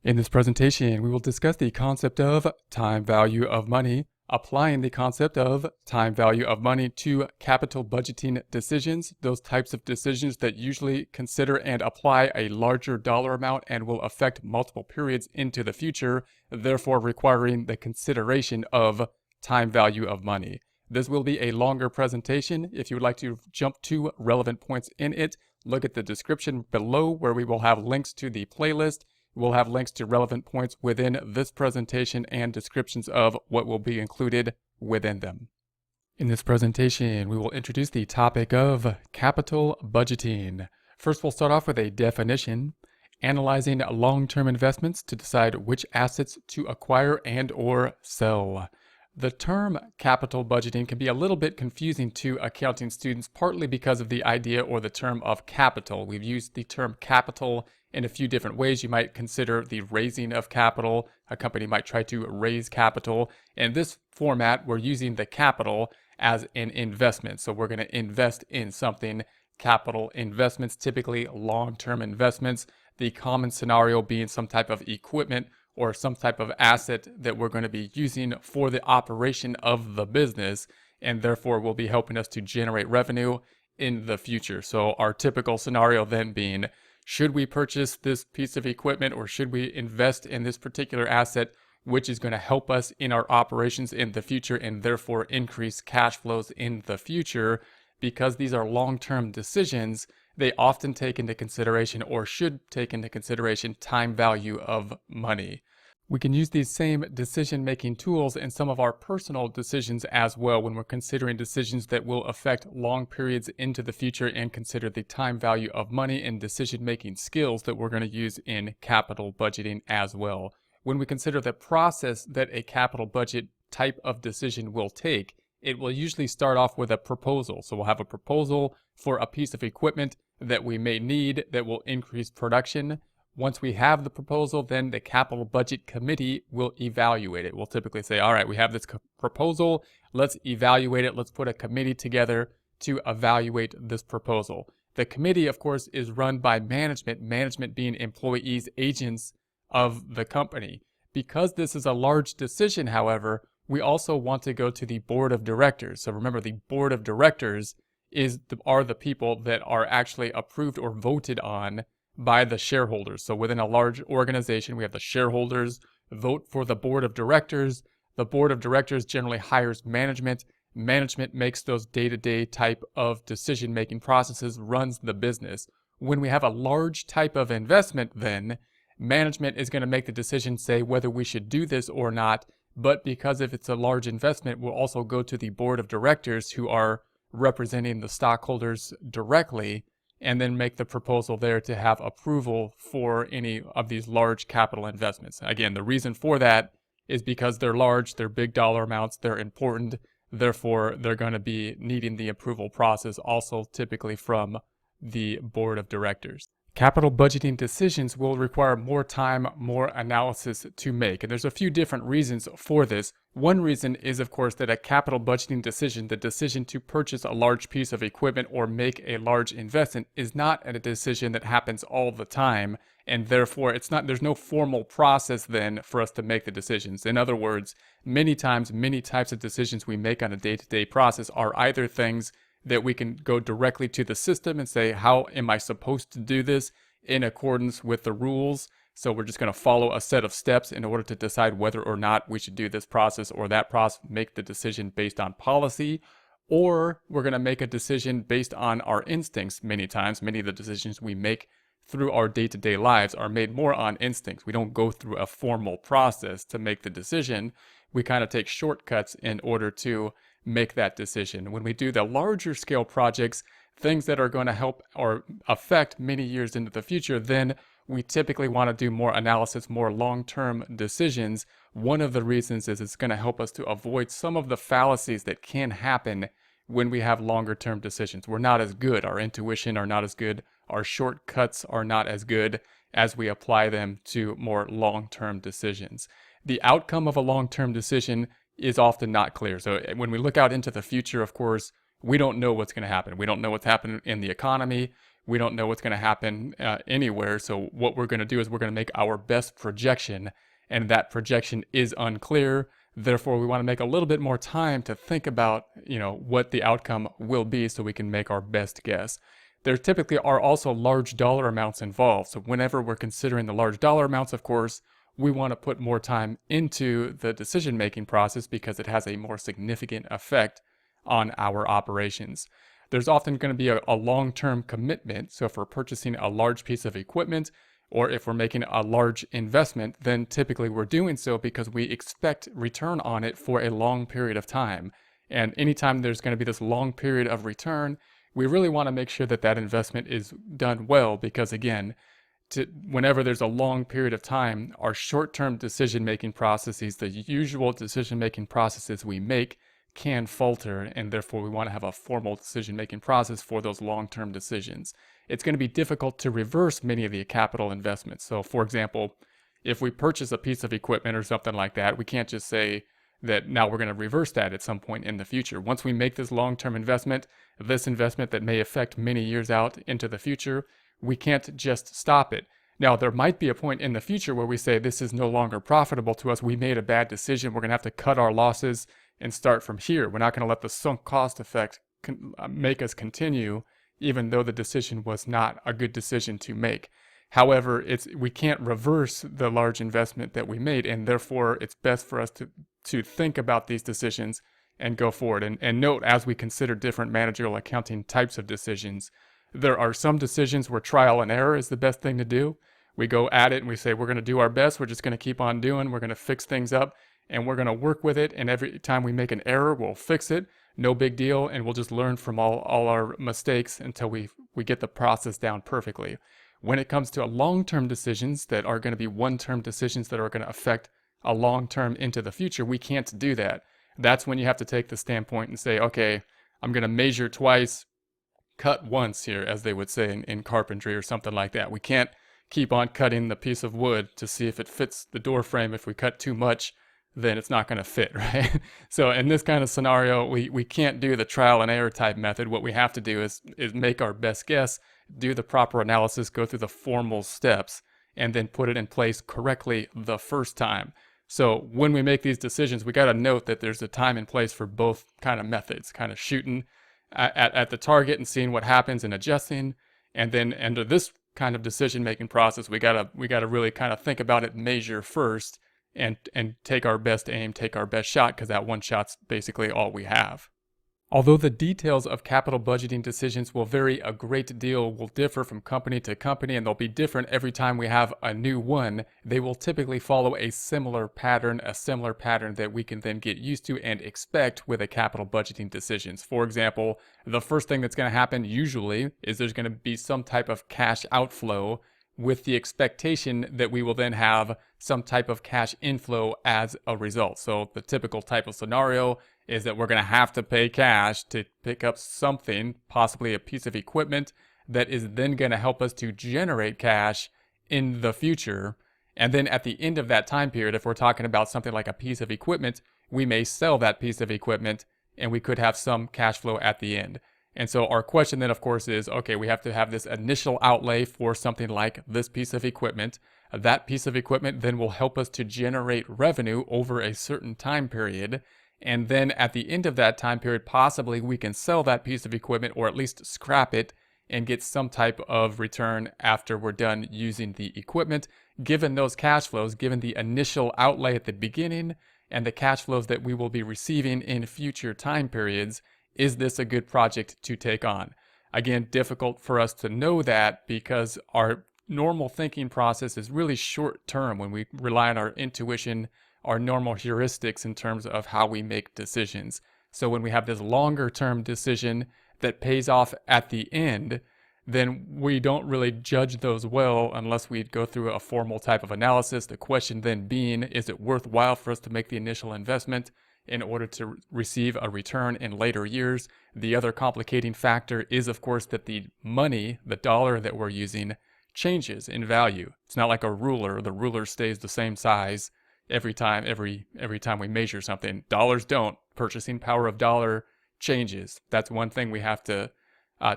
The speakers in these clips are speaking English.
In this presentation, we will discuss the concept of time value of money, applying the concept of time value of money to capital budgeting decisions, those types of decisions that usually consider and apply a larger dollar amount and will affect multiple periods into the future, therefore requiring the consideration of time value of money. This will be a longer presentation. If you would like to jump to relevant points in it, look at the description below where we will have links to the playlist. We'll have links to relevant points within this presentation and descriptions of what will be included within them. In this presentation, we will introduce the topic of capital budgeting. First, we'll start off with a definition, analyzing long-term investments to decide which assets to acquire and or sell. The term capital budgeting can be a little bit confusing to accounting students, partly because of the idea or the term of capital. We've used the term capital in a few different ways. You might consider the raising of capital. A company might try to raise capital. In this format, we're using the capital as an investment. So we're going to invest in something. Capital investments, typically long-term investments. The common scenario being some type of equipment or some type of asset that we're going to be using for the operation of the business, and therefore will be helping us to generate revenue in the future. So our typical scenario then being, should we purchase this piece of equipment or should we invest in this particular asset, which is going to help us in our operations in the future and therefore increase cash flows in the future? Because these are long-term decisions, they often take into consideration or should take into consideration time value of money. We can use these same decision-making tools in some of our personal decisions as well when we're considering decisions that will affect long periods into the future and consider the time value of money and decision-making skills that we're going to use in capital budgeting as well. When we consider the process that a capital budget type of decision will take, it will usually start off with a proposal. So we'll have a proposal for a piece of equipment that we may need that will increase production. Once we have the proposal, then the capital budget committee will evaluate it. We'll typically say, all right, we have this proposal, let's evaluate it. Let's put a committee together to evaluate this proposal. The committee, of course, is run by management being employees, agents of the company. Because this is a large decision, however, we also want to go to the board of directors. So remember, the board of directors are the people that are actually approved or voted on by the shareholders. So within a large organization, we have the shareholders vote for the board of directors. The board of directors generally hires management. Management makes those day-to-day type of decision-making processes, runs the business. When we have a large type of investment, then management is going to make the decision, say whether we should do this or not. But because if it's a large investment, we'll also go to the board of directors who are representing the stockholders directly and then make the proposal there to have approval for any of these large capital investments. Again, the reason for that is because they're large, they're big dollar amounts, they're important, therefore they're going to be needing the approval process also typically from the board of directors. Capital budgeting decisions will require more time, more analysis to make. And there's a few different reasons for this. One reason is, of course, that a capital budgeting decision, the decision to purchase a large piece of equipment or make a large investment, is not a decision that happens all the time. And therefore, there's no formal process then for us to make the decisions. In other words, many times, many types of decisions we make on a day-to-day process are either things that we can go directly to the system and say, how am I supposed to do this in accordance with the rules? So we're just going to follow a set of steps in order to decide whether or not we should do this process or that process, make the decision based on policy, or we're going to make a decision based on our instincts many times. Many of the decisions we make through our day-to-day lives are made more on instincts. We don't go through a formal process to make the decision. We kind of take shortcuts in order to make that decision. When we do the larger scale projects, things that are going to help or affect many years into the future, then we typically want to do more analysis, more long-term decisions. One of the reasons is it's going to help us to avoid some of the fallacies that can happen when we have longer-term decisions. We're not as good. Our intuition are not as good. Our shortcuts are not as good as we apply them to more long-term decisions. The outcome of a long-term decision is often not clear. So when we look out into the future, of course, we don't know what's going to happen. We don't know what's happening in the economy. We don't know what's going to happen anywhere. So what we're going to do is we're going to make our best projection, and that projection is unclear. Therefore, we want to make a little bit more time to think about, what the outcome will be so we can make our best guess. There typically are also large dollar amounts involved. So whenever we're considering the large dollar amounts, of course, we want to put more time into the decision-making process because it has a more significant effect on our operations. There's often going to be a long-term commitment. So if we're purchasing a large piece of equipment, or if we're making a large investment, then typically we're doing so because we expect return on it for a long period of time. And anytime there's going to be this long period of return, we really want to make sure that that investment is done well because, again, whenever there's a long period of time, our short-term decision-making processes, the usual decision-making processes we make, can falter, and therefore we want to have a formal decision-making process for those long-term decisions. It's going to be difficult to reverse many of the capital investments. So, for example, if we purchase a piece of equipment or something like that, we can't just say that now we're going to reverse that at some point in the future. Once we make this long-term investment, this investment that may affect many years out into the future, we can't just stop it. Now, there might be a point in the future where we say this is no longer profitable to us. We made a bad decision. We're going to have to cut our losses and start from here. We're not going to let the sunk cost effect make us continue, even though the decision was not a good decision to make. However, we can't reverse the large investment that we made, and therefore it's best for us to think about these decisions and go forward. And note, as we consider different managerial accounting types of decisions, there are some decisions where trial and error is the best thing to do. We go at it and we say, we're going to do our best. We're just going to keep on doing. We're going to fix things up and we're going to work with it. And every time we make an error, we'll fix it. No big deal. And we'll just learn from all our mistakes until we get the process down perfectly. When it comes to long-term decisions that are going to be one-term decisions that are going to affect a long-term into the future, we can't do that. That's when you have to take the standpoint and say, okay, I'm going to measure twice, cut once here, as they would say in carpentry or something like that. We can't keep on cutting the piece of wood to see if it fits the door frame. If we cut too much, then it's not going to fit, right? So in this kind of scenario, we can't do the trial and error type method. What we have to do is make our best guess, do the proper analysis, go through the formal steps, and then put it in place correctly the first time. So when we make these decisions, we got to note that there's a time and place for both kind of methods, kind of shooting at the target and seeing what happens and adjusting. And then under this kind of decision-making process, we gotta really kind of think about it, measure first, and take our best aim, take our best shot, because that one shot's basically all we have. Although the details of capital budgeting decisions will vary a great deal, will differ from company to company, and they'll be different every time we have a new one, they will typically follow a similar pattern that we can then get used to and expect with a capital budgeting decisions. For example, the first thing that's going to happen usually is there's going to be some type of cash outflow with the expectation that we will then have some type of cash inflow as a result. So the typical type of scenario is that we're going to have to pay cash to pick up something, possibly a piece of equipment, that is then going to help us to generate cash in the future. And then at the end of that time period, if we're talking about something like a piece of equipment, we may sell that piece of equipment and we could have some cash flow at the end. And so our question then, of course, is, okay, we have to have this initial outlay for something like this piece of equipment. That piece of equipment then will help us to generate revenue over a certain time period. And then at the end of that time period, possibly we can sell that piece of equipment or at least scrap it and get some type of return after we're done using the equipment. Given those cash flows, given the initial outlay at the beginning and the cash flows that we will be receiving in future time periods, is this a good project to take on? Again, difficult for us to know that because our normal thinking process is really short term when we rely on our intuition, our normal heuristics in terms of how we make decisions. So when we have this longer term decision that pays off at the end, then we don't really judge those well unless we go through a formal type of analysis. The question then being, is it worthwhile for us to make the initial investment in order to receive a return in later years? The other complicating factor is, of course, that the money, the dollar that we're using, changes in value. It's not like a ruler. The ruler stays the same size every time we measure something. Dollars don't. Purchasing power of dollar changes. That's one thing we have to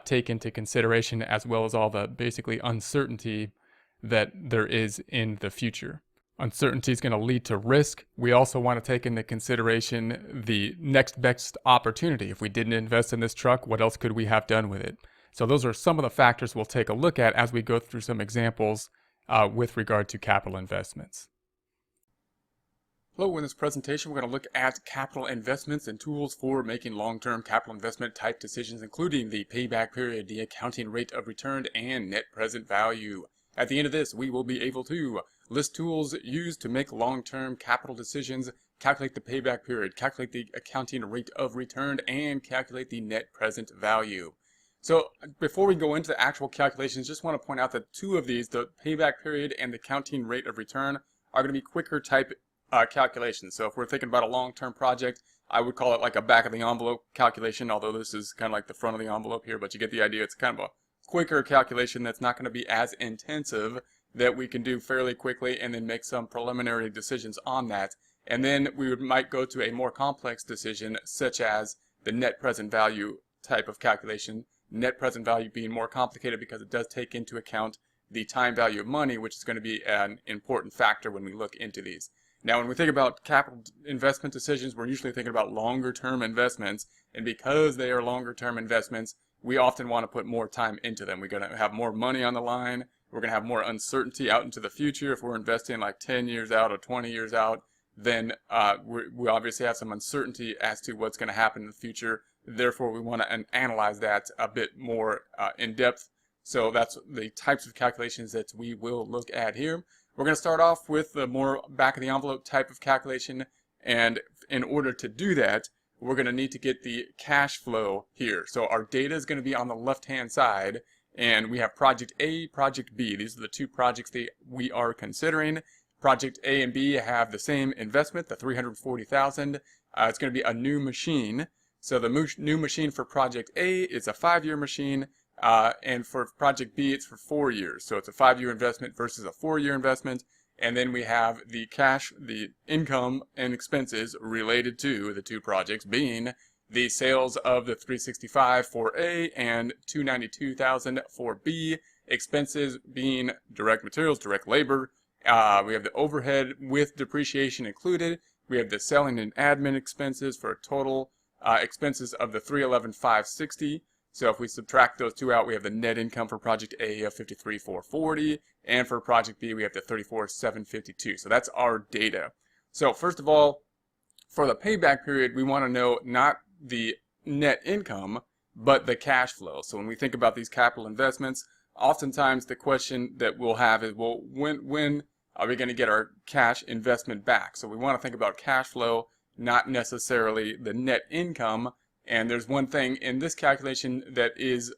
take into consideration, as well as all the basically uncertainty that there is in the future. Uncertainty is going to lead to risk. We also want to take into consideration the next best opportunity. If we didn't invest in this truck, what else could we have done with it? So those are some of the factors we'll take a look at as we go through some examples with regard to capital investments. Hello, in this presentation we're going to look at capital investments and tools for making long-term capital investment type decisions, including the payback period, the accounting rate of return, and net present value. At the end of this, we will be able to list tools used to make long-term capital decisions, calculate the payback period, calculate the accounting rate of return, and calculate the net present value. So before we go into the actual calculations, just want to point out that two of these, the payback period and the accounting rate of return, are going to be quicker type calculations. So if we're thinking about a long-term project, I would call it like a back-of-the-envelope calculation, although this is kind of like the front of the envelope here, but you get the idea. It's kind of a quicker calculation that's not going to be as intensive, that we can do fairly quickly and then make some preliminary decisions on that. And then we might go to a more complex decision, such as the net present value type of calculation. Net present value being more complicated because it does take into account the time value of money, which is going to be an important factor when we look into these. Now, when we think about capital investment decisions, we're usually thinking about longer term investments, and because they are longer term investments, we often want to put more time into them. We're going to have more money on the line. We're going to have more uncertainty out into the future. If we're investing like 10 years out or 20 years out, then we obviously have some uncertainty as to what's going to happen in the future. Therefore, we want to analyze that a bit more in depth. So that's the types of calculations that we will look at here. We're going to start off with the more back-of-the-envelope type of calculation. And in order to do that, we're going to need to get the cash flow here. So our data is going to be on the left-hand side. And we have Project A, Project B. These are the two projects that we are considering. Project A and B have the same investment, the $340,000. It's going to be a new machine. So the new machine for Project A is a 5-year machine, and for Project B it's for 4 years. So it's a 5-year investment versus a 4-year investment. And then we have the cash, the income and expenses related to the two projects being the sales of the 365 for A and 292,000 for B. Expenses being direct materials, direct labor. We have the overhead with depreciation included. We have the selling and admin expenses for a total expenses of the 311,560. So if we subtract those two out, we have the net income for Project A of 53,440, and for Project B we have the 34,752. So that's our data. So first of all, for the payback period, we want to know not the net income, but the cash flow. So when we think about these capital investments, oftentimes the question that we'll have is, well, when are we going to get our cash investment back? So we want to think about cash flow, not necessarily the net income. And there's one thing in this calculation that is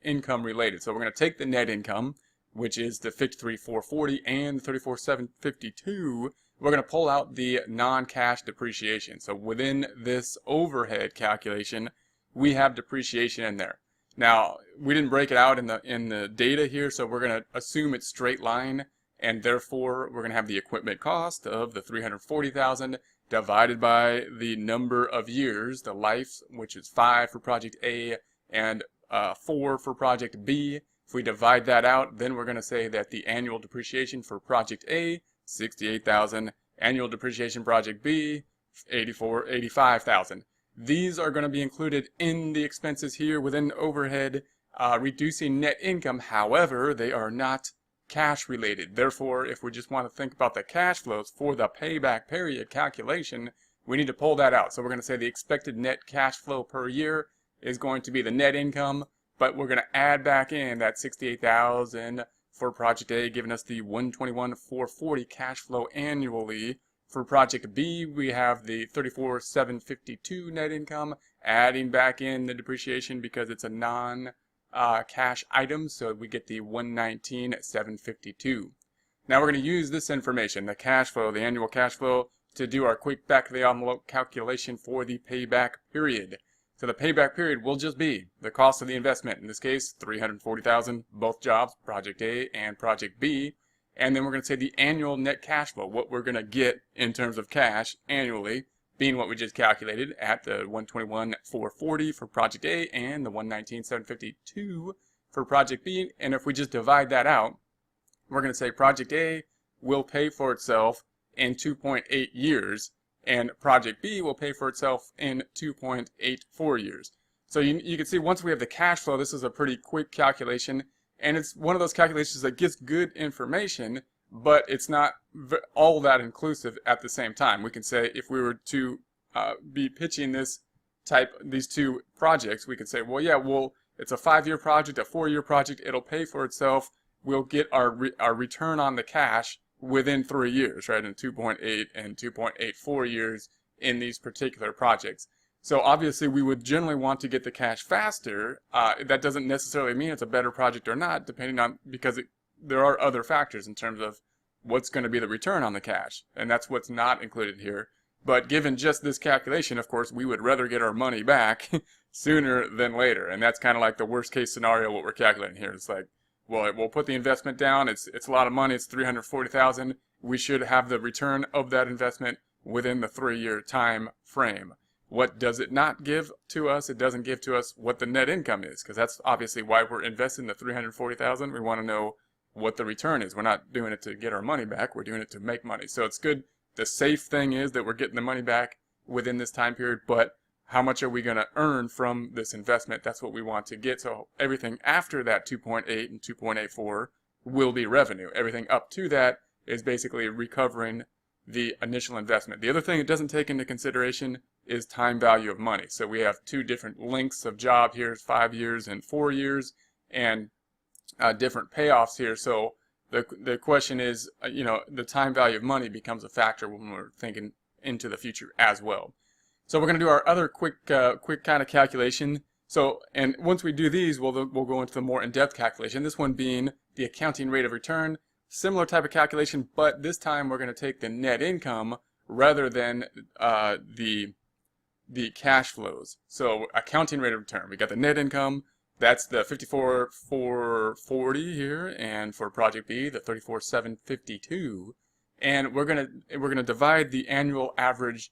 income related. So we're going to take the net income, which is the 53,440 and the 34,752. We're going to pull out the non-cash depreciation. So within this overhead calculation, we have depreciation in there. Now, we didn't break it out in the data here, so we're going to assume it's straight line, and therefore we're going to have the equipment cost of the 340,000 divided by the number of years, the life, which is 5 for Project A and 4 for Project B. If we divide that out, then we're going to say that the annual depreciation for Project A, 68,000, annual depreciation Project B, 85,000. These are going to be included in the expenses here within overhead, reducing net income. However, they are not cash related. Therefore, if we just want to think about the cash flows for the payback period calculation, we need to pull that out. So we're going to say the expected net cash flow per year is going to be the net income, but we're going to add back in that 68,000 for Project A, giving us the 121,440 cash flow annually. For Project B, we have the 34,752 net income, adding back in the depreciation because it's a non-cash item, so we get the 119,752. Now we're going to use this information, the cash flow, the annual cash flow, to do our quick back-of-the-envelope calculation for the payback period. So the payback period will just be the cost of the investment. In this case, $340,000, both jobs, Project A and Project B. And then we're going to say the annual net cash flow, what we're going to get in terms of cash annually, being what we just calculated at the 121,440 for project A and the 119,752 for project B. And if we just divide that out, we're going to say project A will pay for itself in 2.8 years, and project B will pay for itself in 2.84 years. So you can see once we have the cash flow, this is a pretty quick calculation, and it's one of those calculations that gives good information, but it's not all that inclusive at the same time. We can say if we were to be pitching these two projects, we could say, well, yeah, it's a 5-year project, a 4-year project, it'll pay for itself, we'll get our return on the cash within 3 years, right, in 2.8 and 2.84 years in these particular projects. So obviously we would generally want to get the cash faster. That doesn't necessarily mean it's a better project or not, depending on, because there are other factors in terms of what's going to be the return on the cash, and that's what's not included here. But given just this calculation, of course, we would rather get our money back sooner than later, and that's kind of like the worst case scenario what we're calculating here. It's like, well, we'll put the investment down, it's a lot of money, it's $340,000. We should have the return of that investment within the 3-year time frame. What does it not give to us? It doesn't give to us what the net income is, because that's obviously why we're investing the $340,000. We want to know what the return is. We're not doing it to get our money back, we're doing it to make money. So it's good. The safe thing is that we're getting the money back within this time period, but how much are we going to earn from this investment? That's what we want to get. So everything after that 2.8 and 2.84 will be revenue. Everything up to that is basically recovering the initial investment. The other thing it doesn't take into consideration is time value of money. So we have two different lengths of job here, 5 years and 4 years, and different payoffs here. So the question is, the time value of money becomes a factor when we're thinking into the future as well. So we're going to do our other quick kind of calculation. So, and once we do these, we'll go into the more in-depth calculation. This one being the accounting rate of return. Similar type of calculation, but this time we're going to take the net income rather than the cash flows. So accounting rate of return, we got the net income, that's the 54,440 here, and for project B, the 34,752, and we're gonna divide the annual average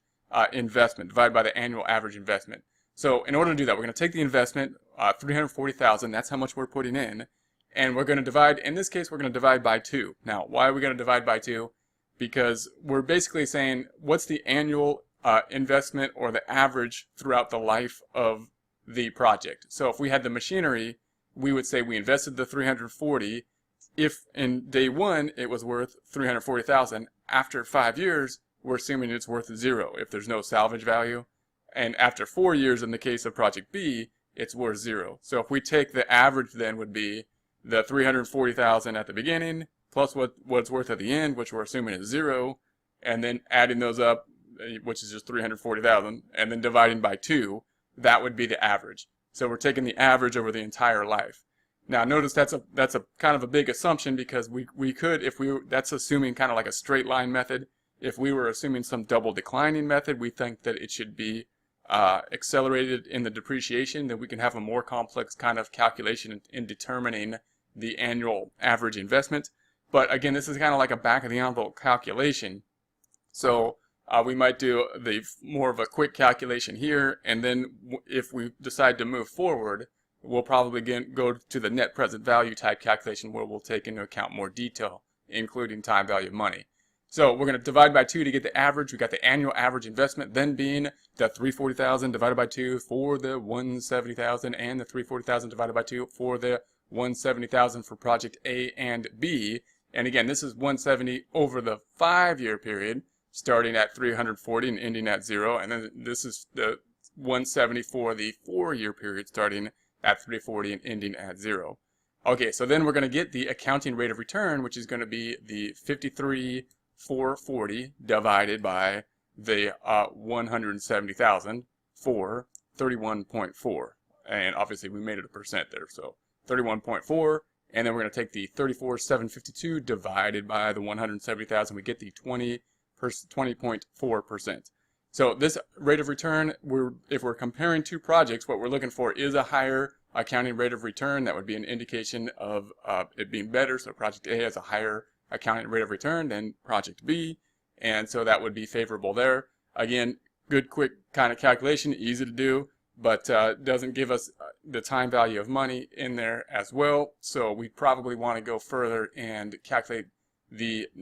investment, divide by the annual average investment. So in order to do that, we're going to take the investment, 340,000, that's how much we're putting in, and we're going to divide, in this case, we're going to divide by 2. Now, why are we going to divide by 2? Because we're basically saying, what's the annual investment or the average throughout the life of the project? So if we had the machinery, we would say we invested the 340. If in day 1 it was worth 340,000, after 5 years, we're assuming it's worth 0 if there's no salvage value. And after 4 years, in the case of project B, it's worth 0. So if we take the average, then would be the 340,000 at the beginning, plus what it's worth at the end, which we're assuming is 0, and then adding those up, which is just 340,000, and then dividing by 2, that would be the average. So we're taking the average over the entire life. Now notice that's a kind of a big assumption, because we could, that's assuming kind of like a straight line method. If we were assuming some double declining method, we think that it should be accelerated in the depreciation, then we can have a more complex kind of calculation in determining the annual average investment. But again, this is kind of like a back of the envelope calculation. So we might do more of a quick calculation here, and then if we decide to move forward, we'll probably go to the net present value type calculation, where we'll take into account more detail, including time value of money. So we're going to divide by 2 to get the average. We got the annual average investment, then being the 340,000 divided by 2 for the 170,000, and the 340,000 divided by 2 for the 170,000 for project A and B. And again, this is 170 over the 5-year period, starting at 340 and ending at 0. And then this is the 170 for the 4-year period, starting at 340 and ending at 0. Okay, so then we're going to get the accounting rate of return, which is going to be the 53,440 divided by the 170,000 for 31.4. And obviously we made it a percent there, so 31.4. And then we're going to take the 34,752 divided by the 170,000. We get the 20.4%. So this rate of return, if we're comparing two projects, what we're looking for is a higher accounting rate of return. That would be an indication of it being better. So project A has a higher accounting rate of return than project B, and so that would be favorable there. Again, good, quick kind of calculation, easy to do, but doesn't give us the time value of money in there as well. So we probably want to go further and calculate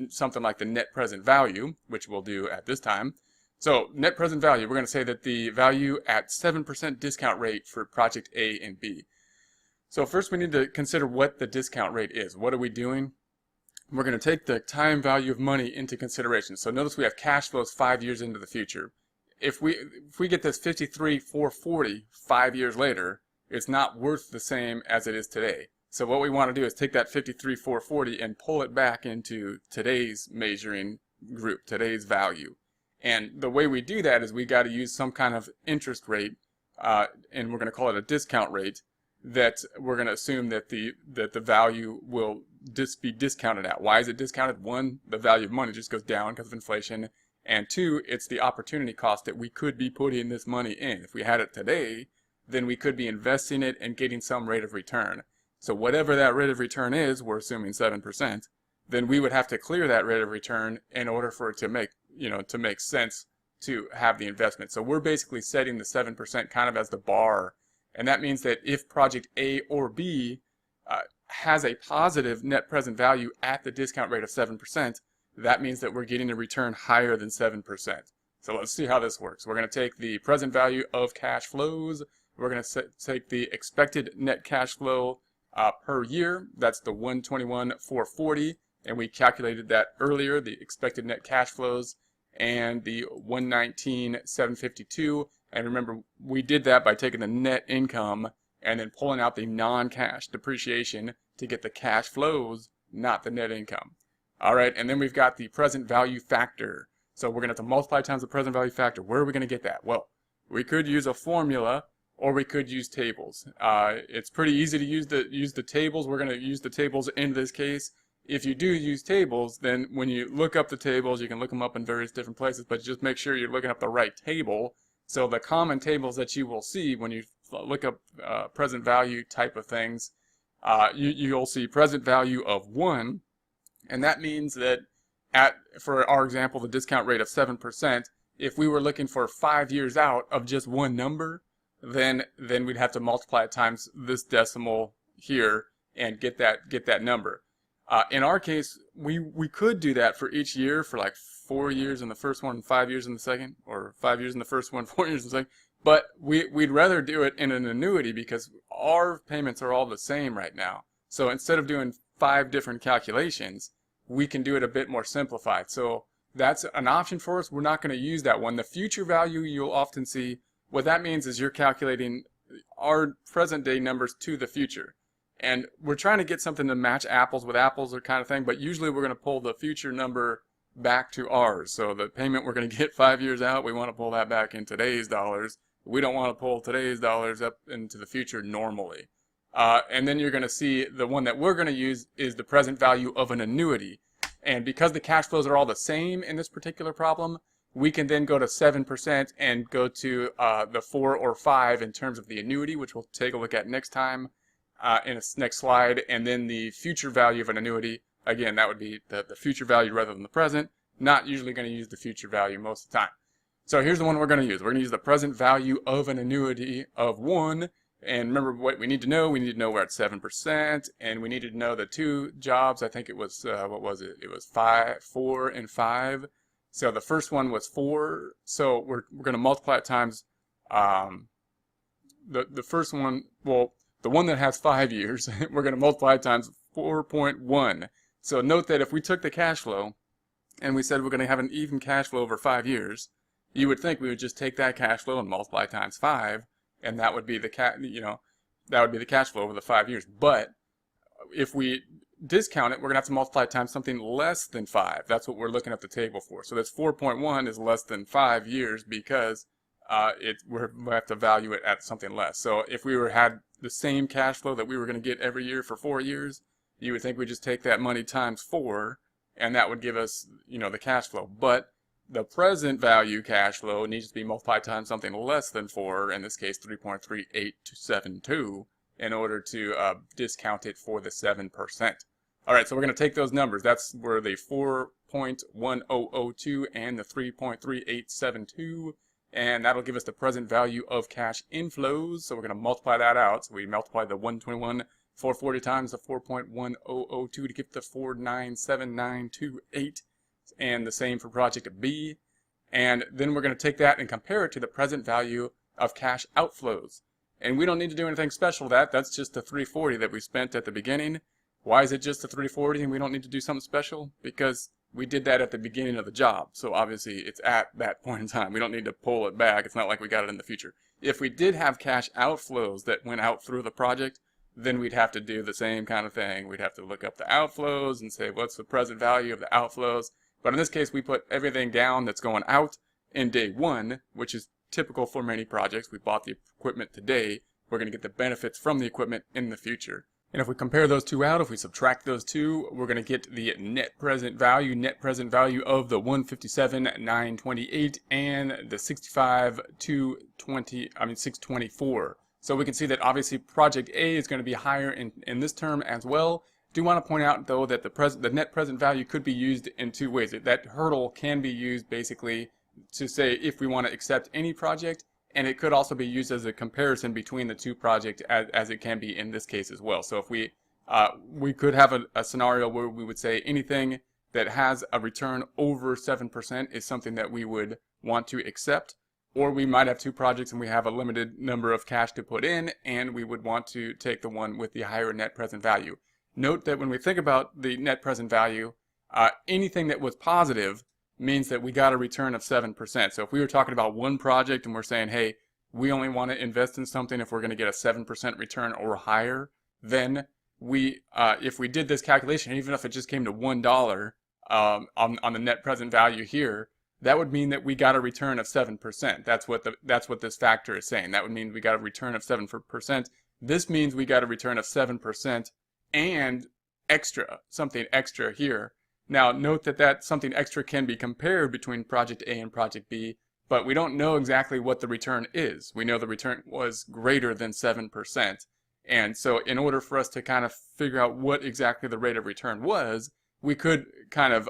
something like the net present value, which we'll do at this time. So net present value, we're going to say that the value at 7% discount rate for project A and B. So first we need to consider what the discount rate is. What are we doing? We're going to take the time value of money into consideration. So notice we have cash flows 5 years into the future. If we get this 53,440 5 years later, it's not worth the same as it is today. So what we want to do is take that 53,440 and pull it back into today's measuring group, today's value. And the way we do that is we got to use some kind of interest rate, and we're going to call it a discount rate, that we're going to assume that the value will be discounted at. Why is it discounted? One, the value of money just goes down because of inflation. And two, it's the opportunity cost that we could be putting this money in. If we had it today, then we could be investing it and getting some rate of return. So whatever that rate of return is, we're assuming 7%, then we would have to clear that rate of return in order for it to make sense to have the investment. So we're basically setting the 7% kind of as the bar. And that means that if project A or B has a positive net present value at the discount rate of 7%, that means that we're getting a return higher than 7%. So let's see how this works. We're going to take the present value of cash flows. We're going to take the expected net cash flow per year. That's the 121,440. And we calculated that earlier, the expected net cash flows, and the 119,752. And remember, we did that by taking the net income and then pulling out the non-cash depreciation to get the cash flows, not the net income. All right, and then we've got the present value factor. So we're going to have to multiply times the present value factor. Where are we going to get that? Well, we could use a formula, or we could use tables. It's pretty easy to use the tables. We're going to use the tables in this case. If you do use tables, then when you look up the tables, you can look them up in various different places, but just make sure you're looking up the right table. So the common tables that you will see when you look up present value type of things, you'll see present value of 1, and that means that for our example, the discount rate of 7%, if we were looking for 5 years out of just one number, then we'd have to multiply it times this decimal here and get that number. In our case, we could do that for each year for like 4 years in the first one, 5 years in the second, or 5 years in the first one, 4 years in the second. But we'd rather do it in an annuity because our payments are all the same right now. So instead of doing 5 different calculations, we can do it a bit more simplified. So that's an option for us. We're not going to use that one. The future value, you'll often see, what that means is you're calculating our present day numbers to the future. And we're trying to get something to match apples with apples or kind of thing, but usually we're going to pull the future number back to ours. So the payment we're going to get 5 years out, we want to pull that back in today's dollars. We don't want to pull today's dollars up into the future normally. And then you're going to see the one that we're going to use is the present value of an annuity. And because the cash flows are all the same in this particular problem, we can then go to 7% and go to the 4 or 5 in terms of the annuity, which we'll take a look at next time in the next slide. And then the future value of an annuity, again, that would be the future value rather than the present. Not usually going to use the future value most of the time. So here's the one we're going to use. We're going to use the present value of an annuity of 1. And remember what we need to know. We need to know we're at 7%, and we needed to know the 2 jobs. I think it was, what was it? It was 4 and 5. So the first one was 4. So we're going to multiply it times the first one, well, the one that has 5 years, we're going to multiply it times 4.1. So note that if we took the cash flow and we said we're going to have an even cash flow over 5 years, you would think we would just take that cash flow and multiply times 5, and that would be the cash flow over the 5 years. But if we discount it, we're going to have to multiply it times something less than 5. That's what we're looking at the table for. So this 4.1 is less than 5 years because we have to value it at something less. So if we had the same cash flow that we were going to get every year for 4 years, you would think we just take that money times 4, and that would give us, the cash flow. But the present value cash flow needs to be multiplied times something less than 4, in this case 3.3872, in order to discount it for the 7%. All right, so we're going to take those numbers. That's where the 4.1002 and the 3.3872, and that'll give us the present value of cash inflows. So we're going to multiply that out. So we multiply the 121,440 times the 4.1002 to get the 497,928, and the same for project B. And then we're going to take that and compare it to the present value of cash outflows. And we don't need to do anything special with that. That's just the 340 that we spent at the beginning. Why is it just the 340 and we don't need to do something special? Because we did that at the beginning of the job. So obviously it's at that point in time. We don't need to pull it back. It's not like we got it in the future. If we did have cash outflows that went out through the project, then we'd have to do the same kind of thing. We'd have to look up the outflows and say, what's the present value of the outflows? But in this case, we put everything down that's going out in day one, which is typical for many projects. We bought the equipment today. We're going to get the benefits from the equipment in the future. And if we compare those two out, if we subtract those two, we're going to get the net present value of the 157,928 and the 624. So we can see that obviously project A is going to be higher in this term as well. Do want to point out though that the net present value could be used in two ways. That hurdle can be used basically to say if we want to accept any project, and it could also be used as a comparison between the two projects as it can be in this case as well. So if we could have a scenario where we would say anything that has a return over 7% is something that we would want to accept, or we might have two projects and we have a limited number of cash to put in, and we would want to take the one with the higher net present value. Note that when we think about the net present value, anything that was positive means that we got a return of 7%. So if we were talking about one project and we're saying, hey, we only want to invest in something if we're going to get a 7% return or higher, then if we did this calculation, even if it just came to $1 on the net present value here, that would mean that we got a return of 7%. That's what this factor is saying. That would mean we got a return of 7%. This means we got a return of 7% and something extra here. Now, note that something extra can be compared between project A and project B, but we don't know exactly what the return is. We know the return was greater than 7%. And so in order for us to kind of figure out what exactly the rate of return was, we could kind of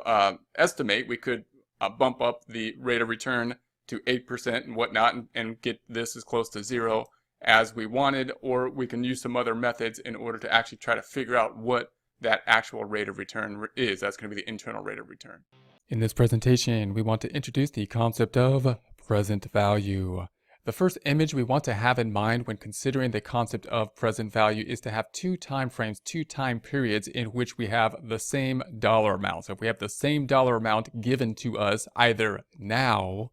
estimate, we could bump up the rate of return to 8% and whatnot and get this as close to 0 as we wanted, or we can use some other methods in order to actually try to figure out what that actual rate of return is. That's going to be the internal rate of return. In this presentation, we want to introduce the concept of present value. The first image we want to have in mind when considering the concept of present value is to have two time frames, two time periods in which we have the same dollar amount. So if we have the same dollar amount given to us either now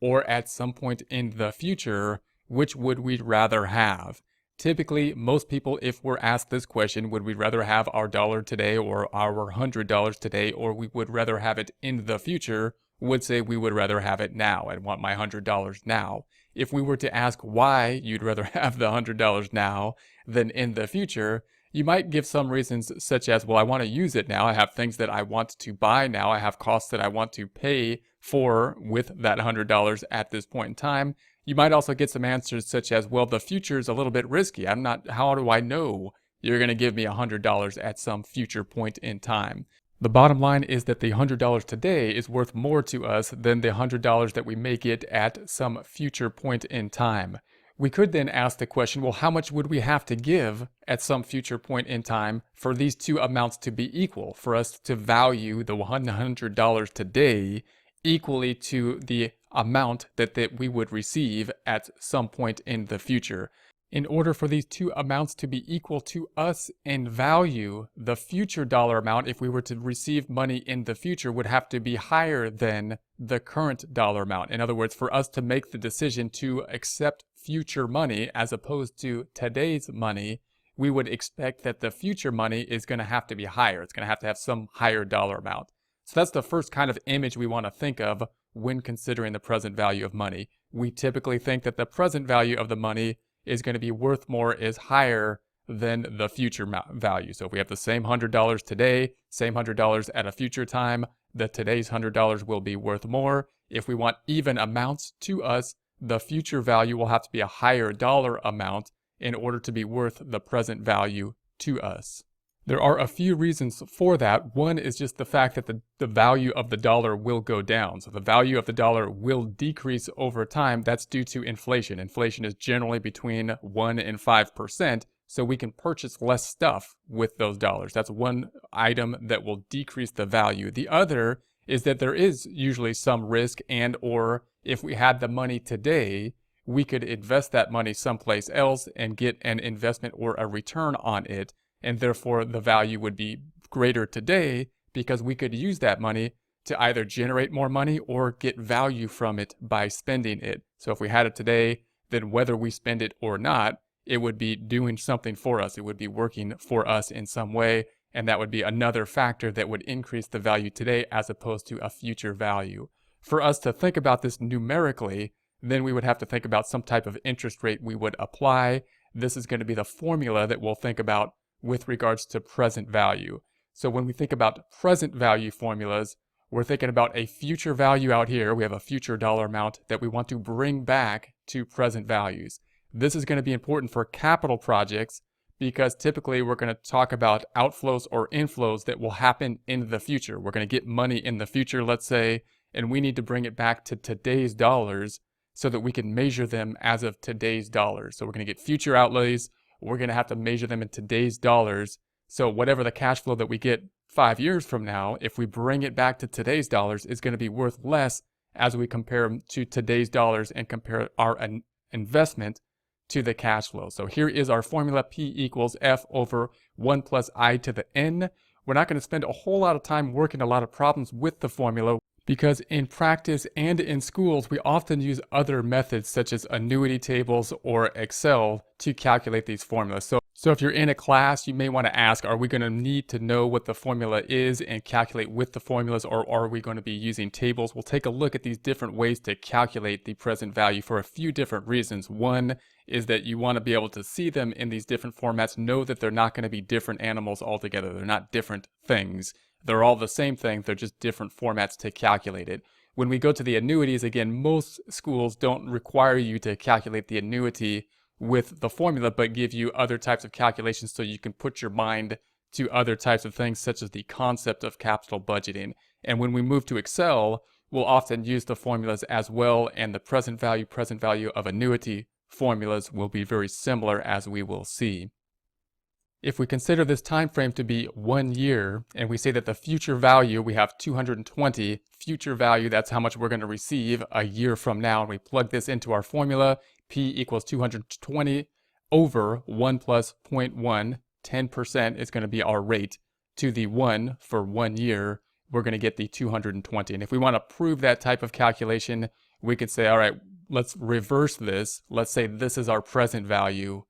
or at some point in the future, which would we rather have? Typically, most people, if we're asked this question, would we rather have our dollar today or our $100 today, or we would rather have it in the future, would say we would rather have it now and want my $100 now. If we were to ask why you'd rather have the $100 now than in the future, you might give some reasons such as, well, I want to use it now. I have things that I want to buy now. I have costs that I want to pay for with that $100 at this point in time. You might also get some answers such as, well, the future is a little bit risky. How do I know you're going to give me $100 at some future point in time? The bottom line is that the $100 today is worth more to us than the $100 that we may get at some future point in time. We could then ask the question, well, how much would we have to give at some future point in time for these two amounts to be equal, for us to value the $100 today equally to the amount that we would receive at some point in the future? In order for these two amounts to be equal to us in value, the future dollar amount, if we were to receive money in the future, would have to be higher than the current dollar amount. In other words, for us to make the decision to accept future money as opposed to today's money, we would expect that the future money is going to have to be higher. It's going to have some higher dollar amount. So that's the first kind of image we want to think of when considering the present value of money. We typically think that the present value of the money is going to be worth more, is higher than the future value. So if we have the same $100 today, same $100 at a future time, today's $100 will be worth more. If we want even amounts to us, the future value will have to be a higher dollar amount in order to be worth the present value to us. There are a few reasons for that. One is just the fact that the value of the dollar will go down. So the value of the dollar will decrease over time. That's due to inflation. Inflation is generally between 1 and 5%. So we can purchase less stuff with those dollars. That's one item that will decrease the value. The other is that there is usually some risk, and or if we had the money today, we could invest that money someplace else and get an investment or a return on it. And therefore the value would be greater today because we could use that money to either generate more money or get value from it by spending it. So if we had it today, then whether we spend it or not, it would be doing something for us. It would be working for us in some way. And that would be another factor that would increase the value today as opposed to a future value. For us to think about this numerically, then we would have to think about some type of interest rate we would apply. This is going to be the formula that we'll think about with regards to present value. So when we think about present value formulas, we're thinking about a future value out here. We have a future dollar amount that we want to bring back to present values. This is going to be important for capital projects because typically we're going to talk about outflows or inflows that will happen in the future. We're going to get money in the future, let's say, and we need to bring it back to today's dollars so that we can measure them as of today's dollars. So we're going to get future outlays. We're going to have to measure them in today's dollars. So whatever the cash flow that we get 5 years from now, if we bring it back to today's dollars, is going to be worth less as we compare them to today's dollars and compare our investment to the cash flow. So here is our formula. P equals F over 1 plus I to the N. We're not going to spend a whole lot of time working a lot of problems with the formula because in practice and in schools, we often use other methods such as annuity tables or Excel to calculate these formulas. So if you're in a class, you may want to ask, are we going to need to know what the formula is and calculate with the formulas, or are we going to be using tables? We'll take a look at these different ways to calculate the present value for a few different reasons. One is that you want to be able to see them in these different formats, know that they're not going to be different animals altogether. They're not different things. They're all the same thing. They're just different formats to calculate it. When we go to the annuities, again, most schools don't require you to calculate the annuity with the formula, but give you other types of calculations so you can put your mind to other types of things, such as the concept of capital budgeting. And when we move to Excel, we'll often use the formulas as well, and the present value of annuity formulas will be very similar, as we will see. If we consider this time frame to be 1 year, and we say that the future value, we have 220, future value, that's how much we're going to receive a year from now, and we plug this into our formula, P equals 220 over 1 plus 0.1, 10% is going to be our rate to the 1 for 1 year. We're going to get the 220. And if we want to prove that type of calculation, we could say, all right, let's reverse this. Let's say this is our present value.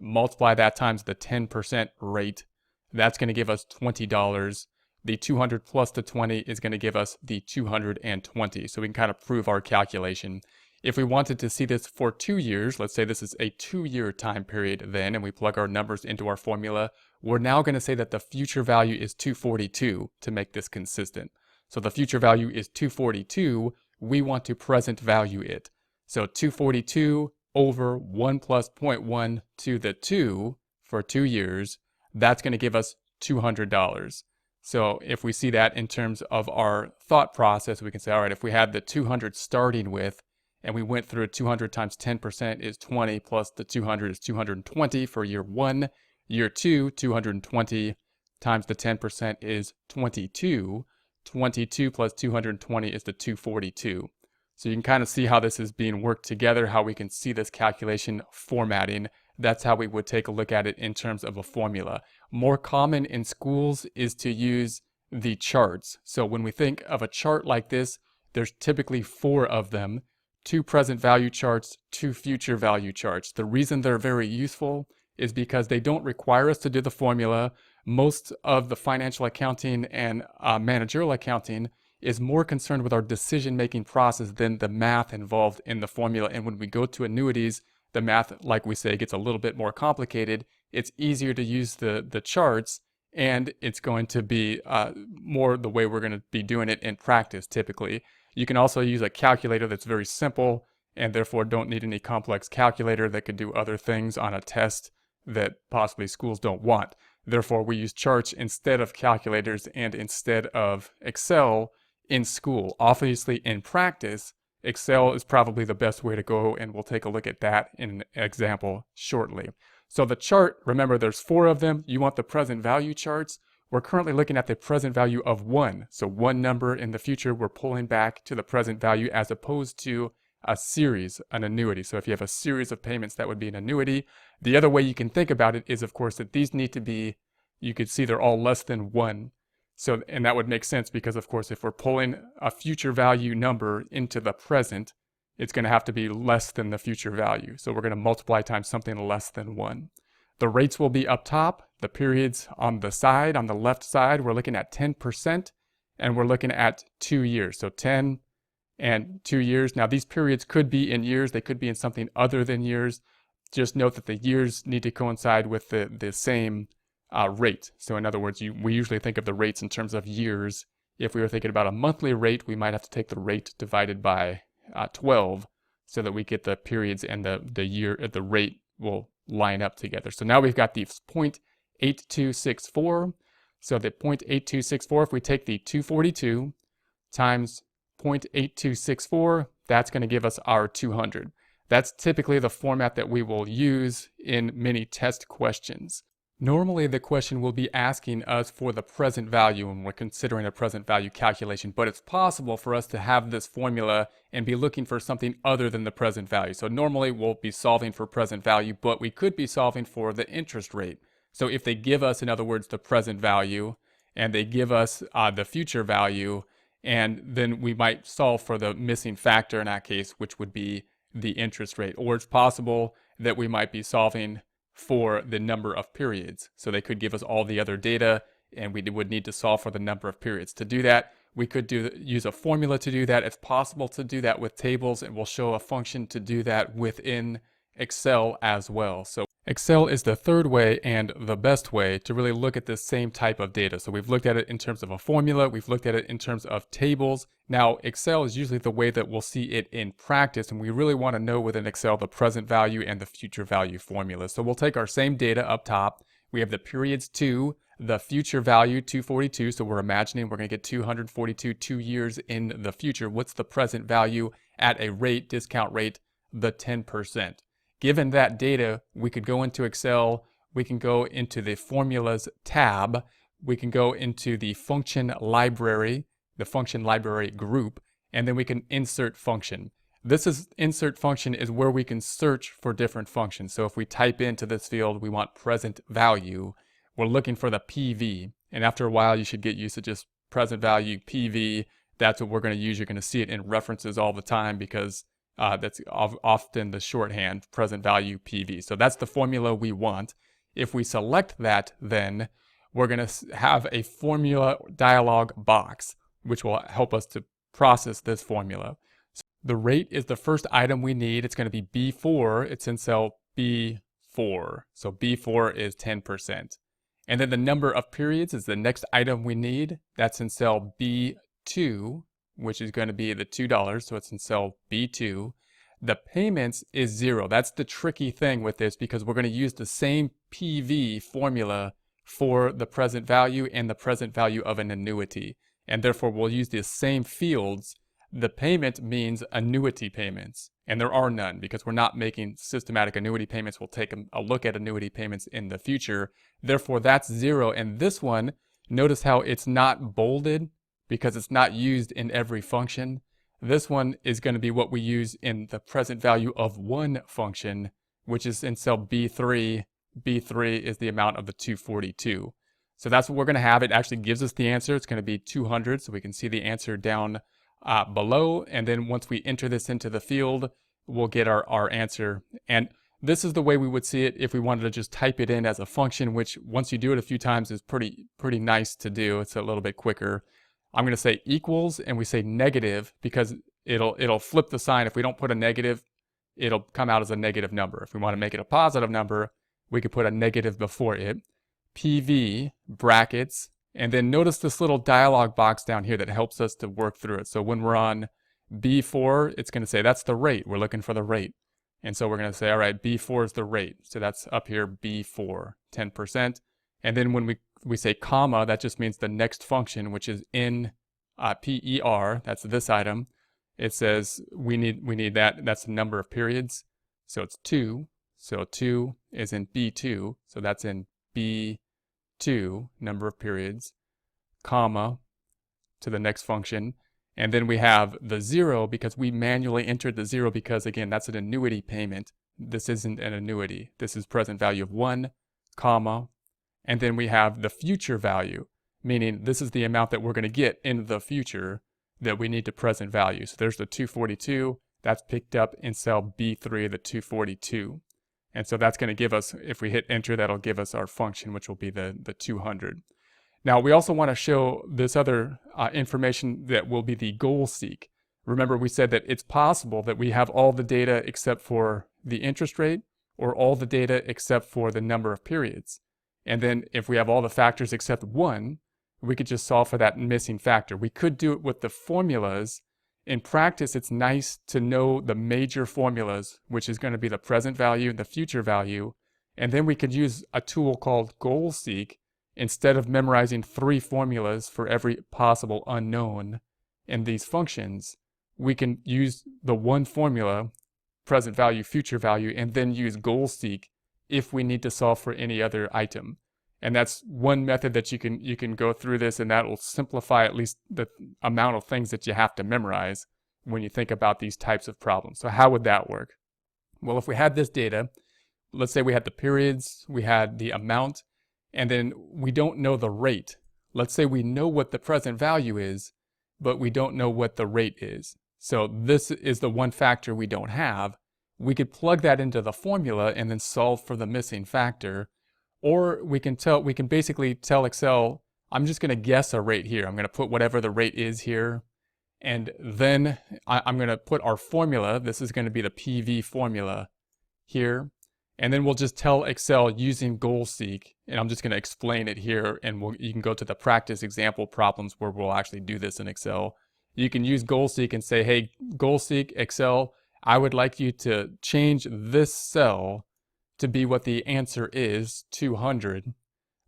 Multiply that times the 10% rate. That's going to give us $20. The 200 plus the 20 is going to give us the 220. So we can kind of prove our calculation. If we wanted to see this for 2 years, let's say this is a 2-year time period then, and we plug our numbers into our formula, we're now going to say that the future value is 242 to make this consistent. So the future value is 242. We want to present value it. So 242 over 1 plus 0.1 to the 2 for 2 years, that's going to give us $200. So if we see that in terms of our thought process, we can say, all right, if we had the 200 starting with, and we went through 200 times 10% is 20, plus the 200 is 220 for year 1. Year 2, 220 times the 10% is 22. 22 plus 220 is the 242. So you can kind of see how this is being worked together, how we can see this calculation formatting. That's how we would take a look at it in terms of a formula. More common in schools is to use the charts. So when we think of a chart like this, there's typically 4 of them. 2 present value charts, 2 future value charts. The reason they're very useful is because they don't require us to do the formula. Most of the financial accounting and managerial accounting is more concerned with our decision-making process than the math involved in the formula. And when we go to annuities, the math, like we say, gets a little bit more complicated. It's easier to use the charts, and it's going to be more the way we're going to be doing it in practice typically. You can also use a calculator that's very simple and therefore don't need any complex calculator that could do other things on a test that possibly schools don't want. Therefore, we use charts instead of calculators and instead of Excel in school. Obviously, in practice, Excel is probably the best way to go, and we'll take a look at that in an example shortly. So the chart, remember there's 4 of them. You want the present value charts. We're currently looking at the present value of 1. So one number in the future, we're pulling back to the present value as opposed to a series, an annuity. So if you have a series of payments, that would be an annuity. The other way you can think about it is, of course, that these need to be, you could see they're all less than 1. So, and that would make sense because, of course, if we're pulling a future value number into the present, it's going to have to be less than the future value. So we're going to multiply times something less than 1. The rates will be up top. The periods on the side, on the left side, we're looking at 10%, and we're looking at 2 years. So 10 and 2 years. Now, these periods could be in years. They could be in something other than years. Just note that the years need to coincide with the same rate. So in other words, we usually think of the rates in terms of years. If we were thinking about a monthly rate, we might have to take the rate divided by 12 so that we get the periods and the rate will line up together. So now we've got the 0.8264. So the 0.8264, if we take the 242 times 0.8264, that's going to give us our 200. That's typically the format that we will use in many test questions. Normally, the question will be asking us for the present value when we're considering a present value calculation, but it's possible for us to have this formula and be looking for something other than the present value. So normally, we'll be solving for present value, but we could be solving for the interest rate. So if they give us, in other words, the present value, and they give us the future value, and then we might solve for the missing factor in that case, which would be the interest rate. Or it's possible that we might be solving for the number of periods. So they could give us all the other data, and we would need to solve for the number of periods. To do that, we could use a formula to do that. It's possible to do that with tables, and we'll show a function to do that within Excel as well. So Excel is the third way and the best way to really look at this same type of data. So we've looked at it in terms of a formula, we've looked at it in terms of tables. Now, Excel is usually the way that we'll see it in practice, and we really want to know within Excel the present value and the future value formulas. So we'll take our same data up top. We have the periods 2, the future value 242, so we're imagining we're going to get 242 2 years in the future. What's the present value at a rate, discount rate, the 10%? Given that data, we could go into Excel, we can go into the Formulas tab, we can go into the Function Library, the Function Library group, and then we can insert function. Insert function is where we can search for different functions. So if we type into this field, we want present value, we're looking for the PV. And after a while, you should get used to just present value, PV. That's what we're going to use. You're going to see it in references all the time because that's often the shorthand, present value PV. So that's the formula we want. If we select that, then we're going to have a formula dialog box, which will help us to process this formula. So the rate is the first item we need. It's going to be B4. It's in cell B4. So B4 is 10%. And then the number of periods is the next item we need. That's in cell B2, which is going to be the $2, so it's in cell B2. The payments is 0. That's the tricky thing with this because we're going to use the same PV formula for the present value and the present value of an annuity. And therefore, we'll use the same fields. The payment means annuity payments, and there are none because we're not making systematic annuity payments. We'll take a look at annuity payments in the future. Therefore, that's 0. And this one, notice how it's not bolded, because it's not used in every function. This one is going to be what we use in the present value of one function, which is in cell B3. B3 is the amount of the 242. So that's what we're going to have. It actually gives us the answer. It's going to be 200, so we can see the answer down below. And then once we enter this into the field, we'll get our answer. And this is the way we would see it if we wanted to just type it in as a function, which once you do it a few times is pretty nice to do. It's a little bit quicker. I'm going to say equals, and we say negative because it'll flip the sign. If we don't put a negative, it'll come out as a negative number. If we want to make it a positive number, we could put a negative before it. PV, brackets, and then notice this little dialog box down here that helps us to work through it. So when we're on B4, it's going to say that's the rate. We're looking for the rate. And so we're going to say, all right, B4 is the rate. So that's up here, B4, 10%. And then when we say comma, that just means the next function, which is in PER, that's this item. It says we need that, that's the number of periods. So it's 2. So 2 is in B2, so that's in B2, number of periods, comma, to the next function. And then we have the 0 because we manually entered the 0 because, again, that's an annuity payment. This isn't an annuity. This is present value of 1, comma. And then we have the future value, meaning this is the amount that we're going to get in the future that we need to present value. So there's the 242. That's picked up in cell B3, the 242. And so that's going to give us, if we hit enter, that'll give us our function, which will be the 200. Now, we also want to show this other information that will be the goal seek. Remember, we said that it's possible that we have all the data except for the interest rate or all the data except for the number of periods. And then if we have all the factors except one, we could just solve for that missing factor. We could do it with the formulas. In practice, it's nice to know the major formulas, which is going to be the present value and the future value. And then we could use a tool called goal seek. Instead of memorizing 3 formulas for every possible unknown in these functions, we can use the one formula, present value, future value, and then use goal seek if we need to solve for any other item. And that's one method that you can go through this, and that will simplify at least the amount of things that you have to memorize when you think about these types of problems. So how would that work? Well, if we had this data, let's say we had the periods, we had the amount, and then we don't know the rate. Let's say we know what the present value is, but we don't know what the rate is. So this is the one factor we don't have. We could plug that into the formula and then solve for the missing factor. Or we can basically tell Excel, I'm just going to guess a rate here. I'm going to put whatever the rate is here. And then I'm going to put our formula. This is going to be the PV formula here. And then we'll just tell Excel using goal seek, and I'm just going to explain it here, and you can go to the practice example problems where we'll actually do this in Excel. You can use goal seek and say, hey, goal seek, Excel, I would like you to change this cell to be what the answer is, 200,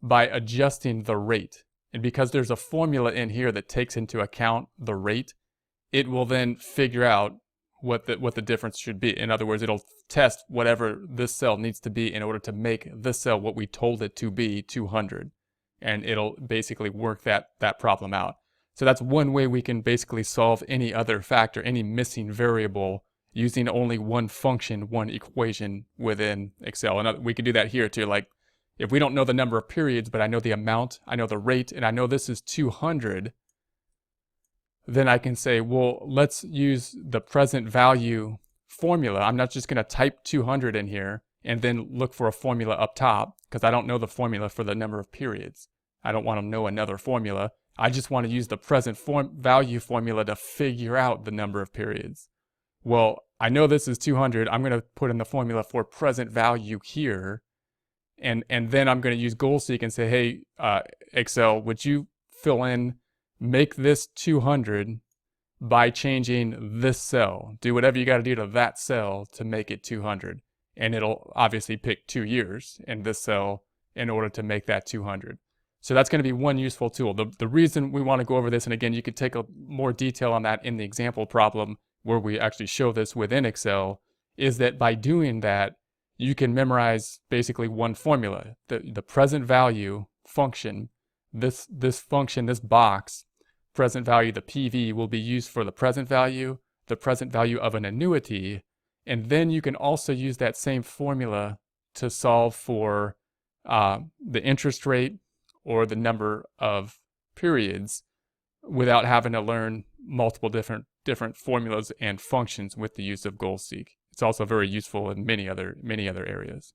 by adjusting the rate. And because there's a formula in here that takes into account the rate, it will then figure out what the difference should be. In other words, it'll test whatever this cell needs to be in order to make this cell what we told it to be, 200. And it'll basically work that problem out. So that's one way we can basically solve any other factor, any missing variable, using only one function, one equation within Excel. And we could do that here too. Like if we don't know the number of periods, but I know the amount, I know the rate, and I know this is 200, then I can say, well, let's use the present value formula. I'm not just going to type 200 in here and then look for a formula up top because I don't know the formula for the number of periods. I don't want to know another formula. I just want to use the present value formula to figure out the number of periods. Well, I know this is 200. I'm going to put in the formula for present value here. And then I'm going to use goal seek and say, hey, Excel, would you fill in, make this 200 by changing this cell. Do whatever you got to do to that cell to make it 200. And it'll obviously pick 2 years in this cell in order to make that 200. So that's going to be one useful tool. The reason we want to go over this, and again, you could take more detail on that in the example problem where we actually show this within Excel, is that by doing that, you can memorize basically one formula. The present value function, this function, this box, present value, the PV, will be used for the present value of an annuity, and then you can also use that same formula to solve for the interest rate or the number of periods without having to learn multiple different formulas and functions with the use of goal seek. It's also very useful in many other areas.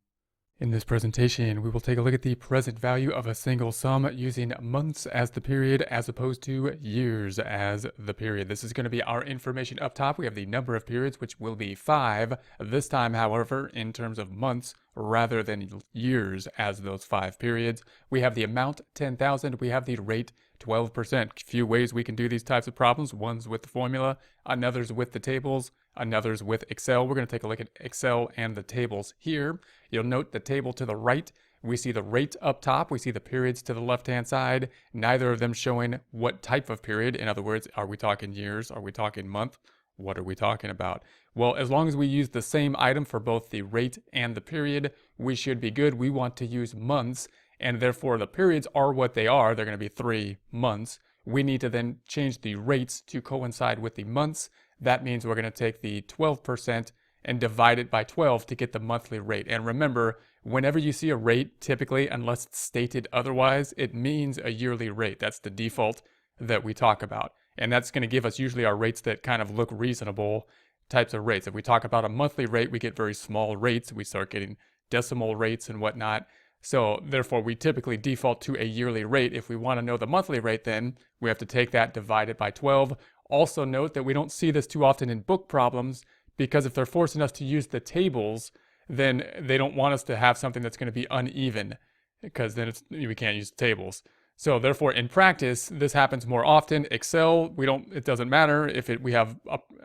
In this presentation, we will take a look at the present value of a single sum using months as the period as opposed to years as the period. This is going to be our information up top. We have the number of periods, which will be 5. This time, however, in terms of months rather than years as those 5 periods. We have the amount, 10,000. We have the rate, 12%. Few ways we can do these types of problems. One's with the formula, another's with the tables, another's with Excel. We're going to take a look at Excel and the tables here. You'll note the table to the right We see the rate up top, we see the periods to the left-hand side, neither of them showing what type of period. In other words, are we talking years? Are we talking month? What are we talking about? Well, as long as we use the same item for both the rate and the period, we should be good. We want to use months, and therefore the periods are what they are. They're going to be 3 months. We need to then change the rates to coincide with the months. That means we're going to take the 12% and divide it by 12 to get the monthly rate. And remember, whenever you see a rate, typically, unless it's stated otherwise, it means a yearly rate. That's the default that we talk about. And that's going to give us usually our rates that kind of look reasonable types of rates. If we talk about a monthly rate, we get very small rates. We start getting decimal rates and whatnot. So therefore, we typically default to a yearly rate. If we want to know the monthly rate, then we have to take that, divide it by 12. Also note that we don't see this too often in book problems, because if they're forcing us to use the tables, then they don't want us to have something that's going to be uneven, because then we can't use tables. So therefore, in practice, this happens more often. Excel, it doesn't matter if we have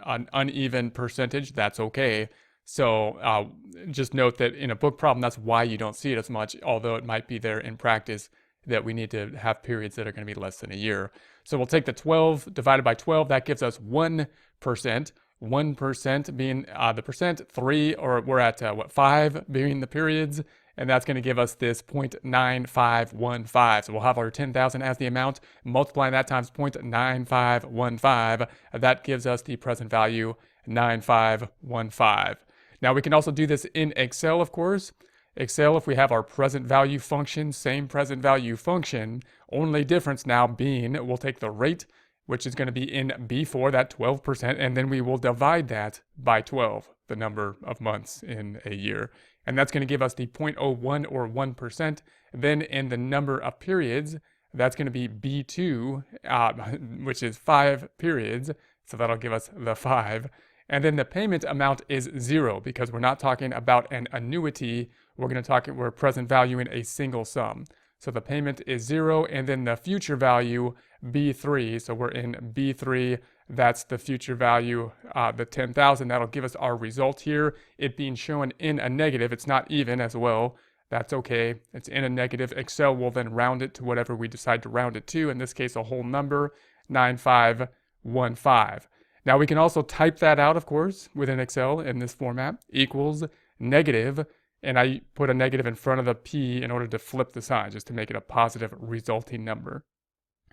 an uneven percentage, that's okay. So just note that in a book problem, that's why you don't see it as much, although it might be there in practice that we need to have periods that are going to be less than a year. So we'll take the 12 divided by 12, that gives us 1%. 1% being the percent, 3, or we're at 5 being the periods, and that's going to give us this 0.9515. So we'll have our 10,000 as the amount, multiplying that times 0.9515. That gives us the present value 9515. Now we can also do this in Excel, of course. Excel, if we have our present value function, same present value function, only difference now being we'll take the rate, which is going to be in B4, that 12%, and then we will divide that by 12, the number of months in a year. And that's going to give us the 0.01 or 1%. Then in the number of periods, that's going to be B2, which is 5 periods. So that'll give us the 5. And then the payment amount is 0 because we're not talking about an annuity. We're present valuing a single sum. So the payment is 0, and then the future value, B3. So we're in B3. That's the future value, the 10,000. That'll give us our result here. It being shown in a negative. It's not even as well. That's okay. It's in a negative. Excel will then round it to whatever we decide to round it to. In this case, a whole number, 9515. Now we can also type that out, of course, within Excel in this format, equals negative. And I put a negative in front of the P in order to flip the sign, just to make it a positive resulting number.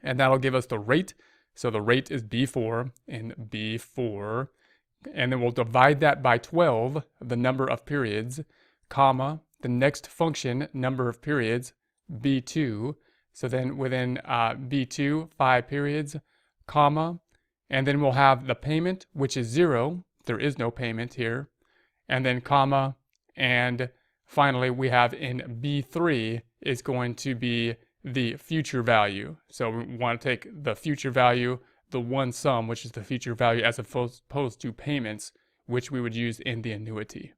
And that'll give us the rate. So the rate is B4 in B4. And then we'll divide that by 12, the number of periods, comma, the next function, number of periods, B2. So then within B2, 5 periods, comma, and then we'll have the payment, which is 0. There is no payment here. And then comma, and finally, we have in B3 is going to be the future value. So we want to take the future value, the one sum, which is the future value, as opposed to payments, which we would use in the annuity.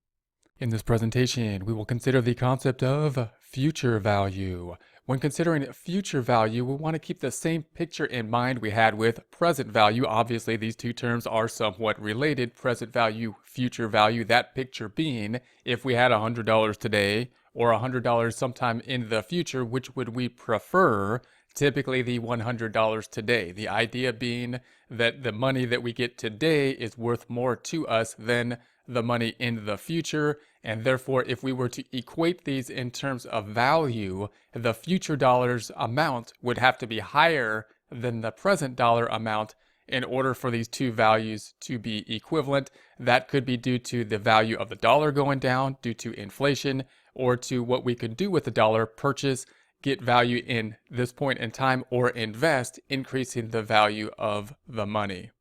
In this presentation, we will consider the concept of future value. When considering future value, we want to keep the same picture in mind we had with present value. Obviously, these two terms are somewhat related. Present value, future value, that picture being if we had $100 today or $100 sometime in the future, which would we prefer? Typically the $100 today. The idea being that the money that we get today is worth more to us than the money in the future, and therefore if we were to equate these in terms of value, the future dollars amount would have to be higher than the present dollar amount in order for these two values to be equivalent. That could be due to the value of the dollar going down due to inflation, or to what we could do with the dollar, purchase, get value in this point in time, or invest, increasing the value of the money.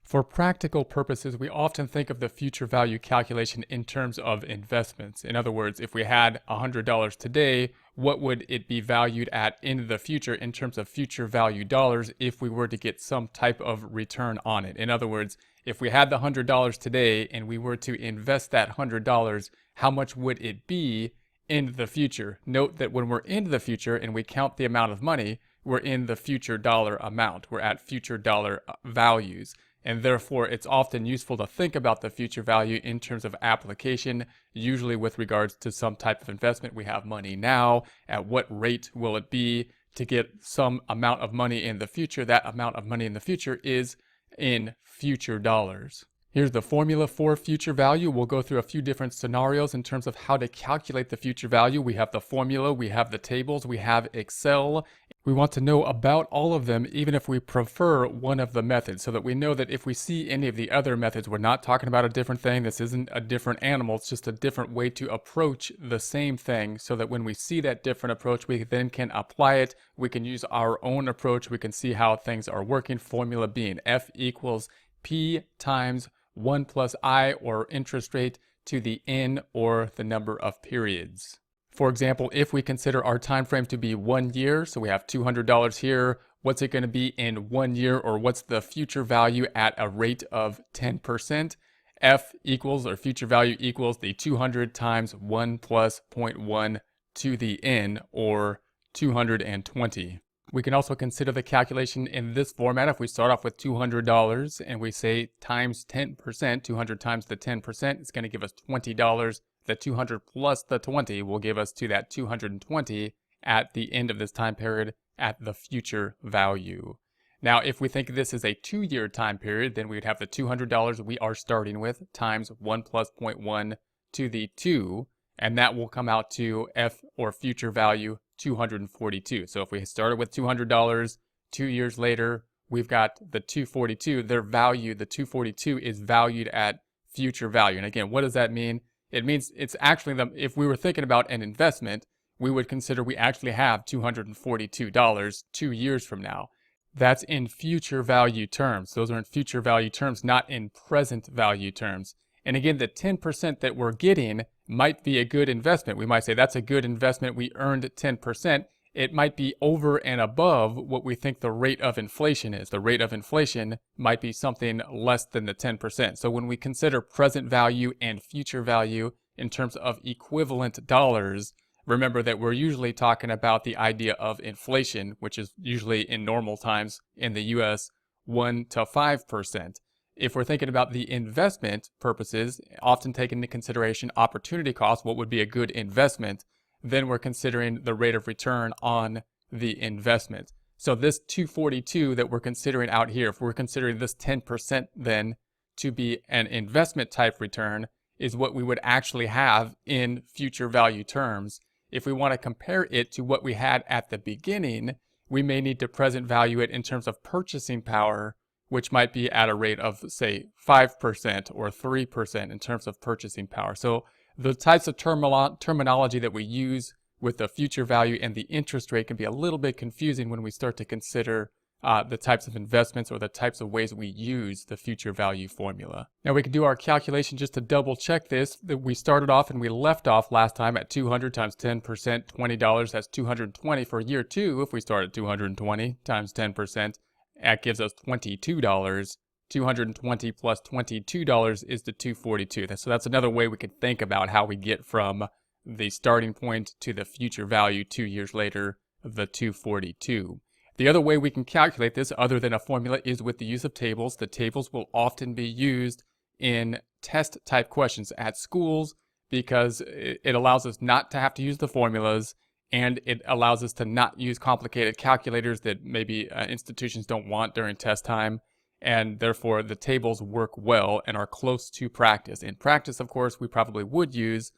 For practical purposes, we often think of the future value calculation in terms of investments. In other words, if we had $100 today, what would it be valued at in the future in terms of future value dollars if we were to get some type of return on it? In other words, if we had the $100 today and we were to invest that $100, how much would it be in the future? Note that when we're in the future and we count the amount of money, we're in the future dollar amount. We're at future dollar values. and therefore it's often useful to think about the future value in terms of application, usually with regards to some type of investment. We have money now. At what rate will it be to get some amount of money in the future? That amount of money in the future is in future dollars. Here's the formula for future value. We'll go through a few different scenarios in terms of how to calculate the future value. We have the formula, we have the tables, we have Excel. We want to know about all of them, even if we prefer one of the methods, so that we know that if we see any of the other methods, we're not talking about a different thing. This isn't a different animal. It's just a different way to approach the same thing, so that when we see that different approach, we then can apply it. We can use our own approach. We can see how things are working. Formula being F equals P times 1 plus I, or interest rate, to the N, or the number of periods. For example, if we consider our time frame to be 1 year, so we have $200 here, what's it going to be in 1 year, or what's the future value at a rate of 10%? F equals, or future value equals, the 200 times 1 plus 0.1 to the N, or 220. We can also consider the calculation in this format. If we start off with $200 and we say times 10%, 200 times the 10%, it's going to give us $20. The 200 plus the 20 will give us to that 220 at the end of this time period at the future value. Now, if we think this is a 2-year time period, then we would have the $200 we are starting with times 1 plus 0.1 to the 2, and that will come out to F, or future value, 242. So if we started with $200, 2 years later, we've got the 242. Their value, the 242, is valued at future value. And again, what does that mean? It means it's actually, if we were thinking about an investment, we would consider we actually have $242 2 years from now. That's in future value terms. Those are in future value terms, not in present value terms. And again, the 10% that we're getting might be a good investment. We might say that's a good investment. We earned 10%. It might be over and above what we think the rate of inflation is. The rate of inflation might be something less than the 10%. So when we consider present value and future value in terms of equivalent dollars, remember that we're usually talking about the idea of inflation, which is usually in normal times in the US 1 to 5%. If we're thinking about the investment purposes, often take into consideration opportunity cost, what would be a good investment, then we're considering the rate of return on the investment. So this 242 that we're considering out here, if we're considering this 10% then to be an investment type return, is what we would actually have in future value terms. If we want to compare it to what we had at the beginning, we may need to present value it in terms of purchasing power, which might be at a rate of, say, 5% or 3% in terms of purchasing power. So the types of terminology that we use with the future value and the interest rate can be a little bit confusing when we start to consider the types of investments or the types of ways we use the future value formula. Now we can do our calculation just to double check this. That we started off and we left off last time at 200 times 10%, $20. That's 220 for year 2. If we start at 220 times 10%, that gives us $22. 220 plus $22 is the 242. So that's another way we could think about how we get from the starting point to the future value 2 years later, the 242. The other way we can calculate this, other than a formula, is with the use of tables. The tables will often be used in test type questions at schools because it allows us not to have to use the formulas, and it allows us to not use complicated calculators that maybe institutions don't want during test time. And therefore, the tables work well and are close to practice. In practice, of course, we probably would use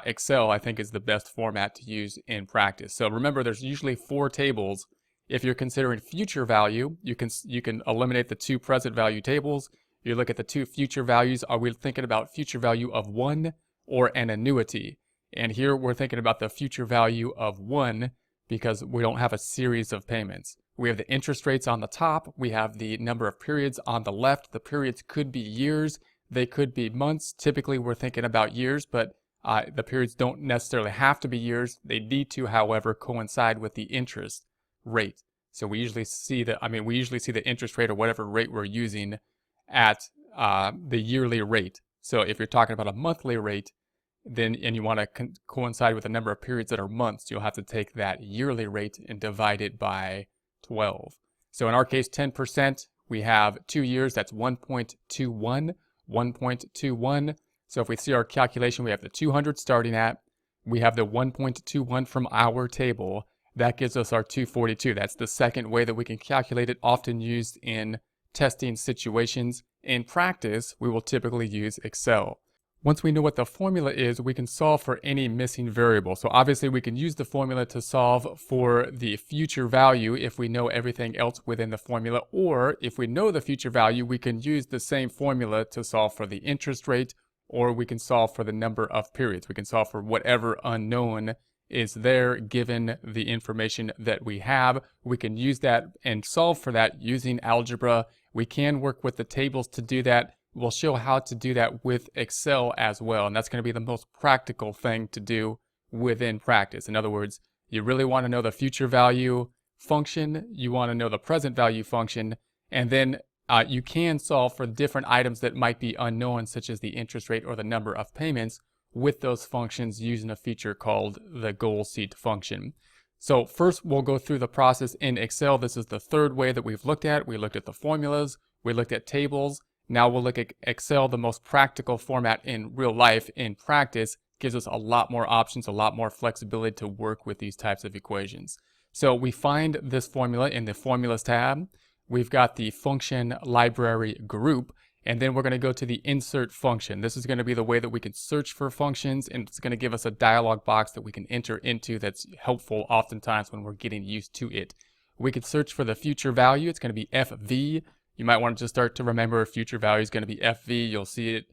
Excel, I think, is the best format to use in practice. So remember, there's usually 4 tables. If you're considering future value, you can eliminate the 2 present value tables. You look at the 2 future values. Are we thinking about future value of 1 or an annuity? And here we're thinking about the future value of 1 because we don't have a series of payments. We have the interest rates on the top. We have the number of periods on the left. The periods could be years. They could be months. Typically, we're thinking about years, but the periods don't necessarily have to be years. They need to, however, coincide with the interest rate. So we usually see the interest rate or whatever rate we're using at the yearly rate. So if you're talking about a monthly rate, then and you want to coincide with the number of periods that are months, you'll have to take that yearly rate and divide it by 12. So in our case, 10%, We have 2 years, that's 1.21, 1.21. So if we see our calculation, we have the 200 starting at, we have the 1.21 from our table. That gives us our 242. That's the second way that we can calculate it, often used in testing situations. In practice, we will typically use Excel. Once we know what the formula is, we can solve for any missing variable. So obviously we can use the formula to solve for the future value if we know everything else within the formula, or if we know the future value, we can use the same formula to solve for the interest rate, or we can solve for the number of periods. We can solve for whatever unknown is there given the information that we have. We can use that and solve for that using algebra. We can work with the tables to do that. We'll show how to do that with Excel as well, and that's going to be the most practical thing to do within practice. In other words, you really want to know the future value function, you want to know the present value function, and then you can solve for different items that might be unknown, such as the interest rate or the number of payments, with those functions using a feature called the goal seek function. So first we'll go through the process in Excel. This is the third way that we've looked at. We looked at the formulas, we looked at tables. Now we'll look at Excel, the most practical format in real life. In practice, gives us a lot more options, a lot more flexibility to work with these types of equations. So we find this formula in the Formulas tab. We've got the function library group, and then we're going to go to the insert function. This is going to be the way that we can search for functions, and it's going to give us a dialog box that we can enter into that's helpful oftentimes when we're getting used to it. We could search for the future value. It's going to be FV. You might want to just start to remember future value is going to be FV. You'll see it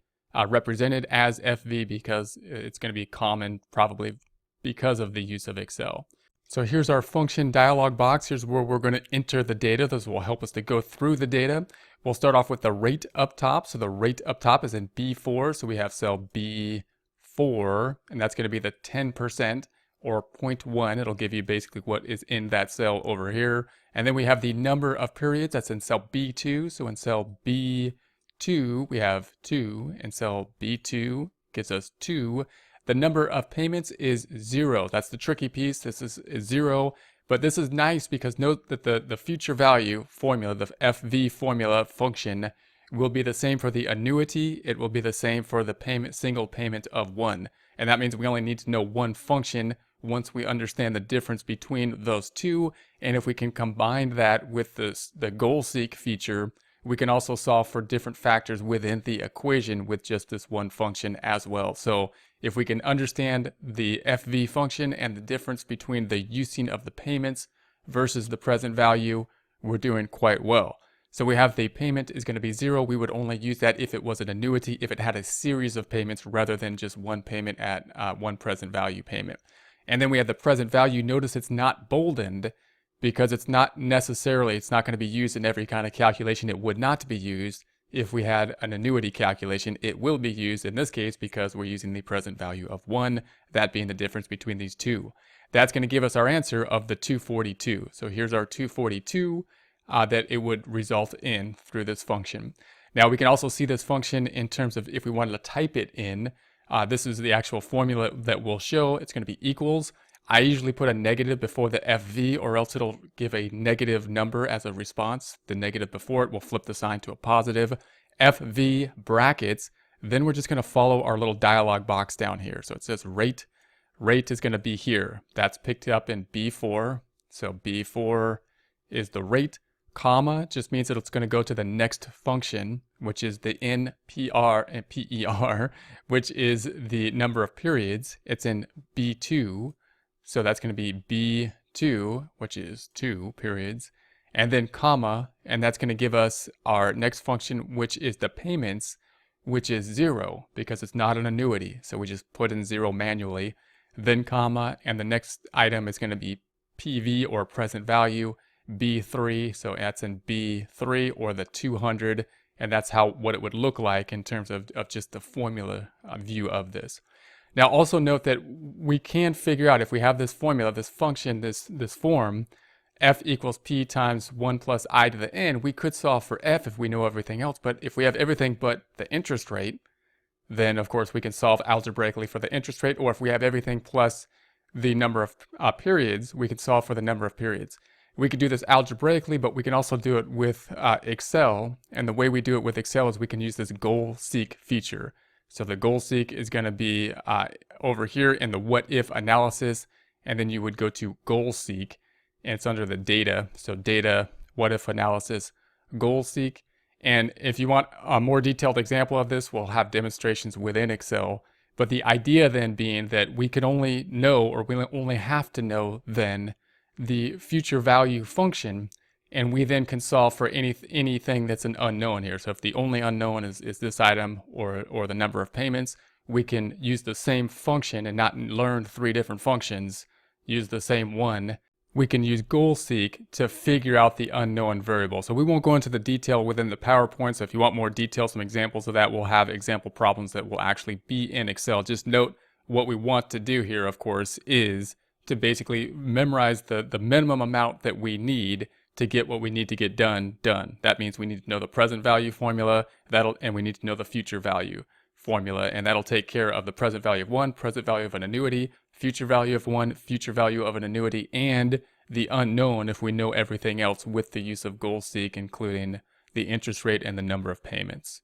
represented as FV because it's going to be common probably because of the use of Excel. So here's our function dialog box. Here's where we're going to enter the data. This will help us to go through the data. We'll start off with the rate up top. So the rate up top is in B4. So we have cell B4, and that's going to be the 10% or 0.1. It'll give you basically what is in that cell over here. And then we have the number of periods. That's in cell B2. So in cell B2, we have 2. And cell B2 gives us 2. The number of payments is 0. That's the tricky piece. This is 0. But this is nice because note that the future value formula, the FV formula function, will be the same for the annuity. It will be the same for the payment, single payment of 1. And that means we only need to know one function once we understand the difference between those two. And if we can combine that with the goal seek feature, we can also solve for different factors within the equation with just this one function as well. So if we can understand the FV function and the difference between the using of the payments versus the present value, we're doing quite well. So we have the payment is going to be 0. We would only use that if it was an annuity, if it had a series of payments rather than just one payment at one present value payment. And then we have the present value. Notice it's not boldened because it's not going to be used in every kind of calculation. It would not be used if we had an annuity calculation. It will be used in this case because we're using the present value of 1, that being the difference between these two. That's going to give us our answer of the 242. So here's our 242 that it would result in through this function. Now we can also see this function in terms of if we wanted to type it in. This is the actual formula that we'll show. It's going to be equals. I usually put a negative before the FV or else it'll give a negative number as a response. The negative before it will flip the sign to a positive. FV brackets. Then we're just going to follow our little dialog box down here. So it says rate. Rate is going to be here. That's picked up in B4. So B4 is the rate. Comma just means that it's going to go to the next function, which is the NPR and PER, which is the number of periods. It's in B2. So that's going to be B2, which is 2 periods, and then comma, and that's going to give us our next function, which is the payments, which is 0 because it's not an annuity. So we just put in 0 manually, then comma, and the next item is going to be PV or present value, B3. So that's in B3 or the 200, and that's what it would look like in terms of just the formula view of this. Now also note that we can figure out if we have this formula, this function, this form, f equals p times 1 plus I to the n, we could solve for f if we know everything else. But if we have everything but the interest rate, then of course we can solve algebraically for the interest rate. Or if we have everything plus the number of periods, we could solve for the number of periods. We could do this algebraically, but we can also do it with Excel. And the way we do it with Excel is we can use this goal seek feature. So the goal seek is going to be over here in the what if analysis, and then you would go to goal seek, and it's under the data. So data, what if analysis, goal seek. And if you want a more detailed example of this, we'll have demonstrations within Excel. But the idea then being that we can only know, or we only have to know then, the future value function, and we then can solve for anything that's an unknown here. So if the only unknown is this item or the number of payments, we can use the same function and not learn 3 different functions, use the same one. We can use goal seek to figure out the unknown variable. So we won't go into the detail within the PowerPoint. So if you want more detail, some examples of that, we'll have example problems that will actually be in Excel. Just note what we want to do here, of course, is to basically memorize the minimum amount that we need to get what we need to get done. That means we need to know the present value formula, and we need to know the future value formula, and that'll take care of the present value of 1, present value of an annuity, future value of 1, future value of an annuity, and the unknown if we know everything else with the use of goal seek, including the interest rate and the number of payments.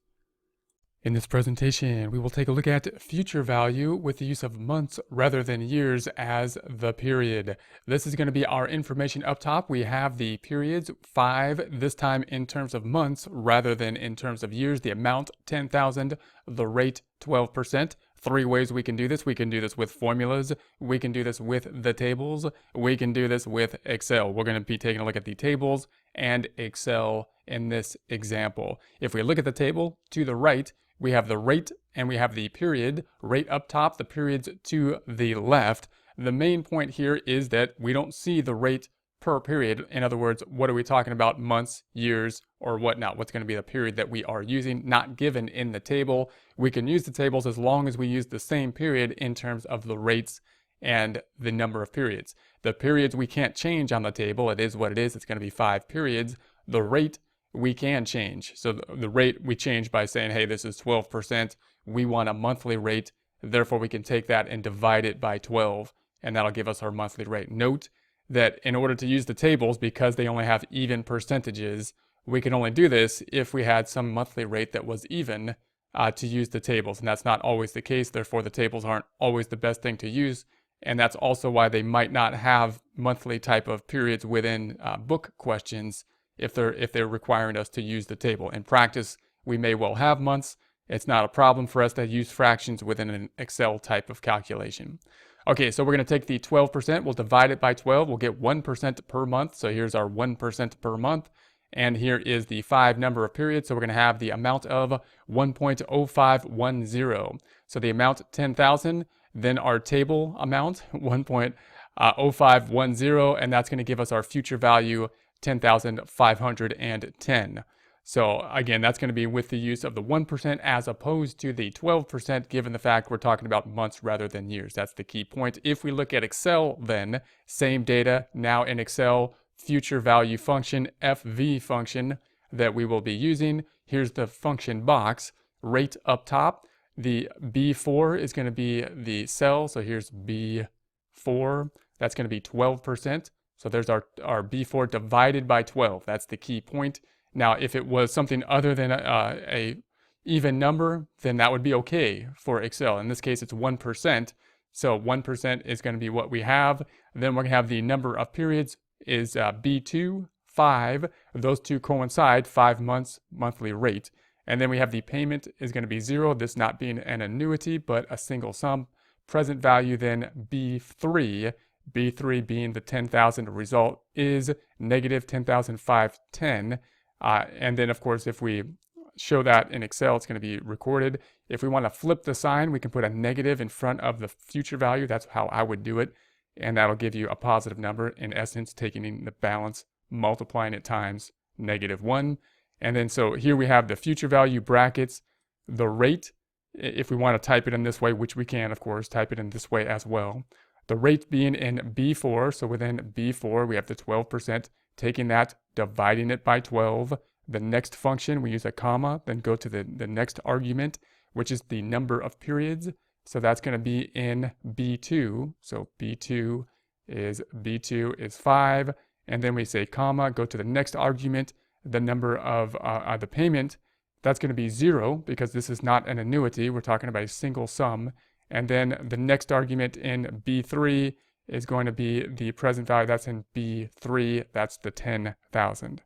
In this presentation, we will take a look at future value with the use of months rather than years as the period. This is going to be our information up top. We have the periods 5, this time in terms of months rather than in terms of years. The amount 10,000, the rate 12%. 3 ways we can do this. We can do this with formulas. We can do this with the tables. We can do this with Excel. We're going to be taking a look at the tables and Excel in this example. If we look at the table to the right, we have the rate and we have the period. Rate up top, the periods to the left. The main point here is that we don't see the rate per period. In other words, what are we talking about? Months, years, or whatnot? What's going to be the period that we are using? Not given in the table. We can use the tables as long as we use the same period in terms of the rates and the number of periods. The periods we can't change on the table. It is what it is. It's going to be 5 periods. The rate we can change. So the rate we change by saying, hey, this is 12%. We want a monthly rate. Therefore, we can take that and divide it by 12, and that'll give us our monthly rate. Note that in order to use the tables, because they only have even percentages, we can only do this if we had some monthly rate that was even to use the tables. And that's not always the case. Therefore, the tables aren't always the best thing to use. And that's also why they might not have monthly type of periods within book questions if they're requiring us to use the table. In practice, we may well have months. It's not a problem for us to use fractions within an Excel type of calculation. Okay, so we're going to take the 12%, we'll divide it by 12, we'll get 1% per month. So here's our 1% per month. And here is the 5 number of periods. So we're going to have the amount of 1.0510. So the amount 10,000, then our table amount 1.0510, and that's going to give us our future value 10,510. So again, that's going to be with the use of the 1% as opposed to the 12%, given the fact we're talking about months rather than years. That's the key point. If we look at Excel, then same data now in Excel, future value function, FV function that we will be using. Here's the function box, rate up top. The B4 is going to be the cell. So here's B4. That's going to be 12%. So there's our B4 divided by 12. That's the key point. Now, if it was something other than a even number, then that would be okay for Excel. In this case, it's 1%. So 1% is going to be what we have. Then we're going to have the number of periods is B2, 5. Those two coincide, 5 months monthly rate. And then we have the payment is going to be 0, this not being an annuity, but a single sum. Present value then B3. B3 being the 10,000 result is negative 10,510. And then, of course, if we show that in Excel, it's going to be recorded. If we want to flip the sign, we can put a negative in front of the future value. That's how I would do it. And that'll give you a positive number. In essence, taking in the balance, multiplying it times -1. And then so here we have the future value brackets, the rate, if we want to type it in this way, which we can, of course, type it in this way as well. The rate being in B4, so within B4, we have the 12%, taking that, dividing it by 12. The next function, we use a comma, then go to the next argument, which is the number of periods. So that's going to be in B2. So B2 is 5. and then we say comma, go to the next argument, the number of the payment. That's going to be 0 because this is not an annuity. We're talking about a single sum. And then the next argument in B3 is going to be the present value. That's in B3. That's the 10,000.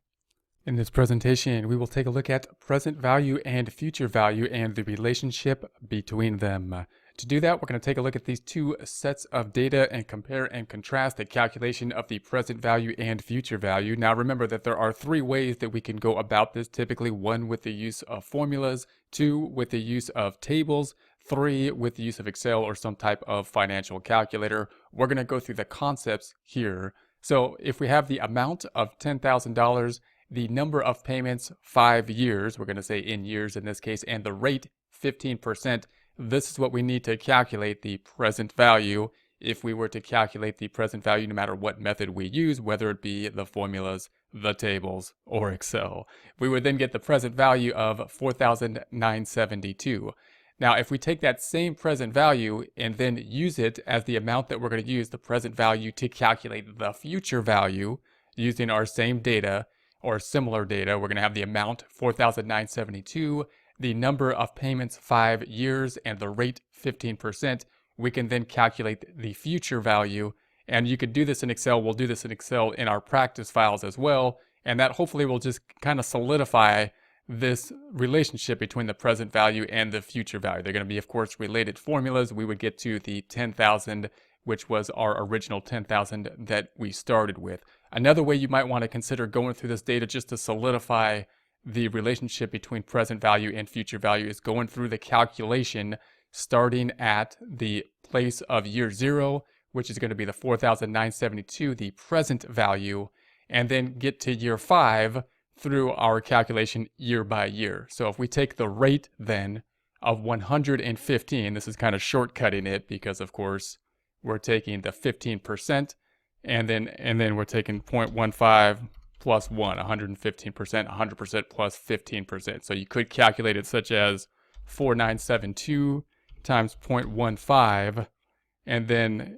In this presentation, we will take a look at present value and future value and the relationship between them. To do that, we're going to take a look at these two sets of data and compare and contrast the calculation of the present value and future value. Now remember that there are 3 ways that we can go about this, typically 1 with the use of formulas, 2 with the use of tables, 3 with the use of Excel or some type of financial calculator. We're going to go through the concepts here. So if we have the amount of $10,000, the number of payments 5 years, we're going to say in years in this case, and the rate 15%, this is what we need to calculate the present value if we were to calculate the present value no matter what method we use, whether it be the formulas, the tables, or Excel. We would then get the present value of $4,972. Now, if we take that same present value and then use it as the amount that we're going to use the present value to calculate the future value using our same data or similar data, we're going to have the amount $4,972, the number of payments 5 years, and the rate 15%. We can then calculate the future value, and you could do this in Excel. We'll do this in Excel in our practice files as well, and that hopefully will just kind of solidify this relationship between the present value and the future value. They're going to be, of course, related formulas. We would get to the 10,000, which was our original 10,000 that we started with. Another way you might want to consider going through this data just to solidify the relationship between present value and future value is going through the calculation starting at the place of year 0, which is going to be the 4,972, the present value, and then get to year 5 through our calculation year by year. So if we take the rate then of 115, this is kind of shortcutting it because of course we're taking the 15% and then we're taking 0.15 plus 1, 115%, 100% plus 15%. So you could calculate it such as 4,972 times 0.15, and then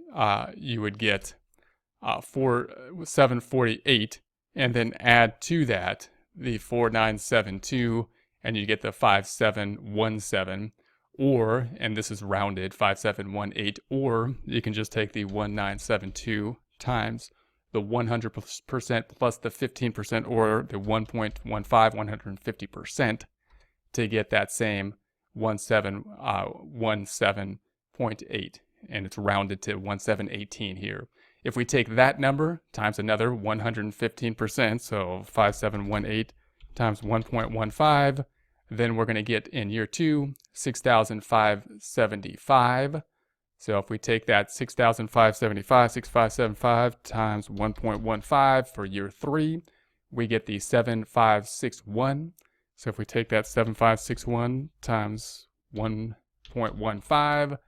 you would get 748, and then add to that the 4,972, and you get the 5,717, or, and this is rounded, 5,718, or you can just take the 1,972 times the 100% plus the 15%, or the 1.15, 150%, to get that same 1717.8, and it's rounded to 1718 here. If we take that number times another 115%, so 5718 times 1.15, then we're going to get in year 2, 6,575. So if we take that 6,575, 6,575 times 1.15 for year 3, we get the 7,561. So if we take that 7,561 times 1.15,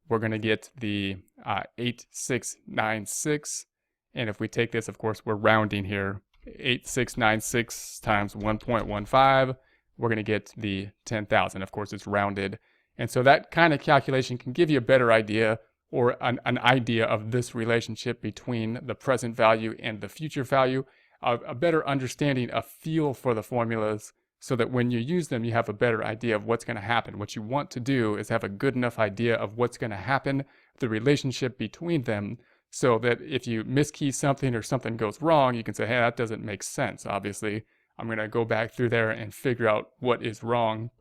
we're going to get the 8,696. And if we take this, of course, we're rounding here, 8,696 times 1.15, we're going to get the 10,000. Of course, it's rounded. And so that kind of calculation can give you a better idea, or an idea of this relationship between the present value and the future value, a better understanding, a feel for the formulas, so that when you use them, you have a better idea of what's going to happen. What you want to do is have a good enough idea of what's going to happen, the relationship between them, so that if you miskey something or something goes wrong, you can say, hey, that doesn't make sense. Obviously, I'm going to go back through there and figure out what is wrong,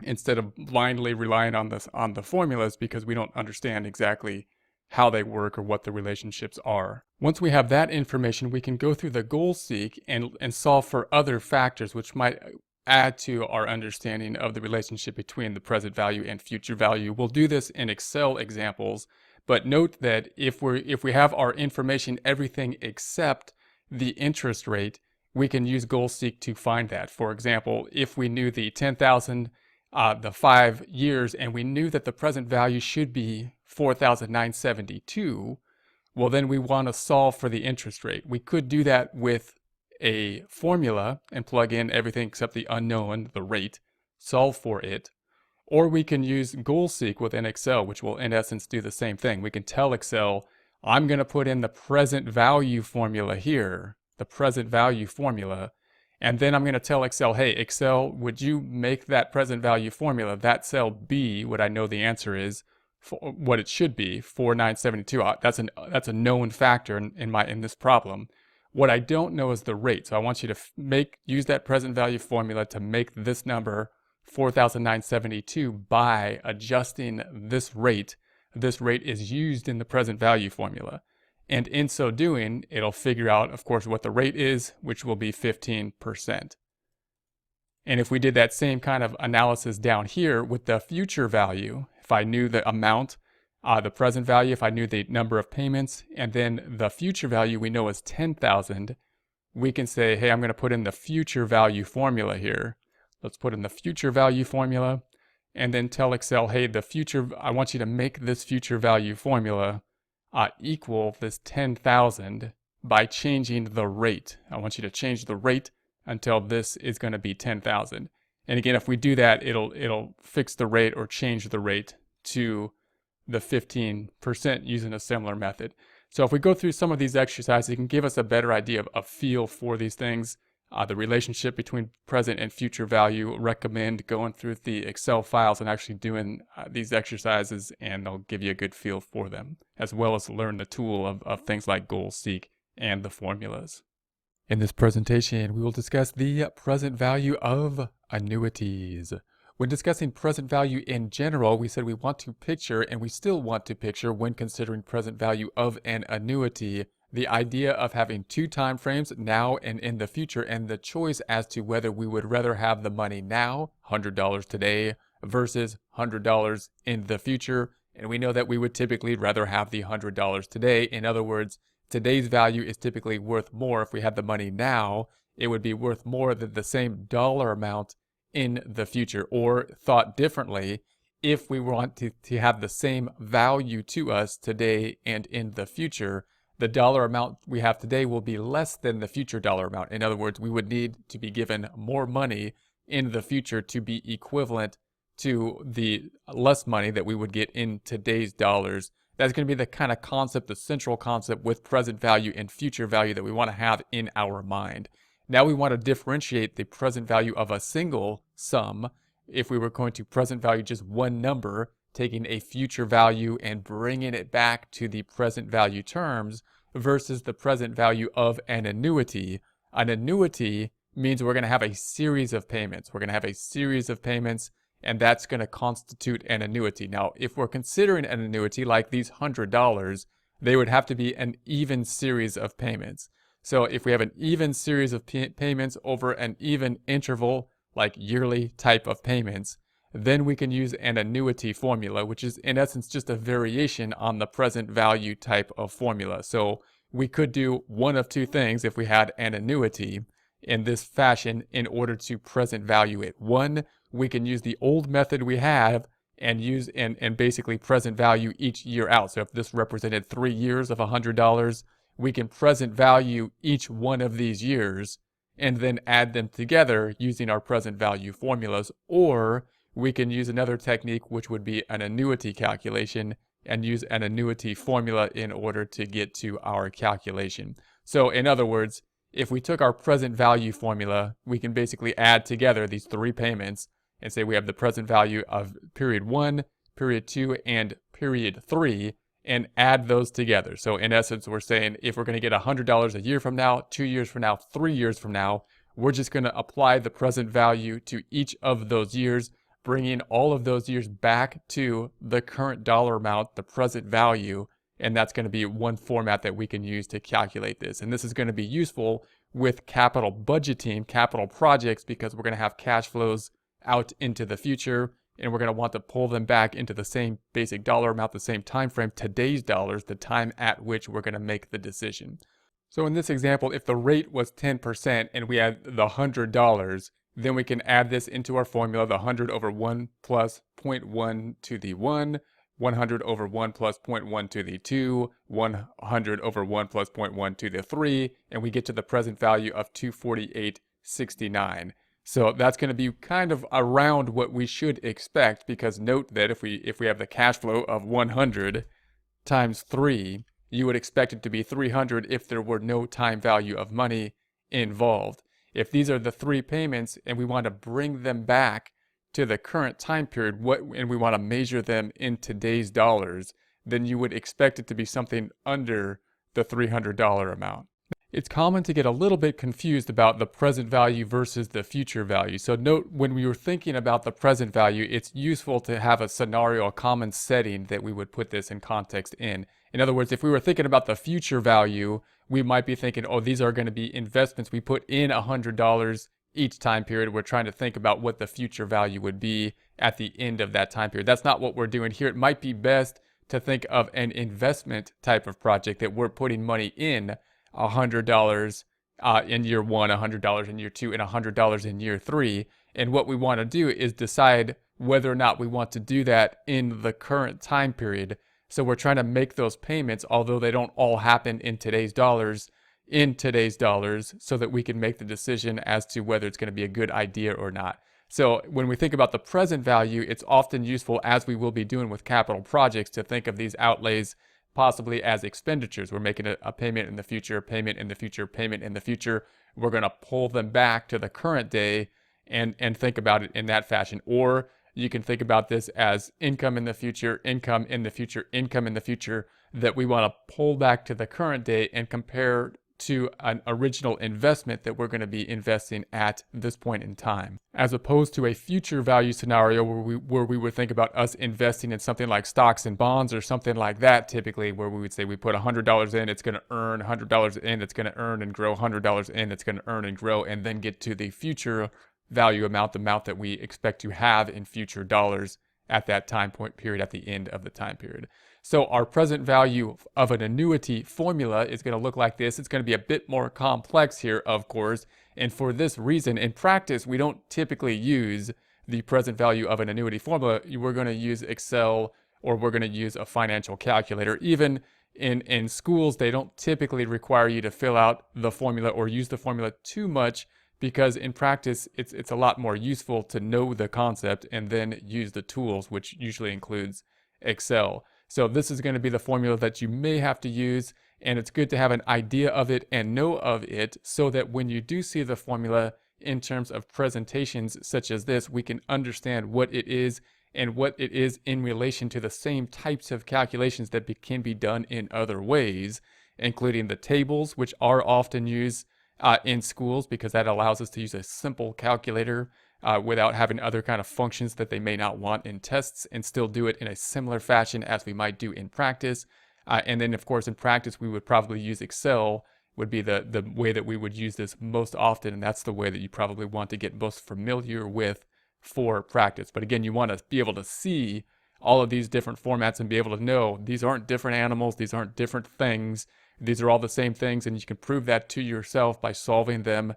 instead of blindly relying on the formulas because we don't understand exactly how they work or what the relationships are. Once we have that information, we can go through the goal seek and solve for other factors which might add to our understanding of the relationship between the present value and future value. We'll do this in Excel examples, but note that if we have our information, everything except the interest rate, we can use goal seek to find that. For example, if we knew the 10,000 the 5 years, and we knew that the present value should be 4,972, well, then we want to solve for the interest rate. We could do that with a formula and plug in everything except the unknown, the rate, solve for it. Or we can use goal seek within Excel, which will in essence do the same thing. We can tell Excel, I'm going to put in the present value formula here, the present value formula. And then I'm going to tell Excel, hey, Excel, would you make that present value formula, that cell B, what I know the answer is, for what it should be, 4972. That's a known factor in this problem. What I don't know is the rate. So I want you to use that present value formula to make this number 4,972 by adjusting this rate. This rate is used in the present value formula. And in so doing, it'll figure out, of course, what the rate is, which will be 15%. And if we did that same kind of analysis down here with the future value, if I knew the amount, the present value, if I knew the number of payments, and then the future value we know is 10,000, we can say, hey, I'm going to put in the future value formula here. Let's put in the future value formula, and then tell Excel, hey, I want you to make this future value formula equal this 10,000 by changing the rate. I want you to change the rate until this is going to be 10,000. And again, if we do that, it'll fix the rate or change the rate to the 15% using a similar method. So if we go through some of these exercises, it can give us a better idea of a feel for these things. The relationship between present and future value. Recommend going through the Excel files and actually doing these exercises, and they'll give you a good feel for them, as well as learn the tool of things like goal seek and the formulas. In this presentation, we will discuss the present value of annuities. When discussing present value in general, we said we want to picture, and we still want to picture when considering present value of an annuity, the idea of having two time frames, now and in the future, and the choice as to whether we would rather have the money now, $100 today, versus $100 in the future. And we know that we would typically rather have the $100 today. In other words, today's value is typically worth more. If we had the money now, it would be worth more than the same dollar amount in the future. Or thought differently, if we want to have the same value to us today and in the future, the dollar amount we have today will be less than the future dollar amount. In other words, we would need to be given more money in the future to be equivalent to the less money that we would get in today's dollars. That's going to be the kind of concept, the central concept with present value and future value that we want to have in our mind. Now we want to differentiate the present value of a single sum. If we were going to present value just one number, taking a future value and bringing it back to the present value terms versus the present value of an annuity. An annuity means we're going to have a series of payments. We're going to have a series of payments, and that's going to constitute an annuity. Now, if we're considering an annuity like these $100, they would have to be an even series of payments. So if we have an even series of payments over an even interval, like yearly type of payments, then we can use an annuity formula, which is in essence just a variation on the present value type of formula. So we could do one of two things if we had an annuity in this fashion in order to present value it. One, we can use the old method we have and use and basically present value each year out. So if this represented 3 years of $100, we can present value each one of these years and then add them together using our present value formulas. Or we can use another technique, which would be an annuity calculation, and use an annuity formula in order to get to our calculation. So in other words, if we took our present value formula, we can basically add together these three payments and say we have the present value of period 1, period 2, and period 3, and add those together. So in essence, we're saying if we're going to get $100 a year from now, 2 years from now, 3 years from now, we're just going to apply the present value to each of those years, bringing all of those years back to the current dollar amount, the present value, and that's going to be one format that we can use to calculate this. And this is going to be useful with capital budgeting, capital projects, because we're going to have cash flows out into the future, and we're going to want to pull them back into the same basic dollar amount, the same time frame, today's dollars, the time at which we're going to make the decision. So in this example, if the rate was 10% and we had the $100, then we can add this into our formula, the 100 over 1 plus 0.1 to the 1, 100 over 1 plus 0.1 to the 2, 100 over 1 plus 0.1 to the 3, and we get to the present value of 248.69. So that's going to be kind of around what we should expect, because note that if we have the cash flow of 100 times 3, you would expect it to be 300 if there were no time value of money involved. If these are the 3 payments and we want to bring them back to the current time period, and we want to measure them in today's dollars, then you would expect it to be something under the $300 amount. It's common to get a little bit confused about the present value versus the future value. So note, when we were thinking about the present value, it's useful to have a scenario, a common setting that we would put this in context in. In other words, if we were thinking about the future value, we might be thinking, oh, these are going to be investments. We put in $100 each time period. We're trying to think about what the future value would be at the end of that time period. That's not what we're doing here. It might be best to think of an investment type of project that we're putting money in, $100 in year 1, $100 in year 2, and $100 in year 3. And what we want to do is decide whether or not we want to do that in the current time period. So we're trying to make those payments, although they don't all happen in today's dollars, so that we can make the decision as to whether it's going to be a good idea or not. So when we think about the present value, it's often useful, as we will be doing with capital projects, to think of these outlays possibly as expenditures. We're making a payment in the future, payment in the future, payment in the future. We're going to pull them back to the current day and think about it in that fashion. Or you can think about this as income in the future, income in the future, income in the future, that we want to pull back to the current day and compare to an original investment that we're going to be investing at this point in time, as opposed to a future value scenario where we would think about us investing in something like stocks and bonds or something like that, typically, where we would say we put $100 in, it's going to earn $100 in, it's going to earn and grow, $100 in, it's going to earn and grow, and then get to the future value amount, the amount that we expect to have in future dollars at that time point period, at the end of the time period. So our present value of an annuity formula is going to look like this. It's going to be a bit more complex here, of course. And for this reason, in practice, we don't typically use the present value of an annuity formula. We're going to use Excel, or we're going to use a financial calculator. Even in schools, they don't typically require you to fill out the formula or use the formula too much, because in practice, it's a lot more useful to know the concept and then use the tools, which usually includes Excel. So this is going to be the formula that you may have to use, and it's good to have an idea of it and know of it, so that when you do see the formula in terms of presentations such as this, we can understand what it is and what it is in relation to the same types of calculations that can be done in other ways, including the tables, which are often used in schools, because that allows us to use a simple calculator without having other kind of functions that they may not want in tests, and still do it in a similar fashion as we might do in practice. And then, of course, in practice, we would probably use Excel, would be the way that we would use this most often, and that's the way that you probably want to get most familiar with for practice. But again, you want to be able to see all of these different formats and be able to know these aren't different animals, these aren't different things, these are all the same things, and you can prove that to yourself by solving them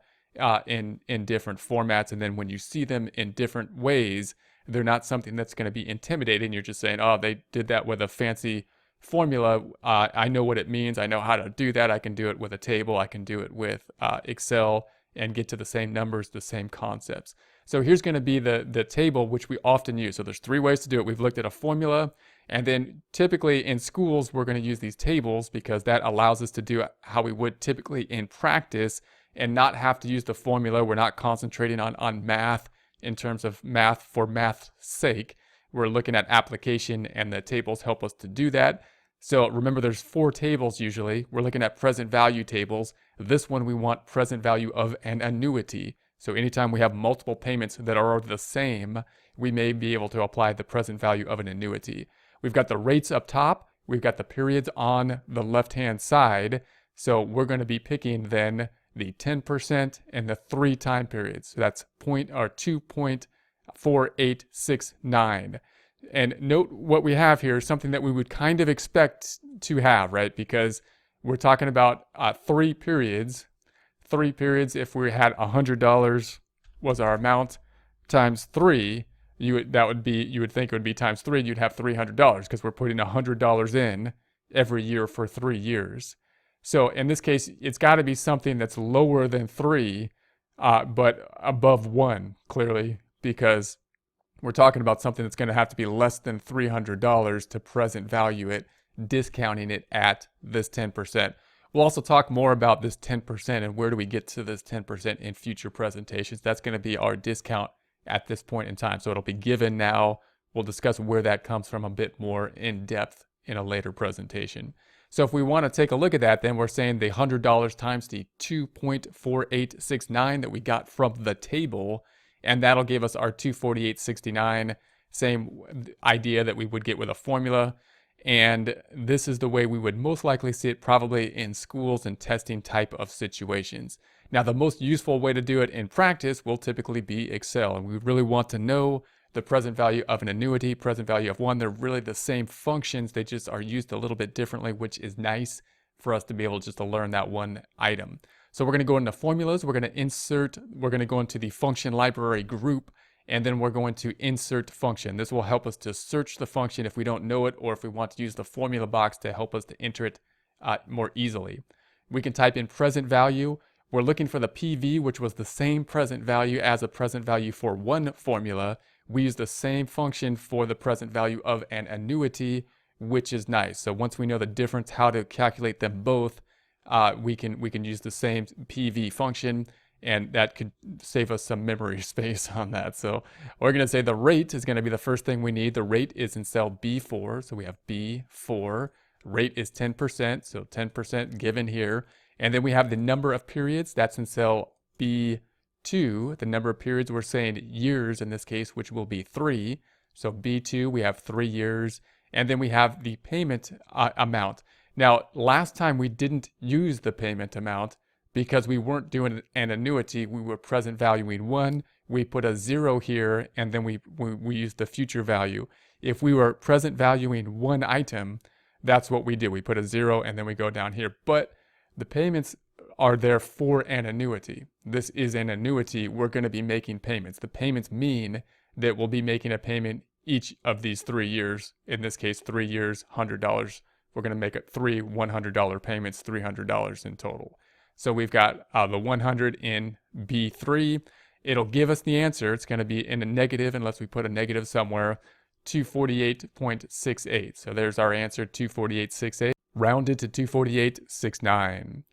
in different formats. And then when you see them in different ways, they're not something that's going to be intimidating. You're just saying, oh, they did that with a fancy formula. I know what it means. I know how to do that. I can do it with a table. I can do it with Excel and get to the same numbers, the same concepts. So here's going to be the table, which we often use. So there's 3 ways to do it. We've looked at a formula, and then typically in schools, we're going to use these tables because that allows us to do how we would typically in practice and not have to use the formula. We're not concentrating on math in terms of math for math's sake. We're looking at application, and the tables help us to do that. So remember, there's 4 tables usually. We're looking at present value tables. This one, we want present value of an annuity. So anytime we have multiple payments that are the same, we may be able to apply the present value of an annuity. We've got the rates up top. We've got the periods on the left-hand side. So we're going to be picking then the 10% and the 3 time periods. So that's 2.4869. And note what we have here is something that we would kind of expect to have, right? Because we're talking about 3 periods. 3 periods, if we had $100 was our amount, times 3, you would think it would be times 3, and you'd have $300 because we're putting $100 in every year for 3 years. So in this case, it's got to be something that's lower than 3, but above 1, clearly, because we're talking about something that's going to have to be less than $300 to present value it discounting it at this 10%. We'll also talk more about this 10% and where do we get to this 10% in future presentations. That's going to be our discount at this point in time. So it'll be given now. We'll discuss where that comes from a bit more in depth in a later presentation. So if we want to take a look at that, then we're saying the $100 times the 2.4869 that we got from the table, and that'll give us our 248.69. Same idea that we would get with a formula. And this is the way we would most likely see it probably in schools and testing type of situations. Now, the most useful way to do it in practice will typically be Excel. And we really want to know the present value of an annuity, present value of one. They're really the same functions. They just are used a little bit differently, which is nice for us to be able just to learn that one item. So we're going to go into formulas. We're going to go into the function library group, and then we're going to insert function. This will help us to search the function if we don't know it, or if we want to use the formula box to help us to enter it more easily. We can type in present value. We're looking for the PV, which was the same present value as a present value for one formula. We use the same function for the present value of an annuity, which is nice. So once we know the difference, how to calculate them both, we can use the same PV function, and that could save us some memory space on that. So we're going to say the rate is going to be the first thing we need. The rate is in cell B4. So we have B4. Rate is 10%. So 10% given here. And then we have the number of periods. That's in cell B2. The number of periods, we're saying years in this case, which will be 3. So B2, we have 3 years. And then we have the payment amount. Now, last time we didn't use the payment amount because we weren't doing an annuity. We were present valuing one. We put a 0 here, and then we used the future value. If we were present valuing one item, that's what we do. We put a 0, and then we go down here. But the payments are there for an annuity. This is an annuity. We're going to be making payments. The payments mean that we'll be making a payment each of these 3 years. In this case, 3 years, $100. We're going to make it 3 $100 payments, $300 in total. So we've got the 100 in B3. It'll give us the answer. It's going to be in a negative, unless we put a negative somewhere, 248.68. So there's our answer, 248.68, rounded to 248.69.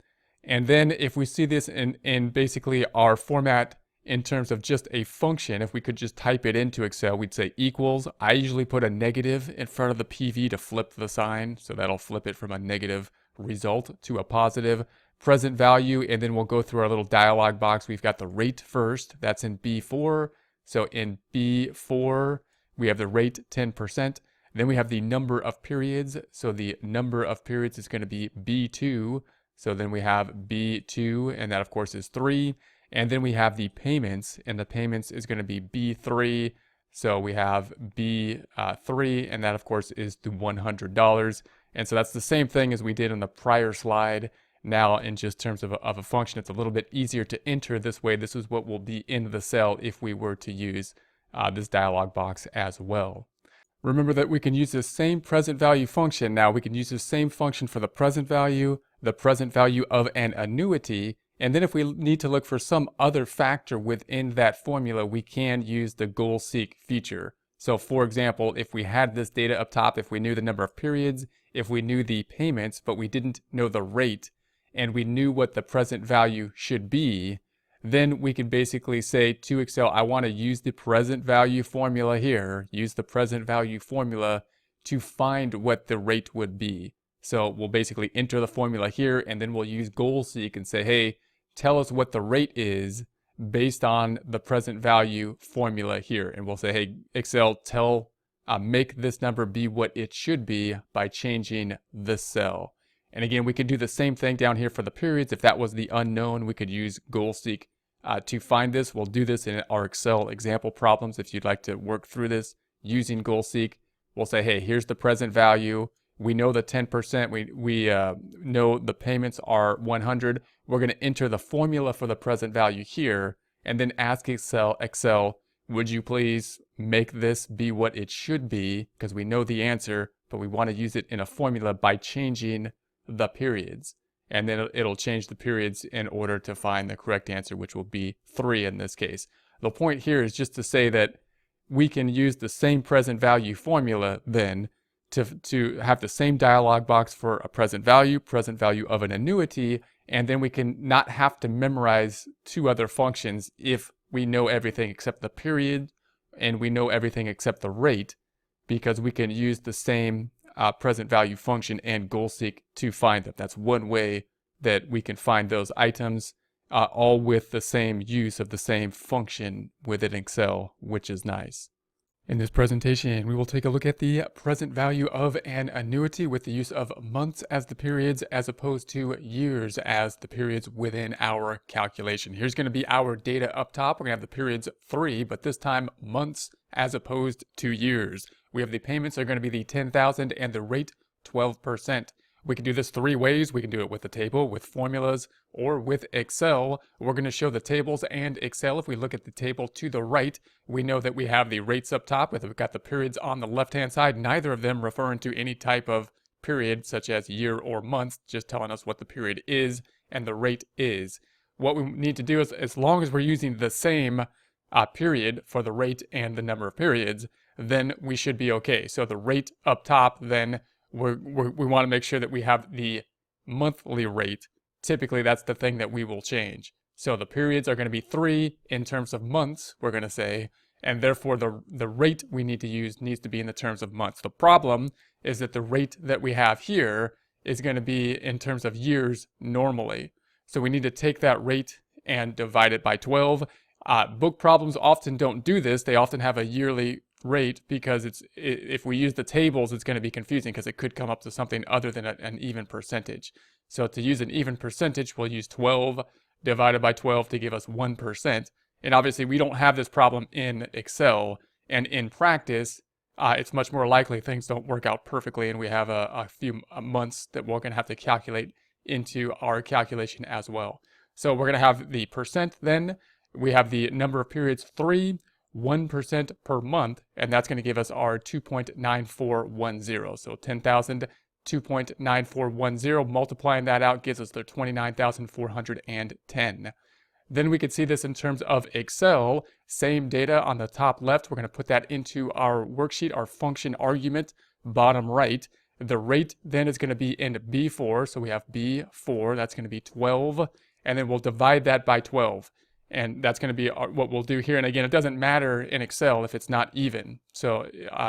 And then if we see this in basically our format in terms of just a function, if we could just type it into Excel, we'd say equals. I usually put a negative in front of the PV to flip the sign. So that'll flip it from a negative result to a positive. Present value, and then we'll go through our little dialog box. We've got the rate first. That's in B4. So in B4, we have the rate 10%. Then we have the number of periods. So the number of periods is going to be B2. So then we have B2, and that of course is 3. And then we have the payments, and the payments is going to be B3. So we have B3, and that of course is the $100. And so that's the same thing as we did in the prior slide. Now, in just terms of a function, it's a little bit easier to enter this way. This is what will be in the cell if we were to use this dialog box as well. Remember that we can use the same present value function. Now, we can use the same function for the present value of an annuity, and then if we need to look for some other factor within that formula, we can use the goal seek feature. So for example, if we had this data up top, if we knew the number of periods, if we knew the payments, but we didn't know the rate, and we knew what the present value should be, then we could basically say to Excel, I want to use the present value formula here, use the present value formula to find what the rate would be. So we'll basically enter the formula here, and then we'll use goal seek and say, hey, tell us what the rate is based on the present value formula here. And we'll say, hey, Excel, make this number be what it should be by changing this cell. And again, we could do the same thing down here for the periods. If that was the unknown, we could use goal seek to find this. We'll do this in our Excel example problems. If you'd like to work through this using goal seek, we'll say, hey, here's the present value. We know the 10%. We know the payments are 100. We're going to enter the formula for the present value here, and then ask Excel, would you please make this be what it should be? Because we know the answer, but we want to use it in a formula by changing the periods, and then it'll change the periods in order to find the correct answer, which will be 3 in this case. The point here is just to say that we can use the same present value formula then to have the same dialog box for a present value of an annuity, and then we can not have to memorize two other functions if we know everything except the period and we know everything except the rate, because we can use the same present value function and goal seek to find them. That's one way that we can find those items, all with the same use of the same function within Excel, which is nice. In this presentation, we will take a look at the present value of an annuity with the use of months as the periods as opposed to years as the periods within our calculation. Here's going to be our data up top. We're going to have the periods 3, but this time months as opposed to years. We have the payments are going to be the $10,000 and the rate 12%. We can do this 3 ways. We can do it with the table, with formulas, or with Excel. We're going to show the tables and Excel. If we look at the table to the right, we know that we have the rates up top. We've got the periods on the left-hand side, neither of them referring to any type of period, such as year or month, just telling us what the period is and the rate is. What we need to do is, as long as we're using the same period for the rate and the number of periods, then we should be okay. So the rate up top, then we want to make sure that we have the monthly rate. Typically, that's the thing that we will change. So the periods are going to be 3 in terms of months, we're going to say, and therefore the rate we need to use needs to be in the terms of months. The problem is that the rate that we have here is going to be in terms of years normally. So we need to take that rate and divide it by 12. Book problems often don't do this. They often have a yearly rate because if we use the tables, it's going to be confusing because it could come up to something other than an even percentage. So to use an even percentage, we'll use 12 divided by 12 to give us 1%. And obviously we don't have this problem in Excel, and in practice, it's much more likely things don't work out perfectly and we have a few months that we're going to have to calculate into our calculation as well. So we're going to have the percent then. We have the number of periods 3, 1% per month, and that's going to give us our 2.9410. So 10,000, 2.9410, multiplying that out gives us the 29,410. Then we could see this in terms of Excel. Same data on the top left. We're going to put that into our worksheet, our function argument, bottom right. The rate then is going to be in B4. So we have B4, that's going to be 12, and then we'll divide that by 12. And that's going to be what we'll do here. And again, it doesn't matter in Excel if it's not even. So,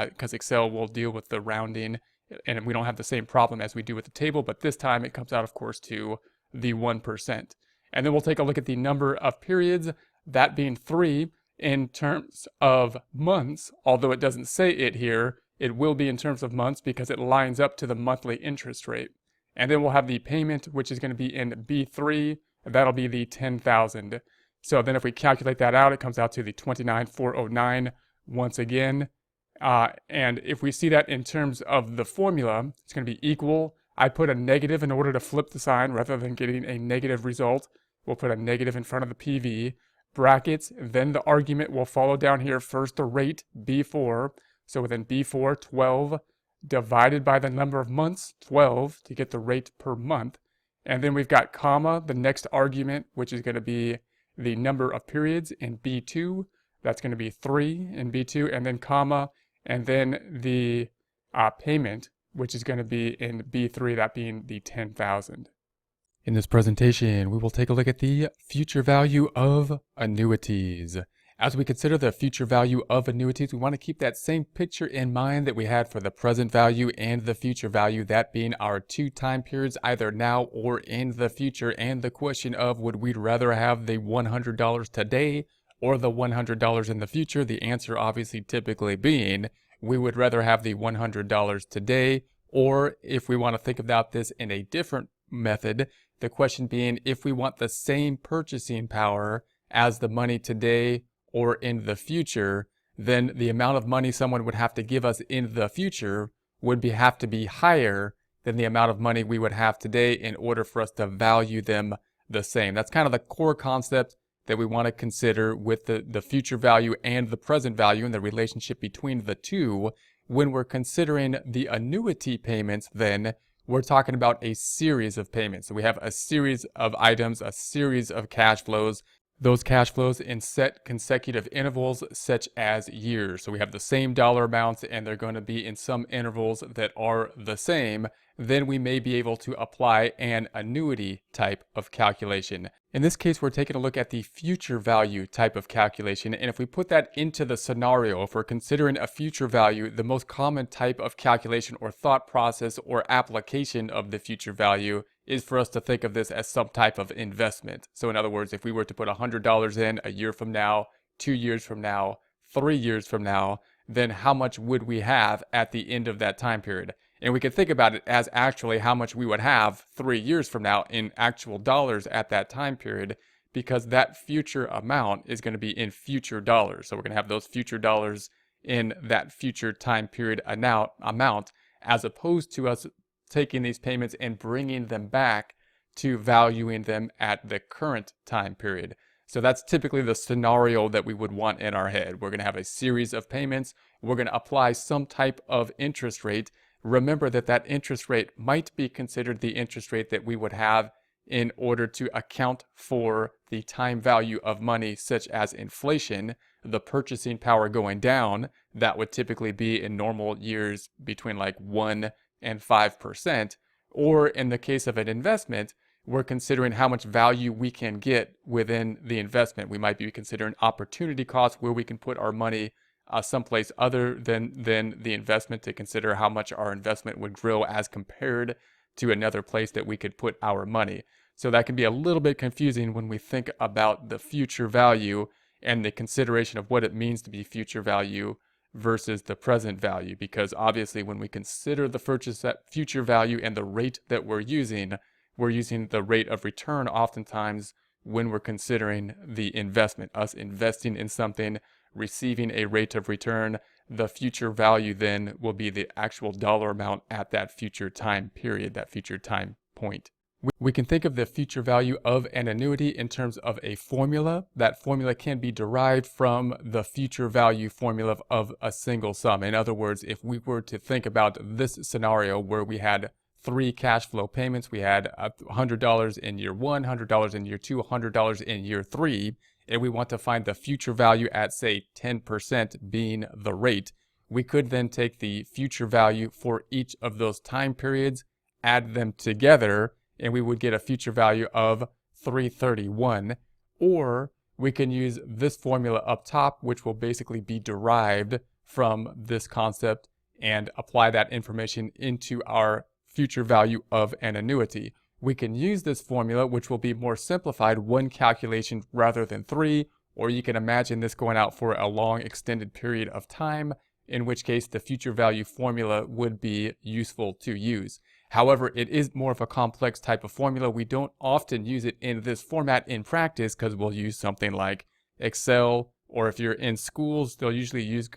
because Excel will deal with the rounding, and we don't have the same problem as we do with the table, but this time it comes out, of course, to the 1%. And then we'll take a look at the number of periods, that being 3 in terms of months. Although it doesn't say it here, it will be in terms of months because it lines up to the monthly interest rate. And then we'll have the payment, which is going to be in B3. That'll be the 10,000. So then if we calculate that out, it comes out to the 29,409 once again. And if we see that in terms of the formula, it's going to be equal. I put a negative in order to flip the sign rather than getting a negative result. We'll put a negative in front of the PV. Brackets, then the argument will follow down here. First the rate, B4. So within B4, 12 divided by the number of months, 12, to get the rate per month. And then we've got comma, the next argument, which is going to be the number of periods in B2, that's going to be 3 in B2, and then comma, and then the payment, which is going to be in B3, that being the 10,000. In this presentation, we will take a look at the future value of annuities. As we consider the future value of annuities, we want to keep that same picture in mind that we had for the present value and the future value, that being our 2 time periods, either now or in the future, and the question of would we rather have the $100 today or the $100 in the future? The answer obviously typically being we would rather have the $100 today, or if we want to think about this in a different method, the question being if we want the same purchasing power as the money today or in the future, then the amount of money someone would have to give us in the future would have to be higher than the amount of money we would have today in order for us to value them the same. That's kind of the core concept that we want to consider with the future value and the present value and the relationship between the two. When we're considering the annuity payments, then we're talking about a series of payments. So we have a series of items, a series of cash flows. those cash flows in set consecutive intervals such as years. So we have the same dollar amounts and they're going to be in some intervals that are the same. Then we may be able to apply an annuity type of calculation. In this case, we're taking a look at the future value type of calculation. And if we put that into the scenario, if we're considering a future value, the most common type of calculation or thought process or application of the future value is for us to think of this as some type of investment. So in other words, if we were to put $100 in a year from now, 2 years from now, 3 years from now, then how much would we have at the end of that time period? And we can think about it as actually how much we would have 3 years from now in actual dollars at that time period, because that future amount is going to be in future dollars. So we're going to have those future dollars in that future time period amount, as opposed to us taking these payments and bringing them back to valuing them at the current time period. So that's typically the scenario that we would want in our head. We're going to have a series of payments. We're going to apply some type of interest rate. Remember that that interest rate might be considered the interest rate that we would have in order to account for the time value of money, such as inflation, the purchasing power going down. That would typically be in normal years between like 1 and 5%. Or in the case of an investment, we're considering how much value we can get within the investment. We might be considering opportunity costs, where we can put our money someplace other than the investment, to consider how much our investment would grow as compared to another place that we could put our money. So that can be a little bit confusing when we think about the future value and the consideration of what it means to be future value versus the present value, because obviously when we consider the future value and the rate that we're using the rate of return oftentimes when we're considering the investment, us investing in something, receiving a rate of return. The future value then will be the actual dollar amount at that future time period, that future time point. We can think of the future value of an annuity in terms of a formula. That formula can be derived from the future value formula of a single sum. In other words, if we were to think about this scenario where we had 3 cash flow payments, we had $100 in year 1, $100 in year 2, $100 in year 3, and we want to find the future value at, say, 10% being the rate, we could then take the future value for each of those time periods, add them together, and we would get a future value of 331. Or we can use this formula up top, which will basically be derived from this concept, and apply that information into our future value of an annuity. We can use this formula, which will be more simplified, 1 calculation rather than 3, or you can imagine this going out for a long extended period of time, in which case the future value formula would be useful to use. However, it is more of a complex type of formula. We don't often use it in this format in practice because we'll use something like Excel, or if you're in schools, they'll usually use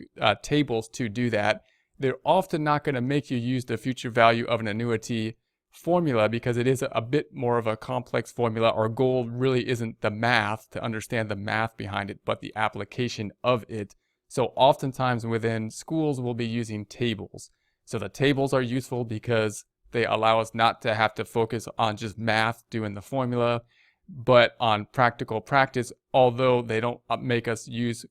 tables to do that. They're often not going to make you use the future value of an annuity formula because it is a bit more of a complex formula. Our goal really isn't the math, to understand the math behind it, but the application of it. So oftentimes within schools, we'll be using tables. So the tables are useful because they allow us not to have to focus on just math doing the formula, but on practical practice, although they don't make us use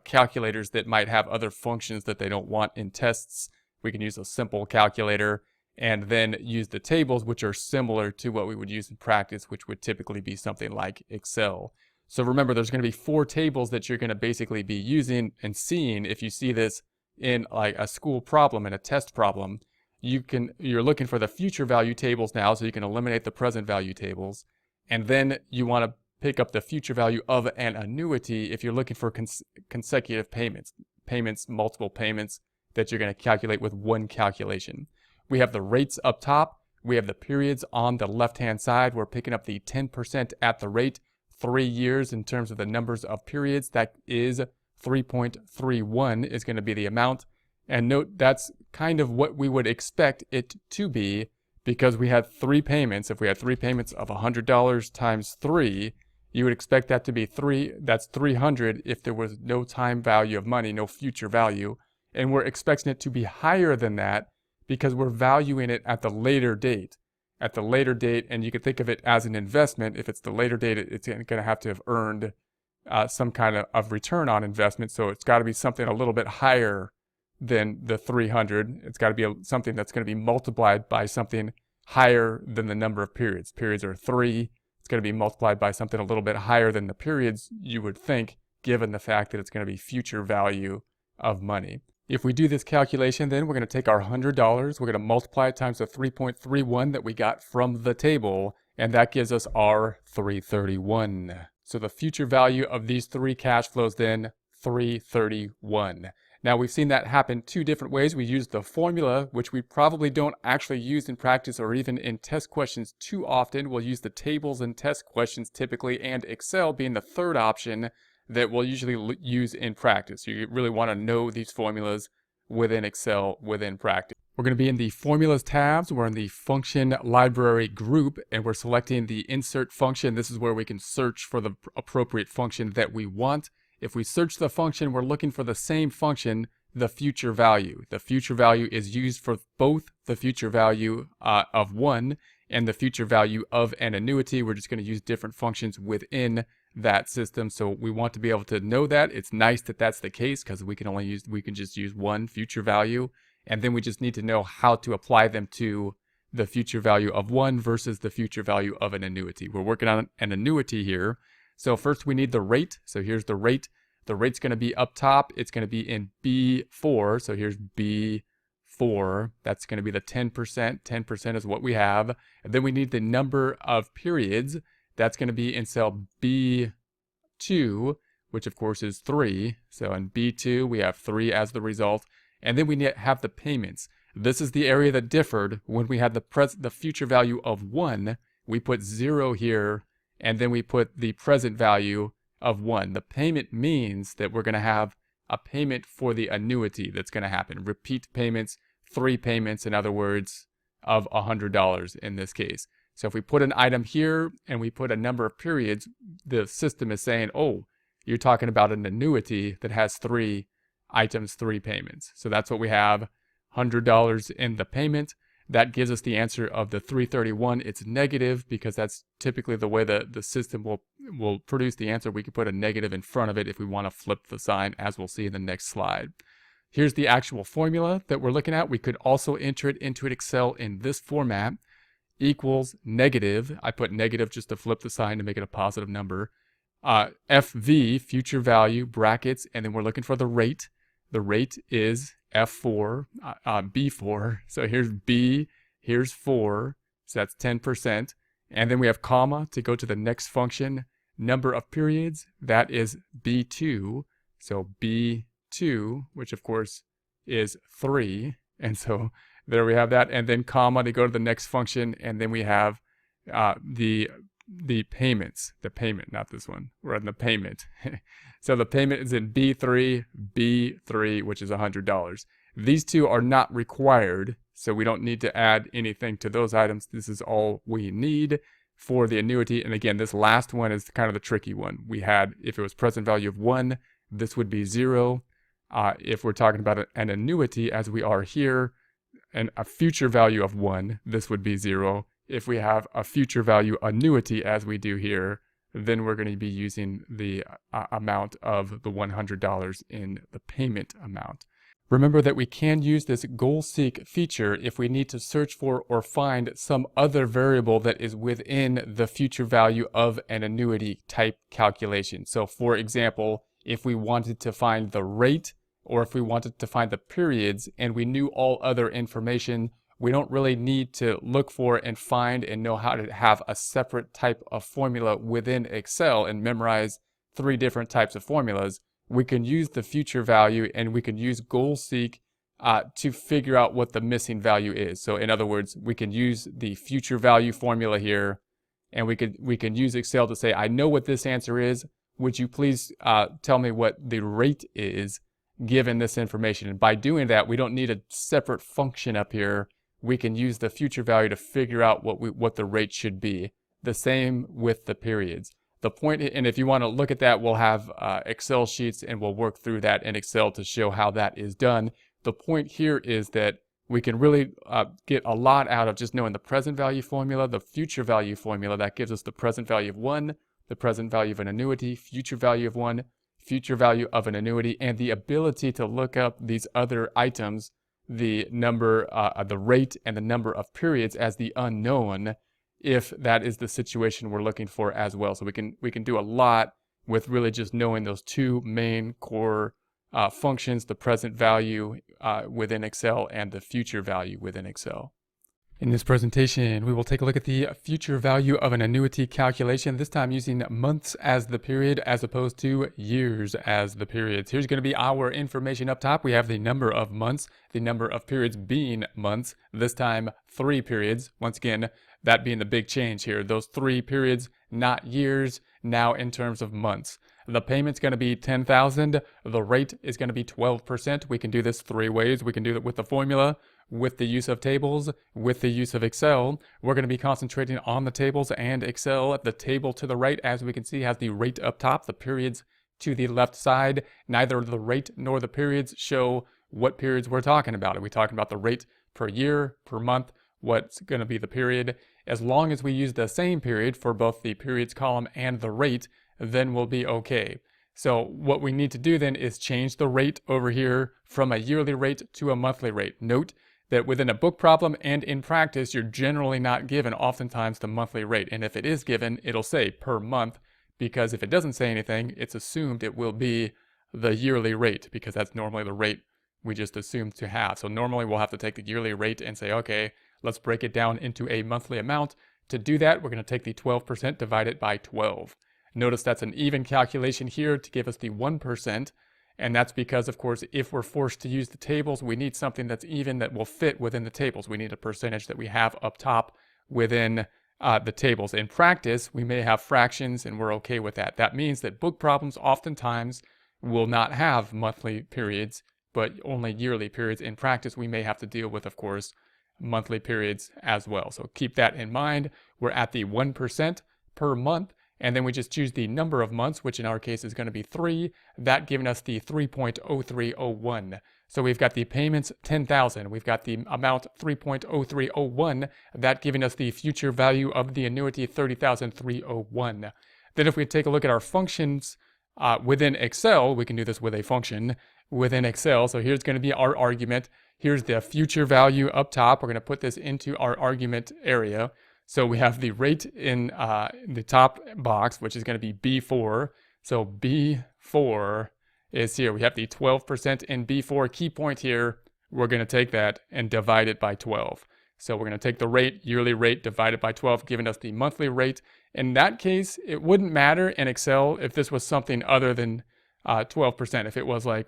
calculators that might have other functions that they don't want in tests. We can use a simple calculator and then use the tables, which are similar to what we would use in practice, which would typically be something like Excel. So remember, there's going to be 4 tables that you're going to basically be using and seeing. If you see this in like a school problem and a test problem, you're looking for the future value tables now, so you can eliminate the present value tables. And then you want to pick up the future value of an annuity if you're looking for consecutive payments, multiple payments that you're going to calculate with 1 calculation. We have the rates up top. We have the periods on the left-hand side. We're picking up the 10% at the rate, 3 years in terms of the numbers of periods. That is 3.31 is going to be the amount. And note, that's kind of what we would expect it to be, because we had 3 payments. If we had 3 payments of $100 times 3, you would expect that to be 3. That's 300 if there was no time value of money, no future value. And we're expecting it to be higher than that because we're valuing it at the later date. At the later date, and you could think of it as an investment. If it's the later date, it's going to have to have earned some kind of return on investment. So it's got to be something a little bit higher than the 300. It's got to be something that's going to be multiplied by something higher than the number of periods. Periods are 3. It's going to be multiplied by something a little bit higher than the periods, you would think, given the fact that it's going to be future value of money. If we do this calculation, then we're going to take our $100, we're going to multiply it times the 3.31 that we got from the table, and that gives us our 331. So the future value of these three cash flows then, 331. Now we've seen that happen two different ways. We used the formula, which we probably don't actually use in practice or even in test questions too often. We'll use the tables and test questions typically, and Excel being the third option that we'll usually use in practice. You really want to know these formulas within Excel within practice. We're going to be in the Formulas tabs. We're in the Function Library group, and we're selecting the Insert function. This is where we can search for the appropriate function that we want. If we search the function, we're looking for the same function, the future value. The future value is used for both the future value of 1 and the future value of an annuity. We're just going to use different functions within that system. So we want to be able to know that. It's nice that that's the case because we can just use one future value, and then we just need to know how to apply them to the future value of 1 versus the future value of an annuity. We're working on an annuity here. So first we need the rate. So here's the rate. The rate's going to be up top. It's going to be in B4. So here's B4. That's going to be the 10%. 10% is what we have. And then we need the number of periods. That's going to be in cell B2, which of course is 3. So in B2, we have 3 as the result. And then we have the payments. This is the area that differed. When we had the future value of 1, we put 0 here, and then we put the present value of 1. The payment means that we're going to have a payment for the annuity that's going to happen. Repeat payments, 3 payments, in other words, of $100 in this case. So if we put an item here and we put a number of periods, the system is saying, oh, you're talking about an annuity that has 3 items, 3 payments. So that's what we have, $100 in the payment. That gives us the answer of the 331. It's negative because that's typically the way the system will produce the answer. We can put a negative in front of it if we want to flip the sign, as we'll see in the next slide. Here's the actual formula that we're looking at. We could also enter it into Excel in this format. Equals negative. I put negative just to flip the sign to make it a positive number. FV, future value, brackets, and then we're looking for the rate. The rate is F4, B4. So here's B, here's 4, so that's 10%. And then we have comma to go to the next function. Number of periods, that is B2. So B2, which of course is 3. And so there we have that. And then comma to go to the next function. And then we have the payments, the payment, not this one. We're in the payment. So the payment is in B3, which is $100. These two are not required, so we don't need to add anything to those items. This is all we need for the annuity. And again, this last one is kind of the tricky one. We had, if it was present value of 1, this would be 0. If we're talking about an annuity, as we are here, and a future value of 1, this would be 0. If we have a future value annuity, as we do here, then we're going to be using the amount of the $100 in the payment amount. Remember that we can use this goal seek feature if we need to search for or find some other variable that is within the future value of an annuity type calculation. So for example, if we wanted to find the rate, or if we wanted to find the periods and we knew all other information, we don't really need to look for and find and know how to have a separate type of formula within Excel and memorize 3 different types of formulas. We can use the future value and we can use goal seek to figure out what the missing value is. So in other words, we can use the future value formula here, and we can use Excel to say, I know what this answer is. Would you please tell me what the rate is given this information? And by doing that, we don't need a separate function up here. We can use the future value to figure out what the rate should be. The same with the periods. The point, and if you want to look at that, we'll have Excel sheets and we'll work through that in Excel to show how that is done. The point here is that we can really get a lot out of just knowing the present value formula, the future value formula. That gives us the present value of 1, the present value of an annuity, future value of one, future value of an annuity, and the ability to look up these other items, the number, the rate and the number of periods as the unknown, if that is the situation we're looking for as well. So we can do a lot with really just knowing those two main core functions, the present value within Excel and the future value within Excel. In this presentation, we will take a look at the future value of an annuity calculation, this time using months as the period as opposed to years as the periods. Here's going to be our information up top. We have the number of months, the number of periods being months, this time 3 periods. Once again, that being the big change here. Those 3 periods, not years, now in terms of months. The payment's going to be $10,000. The rate is going to be 12%. We can do this 3 ways. We can do it with the formula, with the use of tables, with the use of Excel. We're going to be concentrating on the tables and Excel. The table to the right, as we can see, has the rate up top, the periods to the left side. Neither the rate nor the periods show what periods we're talking about. Are we talking about the rate per year, per month? What's going to be the period? As long as we use the same period for both the periods column and the rate, then we'll be okay. So what we need to do then is change the rate over here from a yearly rate to a monthly rate. Note that within a book problem and in practice, you're generally not given oftentimes the monthly rate. And if it is given, it'll say per month, because if it doesn't say anything, it's assumed it will be the yearly rate, because that's normally the rate we just assumed to have. So normally we'll have to take the yearly rate and say, okay, let's break it down into a monthly amount. To do that, we're going to take the 12%, divide it by 12. Notice that's an even calculation here to give us the 1%. And that's because, of course, if we're forced to use the tables, we need something that's even that will fit within the tables. We need a percentage that we have up top within the tables. In practice, we may have fractions, and we're okay with that. That means that book problems oftentimes will not have monthly periods, but only yearly periods. In practice, we may have to deal with, of course, monthly periods as well. So keep that in mind. We're at the 1% per month. And then we just choose the number of months, which in our case is going to be 3, that giving us the 3.0301. So we've got the payments, 10,000. We've got the amount, 3.0301, that giving us the future value of the annuity, 30,301. Then if we take a look at our functions within Excel, we can do this with a function within Excel. So here's going to be our argument. Here's the future value up top. We're going to put this into our argument area. So we have the rate in the top box, which is going to be B4. So B4 is here. We have the 12% in B4. Key point here, we're going to take that and divide it by 12. So we're going to take the rate, yearly rate, divide it by 12, giving us the monthly rate. In that case, it wouldn't matter in Excel if this was something other than 12%. If it was like,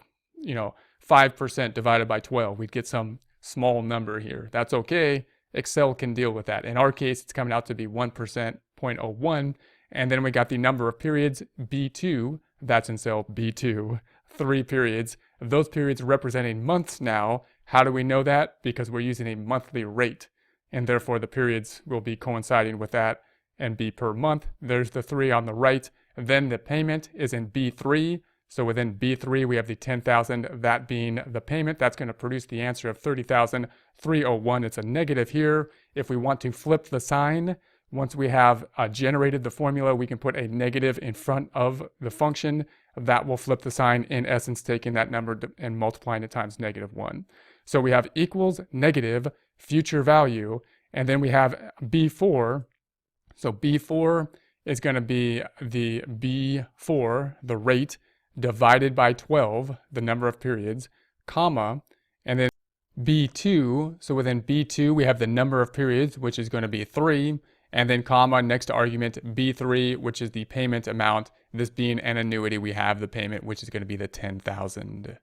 5% divided by 12, we'd get some small number here. That's okay. Excel can deal with that. In our case, it's coming out to be 1%, 0.01. And then we got the number of periods, B2. That's in cell B2, 3 periods. Those periods representing months now. How do we know that? Because we're using a monthly rate. And therefore, the periods will be coinciding with that and be per month. There's the 3 on the right. Then the payment is in B3. So within B3, we have the 10,000, that being the payment. That's going to produce the answer of 30,301. It's a negative here. If we want to flip the sign, once we have generated the formula, we can put a negative in front of the function. That will flip the sign, in essence, taking that number and multiplying it times -1. So we have equals negative future value, and then we have B4. So B4 is going to be the B4, the rate, divided by 12, the number of periods, comma, and then B2. So within B2, we have the number of periods, which is going to be 3, and then comma, next argument, B3, which is the payment amount. This being an annuity, we have the payment, which is going to be the 10,000.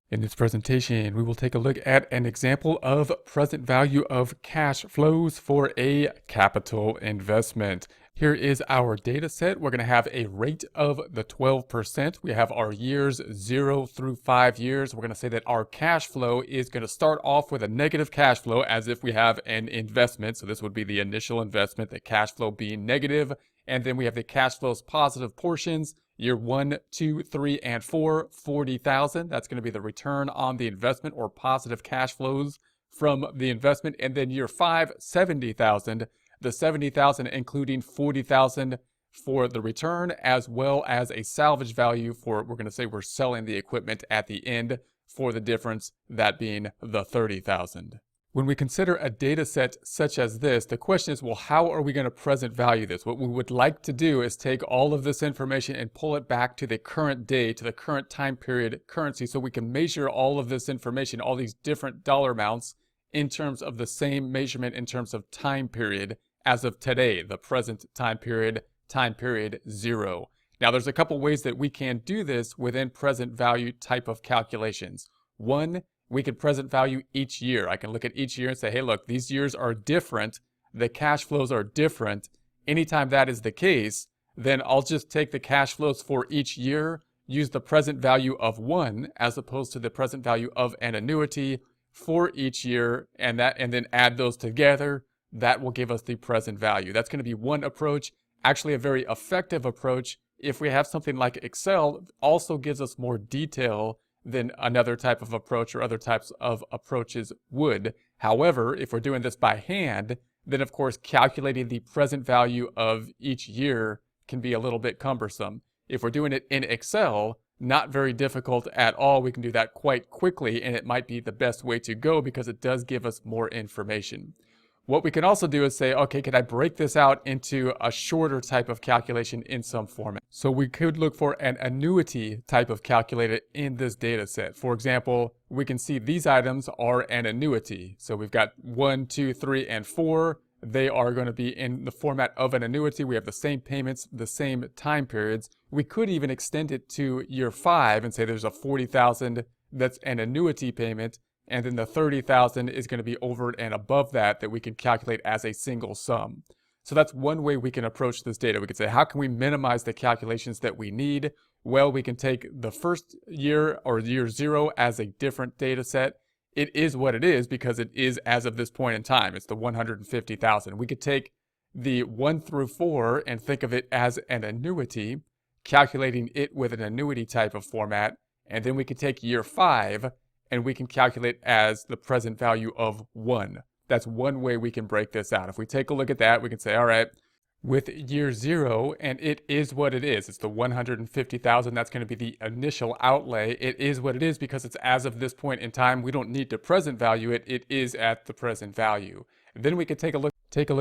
In this presentation, we will take a look at an example of present value of cash flows for a capital investment. Here is our data set. We're going to have a rate of the 12%. We have our years 0 through 5 years. We're going to say that our cash flow is going to start off with a negative cash flow as if we have an investment. So this would be the initial investment, the cash flow being negative. And then we have the cash flows positive portions. Year 1, 2, 3, and 4, 40,000. That's going to be the return on the investment or positive cash flows from the investment. And then year 5, 70,000. The 70,000 including 40,000 for the return, as well as a salvage value for, we're going to say we're selling the equipment at the end for the difference, that being the 30,000. When we consider a data set such as this, the question is, well, how are we going to present value this? What we would like to do is take all of this information and pull it back to the current day, to the current time period currency, so we can measure all of this information, all these different dollar amounts, in terms of the same measurement in terms of time period as of today, the present time period 0. Now, there's a couple ways that we can do this within present value type of calculations. One, we can present value each year. I can look at each year and say, hey, look, these years are different. The cash flows are different. Anytime that is the case, then I'll just take the cash flows for each year, use the present value of one as opposed to the present value of an annuity for each year, and then add those together. That will give us the present value. That's going to be one approach. Actually, a very effective approach. If we have something like Excel, also gives us more detail than another type of approach or other types of approaches would. However, if we're doing this by hand, then of course calculating the present value of each year can be a little bit cumbersome. If we're doing it in Excel, not very difficult at all. We can do that quite quickly, and it might be the best way to go because it does give us more information. What we can also do is say, okay, can I break this out into a shorter type of calculation in some format? So we could look for an annuity type of calculator in this data set. For example, we can see these items are an annuity. So we've got 1, 2, 3, and 4. They are going to be in the format of an annuity. We have the same payments, the same time periods. We could even extend it to year 5 and say there's a 40,000 that's an annuity payment, and then the 30,000 is going to be over and above that we can calculate as a single sum. So that's one way we can approach this data. We could say, how can we minimize the calculations that we need? Well, we can take the first year or year 0 as a different data set. It is what it is because it is as of this point in time. It's the 150,000. We could take the 1 through 4 and think of it as an annuity, calculating it with an annuity type of format. And then we could take year 5 and we can calculate as the present value of 1. That's one way we can break this out. If we take a look at that, we can say, all right, with year 0, and it is what it is. It's the 150,000. That's going to be the initial outlay. It is what it is because it's as of this point in time. We don't need to present value it. It is at the present value. And then we could take a look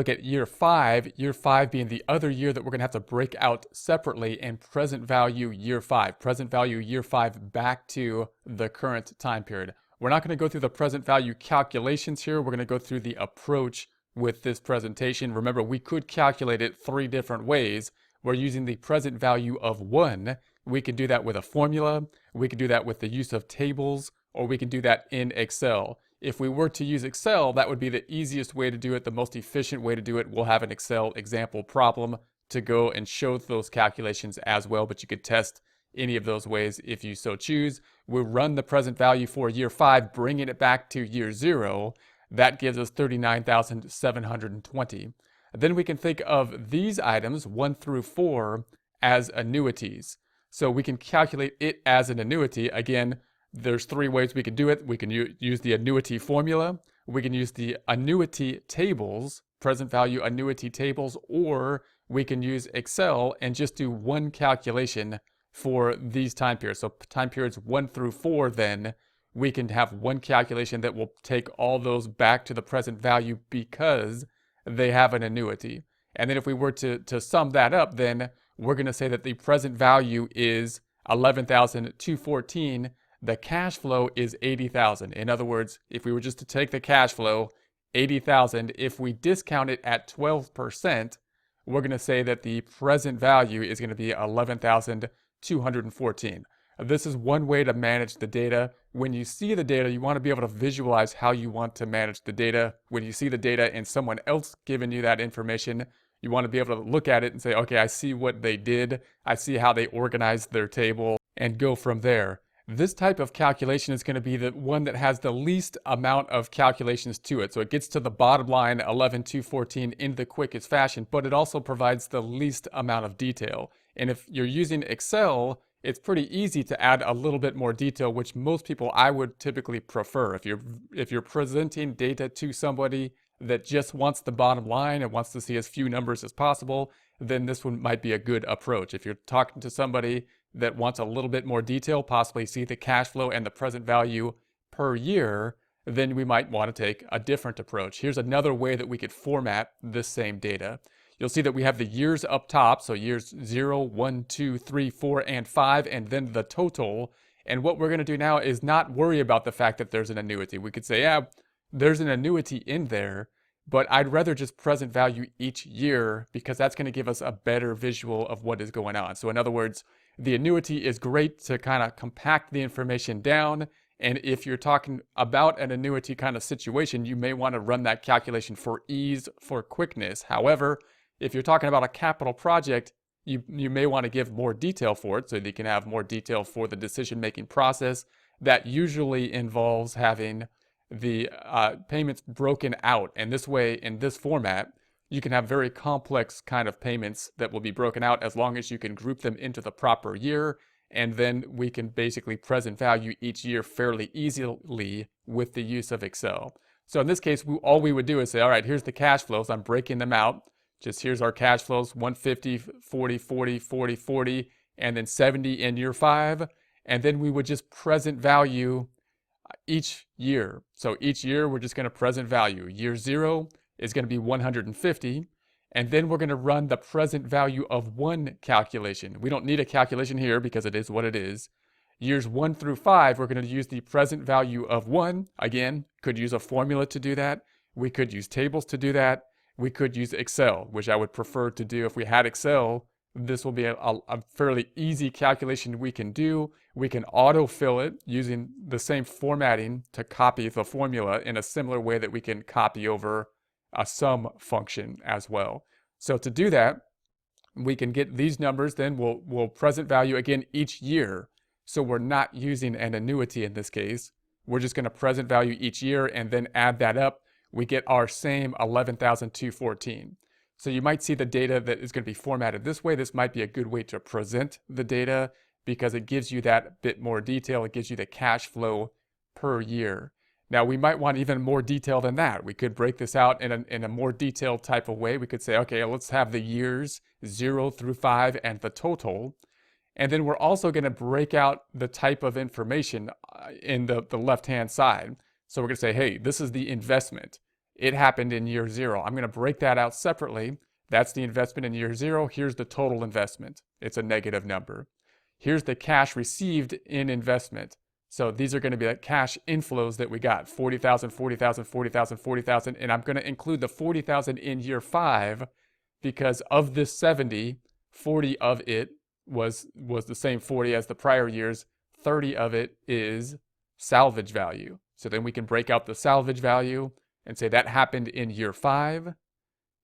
at year 5, year 5 being the other year that we're going to have to break out separately, and present value year 5. Present value year 5 back to the current time period. We're not going to go through the present value calculations here. We're going to go through the approach with this presentation. Remember, we could calculate it 3 different ways. We're using the present value of 1. We can do that with a formula. We can do that with the use of tables, or we can do that in Excel. If we were to use Excel, that would be the easiest way to do it, the most efficient way to do it. We'll have an Excel example problem to go and show those calculations as well, but you could test any of those ways if you so choose. We'll run the present value for year 5, bringing it back to year 0. That gives us 39,720. Then we can think of these items, 1 through 4, as annuities. So we can calculate it as an annuity. Again, there's 3 ways we can do it. We can use the annuity formula. We can use the annuity tables, present value annuity tables, or we can use Excel and just do one calculation for these time periods. So time periods 1 through 4, then we can have one calculation that will take all those back to the present value because they have an annuity. And then if we were to sum that up, then we're going to say that the present value is 11,214. The cash flow is 80,000. In other words, if we were just to take the cash flow, 80,000, if we discount it at 12%, we're going to say that the present value is going to be 11,214. This is one way to manage the data. When you see the data, you want to be able to visualize how you want to manage the data. When you see the data and someone else giving you that information, you want to be able to look at it and say, okay, I see what they did. I see how they organized their table, and go from there. This type of calculation is going to be the one that has the least amount of calculations to it. So it gets to the bottom line, 11,214, in the quickest fashion, but it also provides the least amount of detail. And if you're using Excel, it's pretty easy to add a little bit more detail, which most people I would typically prefer. If you're presenting data to somebody, that just wants the bottom line and wants to see as few numbers as possible, then this one might be a good approach. If you're talking to somebody that wants a little bit more detail, possibly see the cash flow and the present value per year, then we might want to take a different approach. Here's another way that we could format this same data. You'll see that we have the years up top, so years 0, 1, 2, 3, 4, and 5, and then the total. And what we're going to do now is not worry about the fact that there's an annuity. We could say, yeah, there's an annuity in there, but I'd rather just present value each year because that's going to give us a better visual of what is going on. So in other words, the annuity is great to kind of compact the information down. And if you're talking about an annuity kind of situation, you may want to run that calculation for ease, for quickness. However, if you're talking about a capital project, you may want to give more detail for it so that you can have more detail for the decision-making process. That usually involves having the payments broken out. And this way, in this format, you can have very complex kind of payments that will be broken out as long as you can group them into the proper year. And then we can basically present value each year fairly easily with the use of Excel. So in this case, all we would do is say, all right, here's the cash flows. I'm breaking them out. Just here's our cash flows, 150, 40, 40, 40, 40, and then 70 in year 5. And then we would just present value each year. So each year, we're just going to present value. Year 0 is going to be 150. And then we're going to run the present value of 1 calculation. We don't need a calculation here because it is what it is. Years 1 through 5, we're going to use the present value of 1. Again, could use a formula to do that. We could use tables to do that. We could use Excel, which I would prefer to do. If we had Excel, this will be a fairly easy calculation we can do. We can autofill it using the same formatting to copy the formula in a similar way that we can copy over a sum function as well. So to do that, we can get these numbers, then we'll present value again each year. So we're not using an annuity in this case. We're just going to present value each year and then add that up. We get our same 11,214. So you might see the data that is going to be formatted this way. This might be a good way to present the data because it gives you that bit more detail. It gives you the cash flow per year. Now, we might want even more detail than that. We could break this out in a more detailed type of way. We could say, okay, let's have the years 0 through 5 and the total. And then we're also going to break out the type of information in the left-hand side. So we're going to say, hey, this is the investment. It happened in year 0. I'm going to break that out separately. That's the investment in year 0. Here's the total investment. It's a negative number. Here's the cash received in investment. So these are going to be the cash inflows that we got, 40,000, 40,000, 40,000, 40,000. And I'm going to include the 40,000 in year 5 because of this 70, 40 of it was the same 40 as the prior years. 30 of it is salvage value. So then we can break out the salvage value and say that happened in year 5.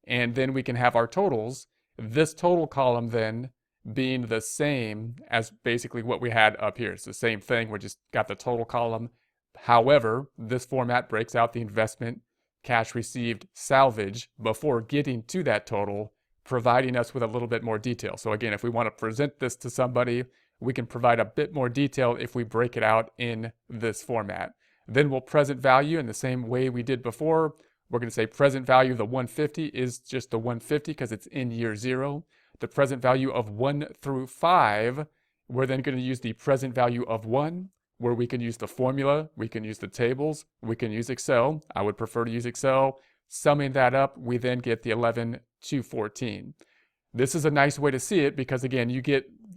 And then we can have our totals. This total column then being the same as basically what we had up here. It's the same thing. We just got the total column. However, this format breaks out the investment, cash received, salvage before getting to that total, providing us with a little bit more detail. So again, if we want to present this to somebody, we can provide a bit more detail if we break it out in this format. Then we'll present value in the same way we did before. We're going to say present value of the 150 is just the 150 because it's in year 0. The present value of 1 through 5, we're then going to use the present value of 1, where we can use the formula, we can use the tables, we can use Excel. I would prefer to use Excel. Summing that up, we then get the 11,214. This is a nice way to see it because, again,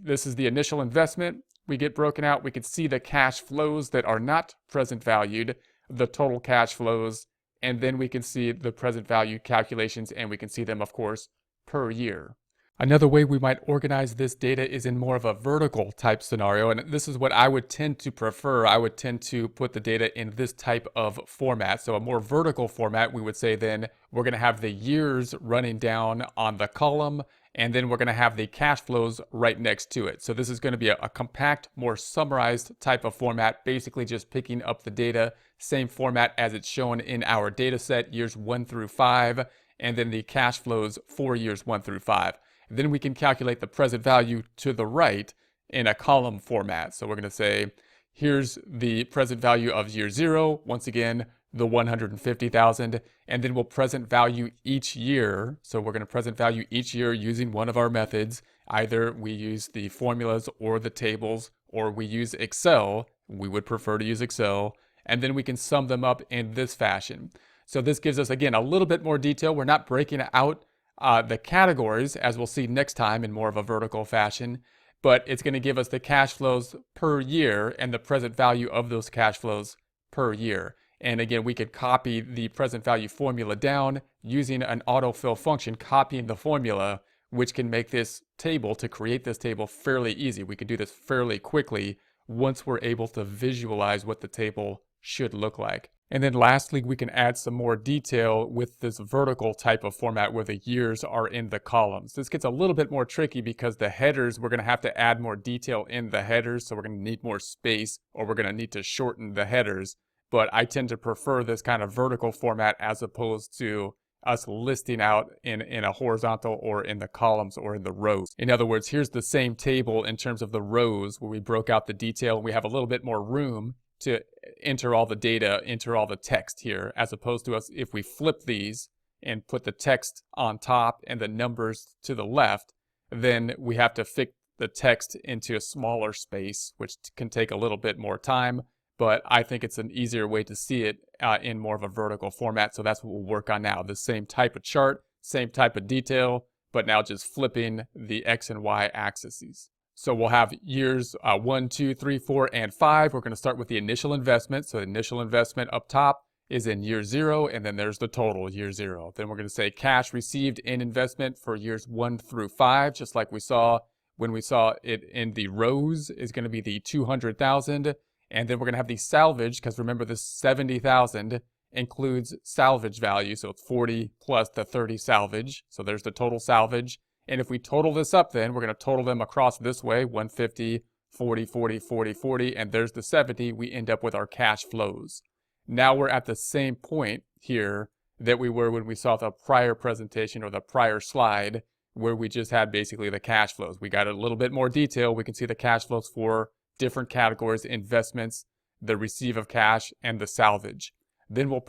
this is the initial investment. We get broken out. We can see the cash flows that are not present valued, the total cash flows, and then we can see the present value calculations, and we can see them, of course, per year. Another way we might organize this data is in more of a vertical type scenario, and this is what I would tend to prefer. I would tend to put the data in this type of format. So a more vertical format, we would say then we're going to have the years running down on the column, and then we're going to have the cash flows right next to it. So this is going to be a compact, more summarized type of format, basically just picking up the data, same format as it's shown in our data set, years 1 through 5, and then the cash flows for years 1 through 5. Then we can calculate the present value to the right in a column format. So we're going to say, here's the present value of year 0. Once again, the 150,000, and then we'll present value each year. So we're going to present value each year using one of our methods. Either we use the formulas or the tables, or we use Excel. We would prefer to use Excel, and then we can sum them up in this fashion. So this gives us, again, a little bit more detail. We're not breaking out the categories, as we'll see next time in more of a vertical fashion, but it's going to give us the cash flows per year and the present value of those cash flows per year. And again, we could copy the present value formula down using an autofill function, copying the formula, which can make this table, to create this table, fairly easy. We could do this fairly quickly once we're able to visualize what the table should look like. And then lastly, we can add some more detail with this vertical type of format where the years are in the columns. This gets a little bit more tricky because the headers, we're going to have to add more detail in the headers. So we're going to need more space, or we're going to need to shorten the headers. But I tend to prefer this kind of vertical format as opposed to us listing out in a horizontal or in the columns or in the rows. In other words, here's the same table in terms of the rows where we broke out the detail. We have a little bit more room to enter all the data, enter all the text here, as opposed to us if we flip these and put the text on top and the numbers to the left, then we have to fit the text into a smaller space, which can take a little bit more time. But I think it's an easier way to see it in more of a vertical format. So that's what we'll work on now. The same type of chart, same type of detail, but now just flipping the X and Y axes. So we'll have years 1, 2, 3, 4, and 5. We're going to start with the initial investment. So the initial investment up top is in year 0, and then there's the total, year 0. Then we're going to say cash received in investment for years 1 through 5, just like we saw when we saw it in the rows, is going to be the 200,000. And then we're going to have the salvage, because remember this 70,000 includes salvage value. So it's 40 plus the 30 salvage. So there's the total salvage. And if we total this up, then we're going to total them across this way, 150, 40, 40, 40, 40, and there's the 70. We end up with our cash flows. Now we're at the same point here that we were when we saw the prior presentation or the prior slide, where we just had basically the cash flows. We got a little bit more detail. We can see the cash flows for different categories: investments, the receive of cash, and the salvage. Then we'll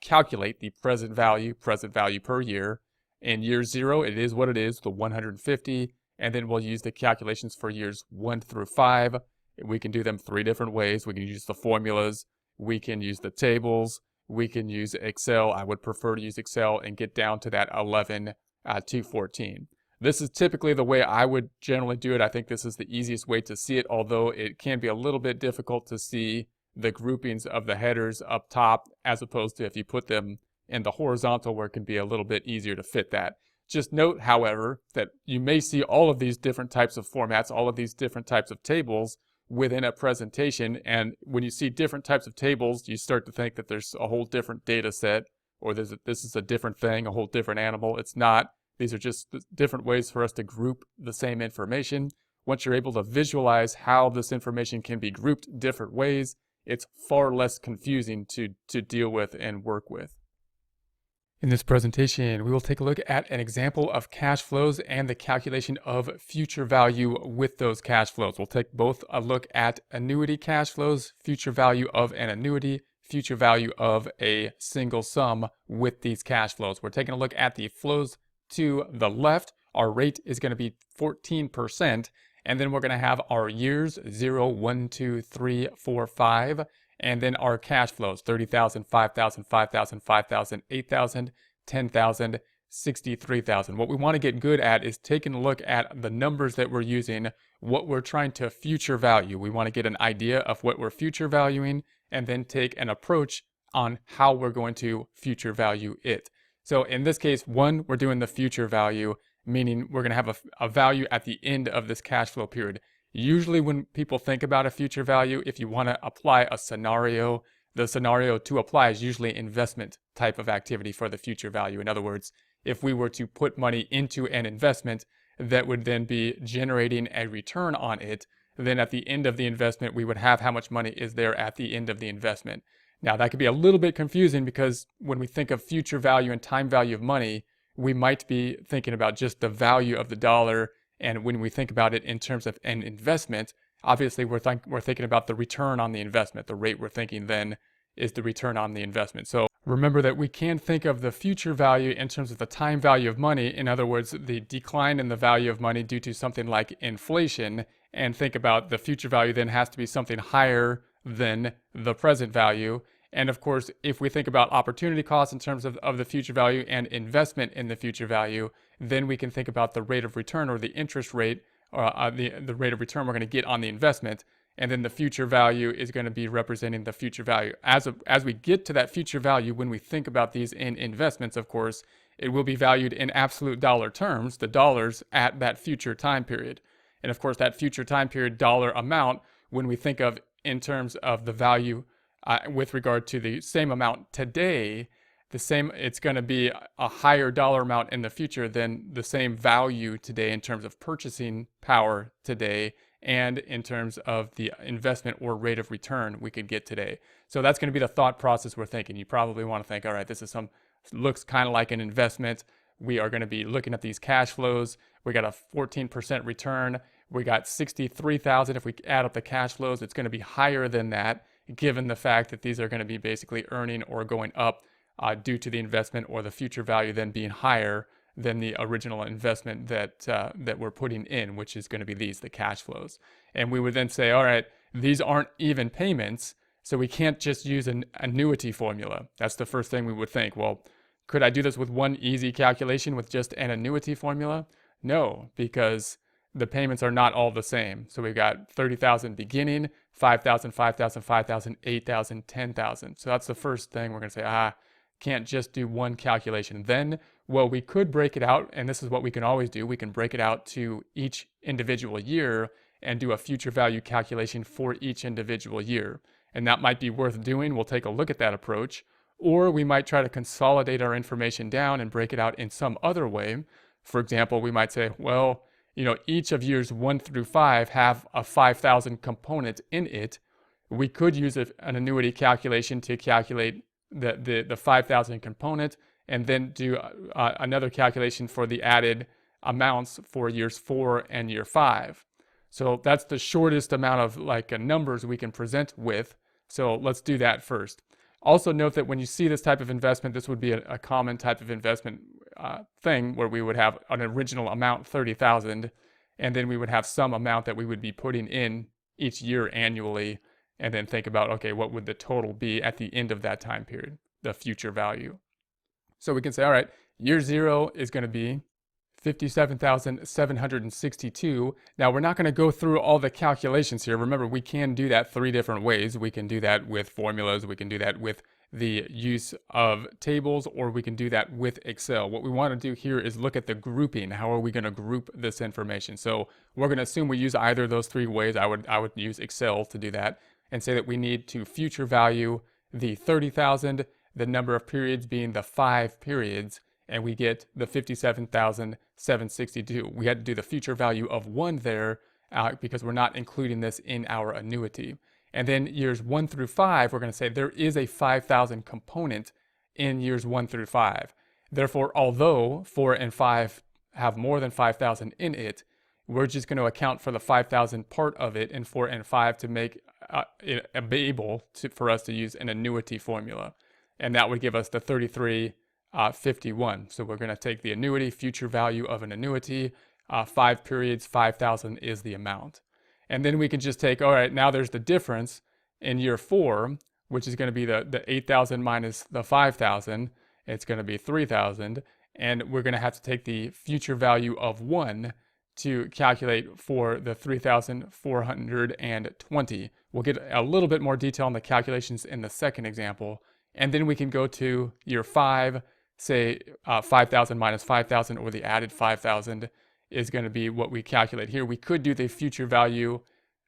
calculate the present value per year. In year 0, it is what it is, the 150, and then we'll use the calculations for years 1 through 5. We can do them 3 different ways. We can use the formulas, we can use the tables, we can use Excel. I would prefer to use Excel and get down to that 11 to 14. This is typically the way I would generally do it. I think this is the easiest way to see it, although it can be a little bit difficult to see the groupings of the headers up top, as opposed to if you put them in the horizontal, where it can be a little bit easier to fit that. Just note, however, that you may see all of these different types of formats, all of these different types of tables within a presentation. And when you see different types of tables, you start to think that there's a whole different data set, or this is a different thing, a whole different animal. It's not. These are just different ways for us to group the same information. Once you're able to visualize how this information can be grouped different ways, it's far less confusing to deal with and work with. In this presentation, we will take a look at an example of cash flows and the calculation of future value with those cash flows. We'll take both a look at annuity cash flows, future value of an annuity, future value of a single sum with these cash flows. We're taking a look at the flows to the left. Our rate is going to be 14%, and then we're going to have our years 0, 1, 2, 3, 4, 5. And then our cash flows, 30,000, 5,000, 5,000, 5,000, 8,000, 10,000, 63,000. What we want to get good at is taking a look at the numbers that we're using, what we're trying to future value. We want to get an idea of what we're future valuing, and then take an approach on how we're going to future value it. So in this case, 1, we're doing the future value, meaning we're going to have a value at the end of this cash flow period. Usually when people think about a future value, if you want to apply a scenario, the scenario to apply is usually investment type of activity for the future value. In other words, if we were to put money into an investment that would then be generating a return on it, then at the end of the investment, we would have how much money is there at the end of the investment. Now that could be a little bit confusing, because when we think of future value and time value of money, we might be thinking about just the value of the dollar. And when we think about it in terms of an investment, obviously we're thinking about the return on the investment, the rate we're thinking then is the return on the investment. So remember that we can think of the future value in terms of the time value of money. In other words, the decline in the value of money due to something like inflation, and think about the future value then has to be something higher than the present value. And of course, if we think about opportunity cost in terms of the future value and investment in the future value, then we can think about the rate of return or the interest rate, or the rate of return we're going to get on the investment. And then the future value is going to be representing the future value. As we get to that future value, when we think about these in investments, of course, it will be valued in absolute dollar terms, the dollars at that future time period. And of course, that future time period dollar amount, when we think of in terms of the value with regard to the same amount today, it's going to be a higher dollar amount in the future than the same value today in terms of purchasing power today and in terms of the investment or rate of return we could get today. So that's going to be the thought process we're thinking. You probably want to think, all right, looks kind of like an investment. We are going to be looking at these cash flows. We got a 14% return. We got 63,000. If we add up the cash flows, it's going to be higher than that, given the fact that these are going to be basically earning or going up due to the investment or the future value then being higher than the original investment that we're putting in, which is going to be the cash flows. And we would then say, all right, these aren't even payments, so we can't just use an annuity formula. That's the first thing we would think. Well, could I do this with one easy calculation with just an annuity formula? No, because the payments are not all the same. So we've got 30,000 beginning, 5,000, 5,000, 5,000, 8,000, 10,000. So that's the first thing we're going to say, can't just do one calculation. Then, well, we could break it out, and this is what we can always do. We can break it out to each individual year and do a future value calculation for each individual year. And that might be worth doing. We'll take a look at that approach. Or we might try to consolidate our information down and break it out in some other way. For example, we might say, well, each of years 1 through 5 have a 5,000 component in it. We could use an annuity calculation to calculate the 5,000 component, and then do another calculation for the added amounts for years 4 and year 5. So that's the shortest amount of numbers we can present with. So let's do that first. Also note that when you see this type of investment, this would be a common type of investment thing where we would have an original amount, 30,000, and then we would have some amount that we would be putting in each year annually, and then think about, okay, what would the total be at the end of that time period, the future value. So we can say, all right, year 0 is going to be 57,762. Now, we're not going to go through all the calculations here. Remember, we can do that 3 different ways. We can do that with formulas. We can do that with the use of tables, or we can do that with Excel. What we want to do here is look at the grouping. How are we going to group this information? So we're going to assume we use either of those 3 ways. I would use Excel to do that and say that we need to future value the 30,000, the number of periods being the 5 periods, and we get the 57,762. We had to do the future value of 1 there because we're not including this in our annuity. And then years 1 through 5, we're going to say there is a 5,000 component in years 1 through 5. Therefore, although 4 and 5 have more than 5,000 in it, we're just going to account for the 5,000 part of it in 4 and 5 to make it able for us to use an annuity formula. And that would give us the 3351. So we're going to take the annuity, future value of an annuity, 5 periods, 5,000 is the amount. And then we can just take, all right, now there's the difference in year 4, which is going to be the 8,000 minus the 5,000. It's going to be 3,000. And we're going to have to take the future value of 1 to calculate for the 3,420. We'll get a little bit more detail on the calculations in the second example. And then we can go to year 5, say 5,000 minus 5,000, or the added 5,000 is going to be what we calculate here. We could do the future value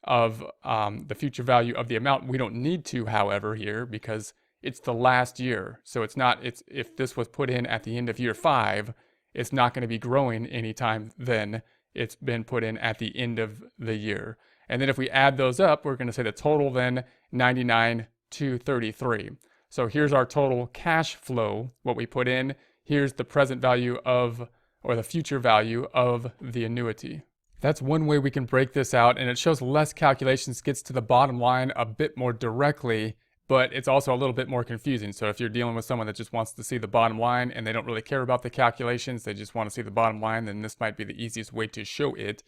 of the amount. We don't need to, however, here, because it's the last year. So if this was put in at the end of year 5, it's not going to be growing anytime then. It's been put in at the end of the year. And then if we add those up, we're going to say the total then 99,233. So here's our total cash flow, what we put in. Here's the present value or the future value of the annuity. That's one way we can break this out, and it shows less calculations, gets to the bottom line a bit more directly. but it's also a little bit more confusing. So if you're dealing with someone that just wants to see the bottom line and they don't really care about the calculations, they just want to see the bottom line, then this might be the easiest way to show it,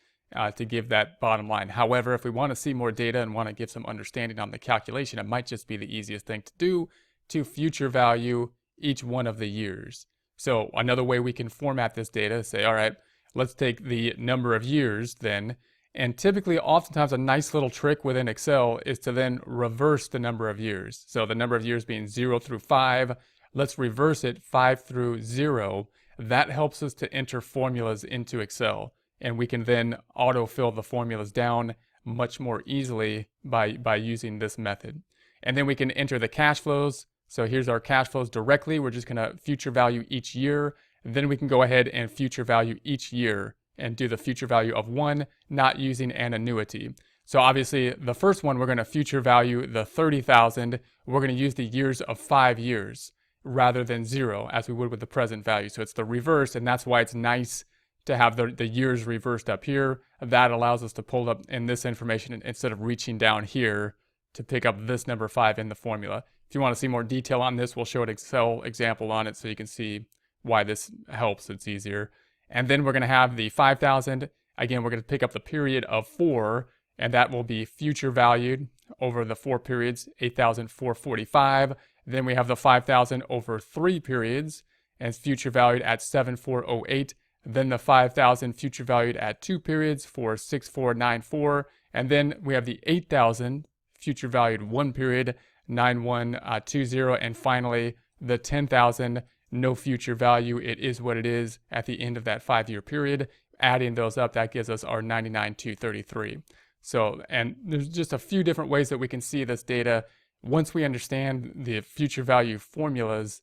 to give that bottom line. However, if we want to see more data and want to give some understanding on the calculation, it might just be the easiest thing to do to future value each one of the years. So another way we can format this data is say, all right, let's take the number of years then. And typically, oftentimes, a nice little trick within Excel is to then reverse the number of years. So the number of years being 0 through 5, let's reverse it 5 through 0. That helps us to enter formulas into Excel. And we can then autofill the formulas down much more easily by using this method. And then we can enter the cash flows. So here's our cash flows directly. We're just going to future value each year. Then we can go ahead and future value each year and do the future value of 1, not using an annuity. So obviously, the first one, we're going to future value the 30,000. We're going to use the years of 5 years rather than 0, as we would with the present value. So it's the reverse, and that's why it's nice to have the years reversed up here. That allows us to pull up in this information instead of reaching down here to pick up this number 5 in the formula. If you want to see more detail on this, we'll show an Excel example on it so you can see why this helps. It's easier. And then we're going to have the 5,000. Again, we're going to pick up the period of 4, and that will be future valued over the 4 periods, 8,445. Then we have the 5,000 over 3 periods, and it's future valued at 7,408. Then the 5,000 future valued at 2 periods for 6,494. And then we have the 8,000 future valued 1 period, 9,120. And finally, the 10,000 no future value. It is what it is at the end of that 5-year period. Adding those up, that gives us our 99,233. So, and there's just a few different ways that we can see this data. Once we understand the future value formulas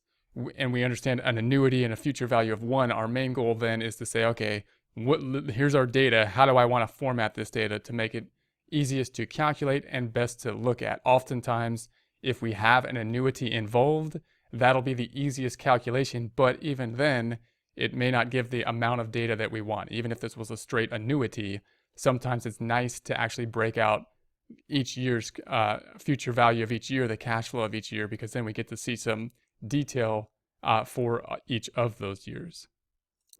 and we understand an annuity and a future value of 1, our main goal then is to say, okay, here's our data. How do I want to format this data to make it easiest to calculate and best to look at? Oftentimes, if we have an annuity involved, that'll be the easiest calculation, but even then, it may not give the amount of data that we want. Even if this was a straight annuity, sometimes it's nice to actually break out each year's future value of each year, the cash flow of each year, because then we get to see some detail for each of those years.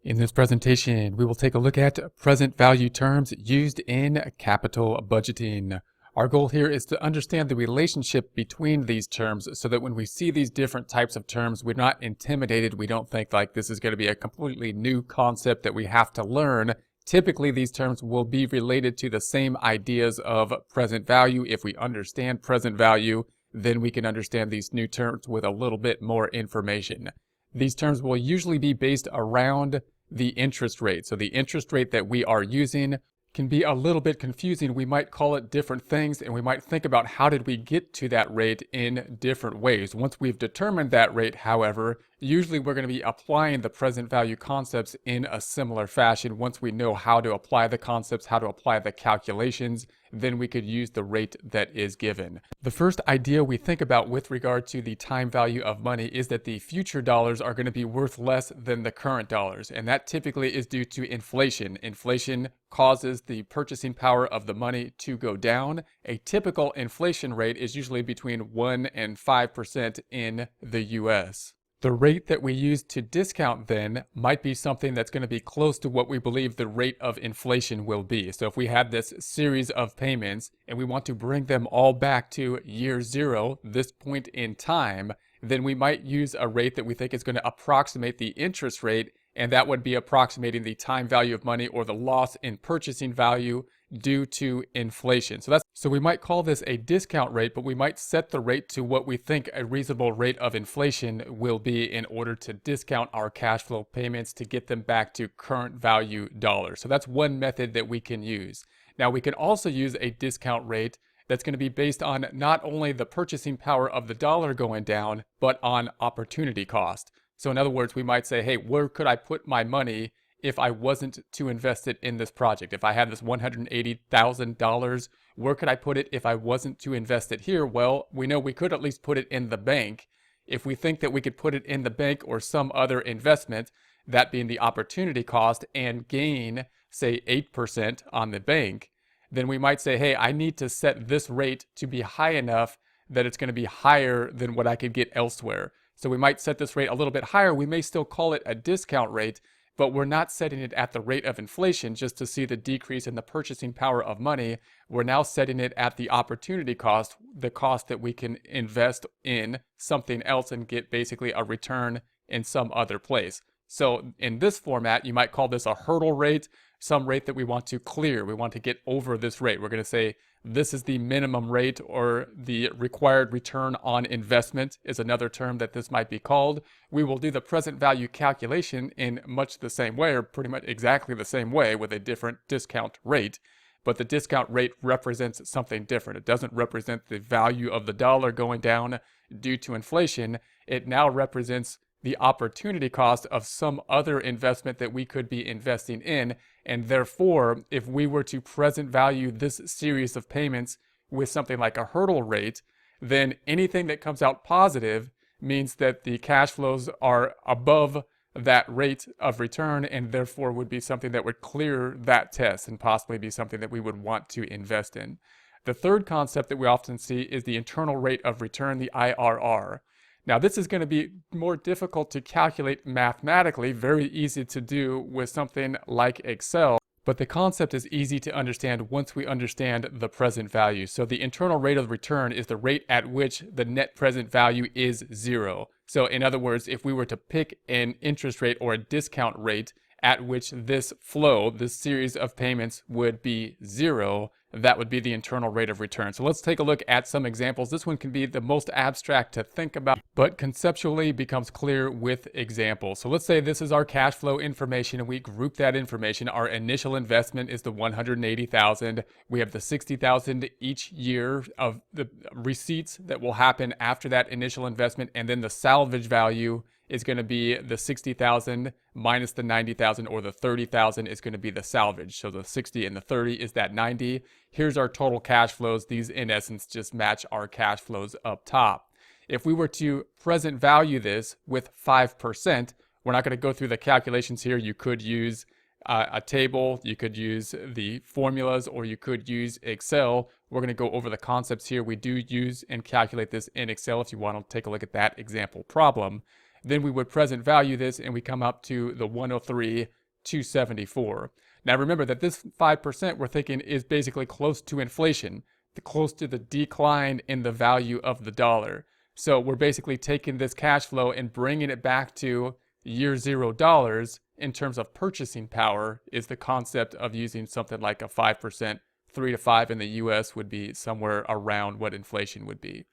In this presentation, we will take a look at present value terms used in capital budgeting. Our goal here is to understand the relationship between these terms so that when we see these different types of terms, we're not intimidated. We don't think like this is going to be a completely new concept that we have to learn. Typically, these terms will be related to the same ideas of present value. If we understand present value, then we can understand these new terms with a little bit more information. These terms will usually be based around the interest rate. So the interest rate that we are using can be a little bit confusing. We might call it different things, and we might think about how did we get to that rate in different ways. Once we've determined that rate, however, usually we're going to be applying the present value concepts in a similar fashion. Once we know how to apply the concepts, how to apply the calculations, then we could use the rate that is given. The first idea we think about with regard to the time value of money is that the future dollars are going to be worth less than the current dollars, and that typically is due to inflation. Inflation causes the purchasing power of the money to go down. A typical inflation rate is usually between 1 and 5% in the US. The rate that we use to discount then might be something that's going to be close to what we believe the rate of inflation will be. So if we have this series of payments and we want to bring them all back to year 0, this point in time, then we might use a rate that we think is going to approximate the interest rate, and that would be approximating the time value of money or the loss in purchasing value due to inflation. So we might call this a discount rate, but we might set the rate to what we think a reasonable rate of inflation will be in order to discount our cash flow payments to get them back to current value dollars. So that's one method that we can use. Now we can also use a discount rate that's going to be based on not only the purchasing power of the dollar going down, but on opportunity cost. So in other words, we might say, hey, where could I put my money if I wasn't to invest it in this project? If I had this $180,000, where could I put it if I wasn't to invest it here? Well, we know we could at least put it in the bank. If we think that we could put it in the bank or some other investment, that being the opportunity cost, and gain, say, 8% on the bank, then we might say, hey, I need to set this rate to be high enough that it's going to be higher than what I could get elsewhere. So we might set this rate a little bit higher. We may still call it a discount rate, but we're not setting it at the rate of inflation just to see the decrease in the purchasing power of money. We're now setting it at the opportunity cost, the cost that we can invest in something else and get basically a return in some other place. So in this format, you might call this a hurdle rate, some rate that we want to clear. We want to get over this rate. We're going to say this is the minimum rate, or the required return on investment is another term that this might be called. We will do the present value calculation in much the same way, or pretty much exactly the same way, with a different discount rate. But the discount rate represents something different. It doesn't represent the value of the dollar going down due to inflation. It now represents the opportunity cost of some other investment that we could be investing in. And therefore, if we were to present value this series of payments with something like a hurdle rate, then anything that comes out positive means that the cash flows are above that rate of return, and therefore would be something that would clear that test and possibly be something that we would want to invest in. The third concept that we often see is the internal rate of return, the IRR. Now, this is going to be more difficult to calculate mathematically, very easy to do with something like Excel, but the concept is easy to understand once we understand the present value. So the internal rate of return is the rate at which the net present value is zero. So in other words, if we were to pick an interest rate or a discount rate at which this flow, this series of payments, would be zero, that would be the internal rate of return. So let's take a look at some examples. This one can be the most abstract to think about, but conceptually becomes clear with examples. So let's say this is our cash flow information, and we group that information. Our initial investment is the $180,000. We have the $60,000 each year of the receipts that will happen after that initial investment, and then the salvage value is going to be the $60,000 minus the $90,000, or the $30,000 is going to be the salvage. So the 60 and the 30 is that 90. Here's our total cash flows. These in essence just match our cash flows up top. If we were to present value this with 5%, we're not going to go through the calculations here. You could use a table, you could use the formulas, or you could use Excel. We're going to go over the concepts here. We do use and calculate this in Excel if you want to take a look at that example problem. Then we would present value this, and we come up to the 103,274. Now remember that this 5% we're thinking is basically close to inflation, close to the decline in the value of the dollar. So we're basically taking this cash flow and bringing it back to year $0 in terms of purchasing power, is the concept of using something like a 5%. 3 to 5 in the US would be somewhere around what inflation would be.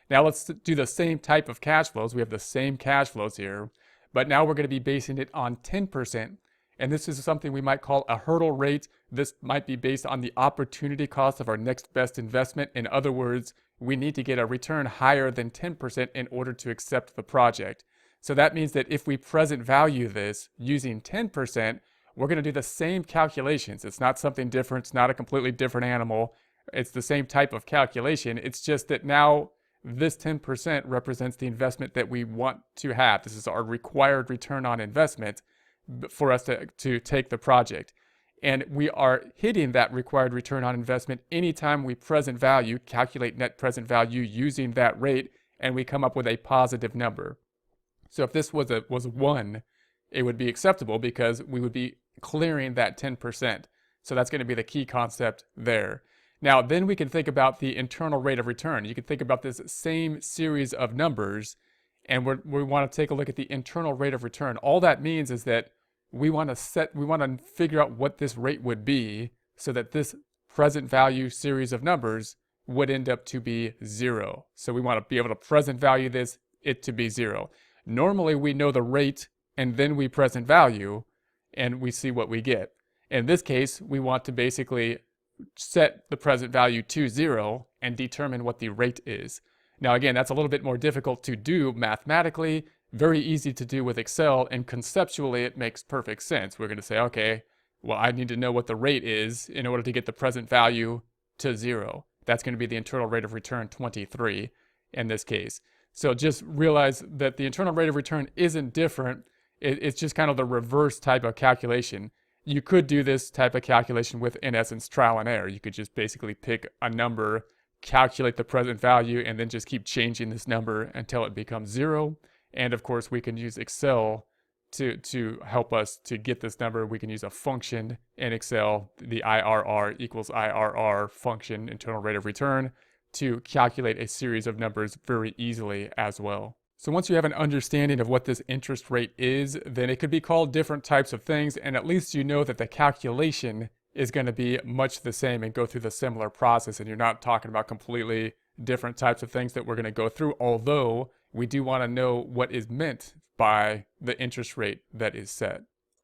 Now let's do the same type of cash flows. We have the same cash flows here, but now we're going to be basing it on 10%. And this is something we might call a hurdle rate. This might be based on the opportunity cost of our next best investment. In other words, we need to get a return higher than 10% in order to accept the project. So that means that if we present value this using 10%, we're going to do the same calculations. It's not something different. It's not a completely different animal. It's the same type of calculation. It's just that now this 10% represents the investment that we want to have. This is our required return on investment for us to take the project. And we are hitting that required return on investment anytime we present value, calculate net present value using that rate, and we come up with a positive number. So if this was 1, it would be acceptable because we would be clearing that 10%. So that's going to be the key concept there. Now, then we can think about the internal rate of return. You can think about this same series of numbers, and we want to take a look at the internal rate of return. All that means is that we want to figure out what this rate would be so that this present value series of numbers would end up to be 0. So we want to be able to present value it to be 0. Normally, we know the rate, and then we present value, and we see what we get. In this case, we want to basically set the present value to 0 and determine what the rate is. Now again, that's a little bit more difficult to do mathematically, very easy to do with Excel, and conceptually it makes perfect sense. We're going to say, okay, well, I need to know what the rate is in order to get the present value to 0. That's going to be the internal rate of return 23 in this case. So just realize that the internal rate of return isn't different. It's just kind of the reverse type of calculation. You could do this type of calculation with, in essence, trial and error. You could just basically pick a number, calculate the present value and then just keep changing this number until it becomes 0. And of course, we can use Excel to help us to get this number. We can use a function in Excel, the IRR equals IRR function, internal rate of return, to calculate a series of numbers very easily as well. So once you have an understanding of what this interest rate is, then it could be called different types of things, and at least you know that the calculation is going to be much the same and go through the similar process, and you're not talking about completely different types of things that we're going to go through, although we do want to know what is meant by the interest rate that is set.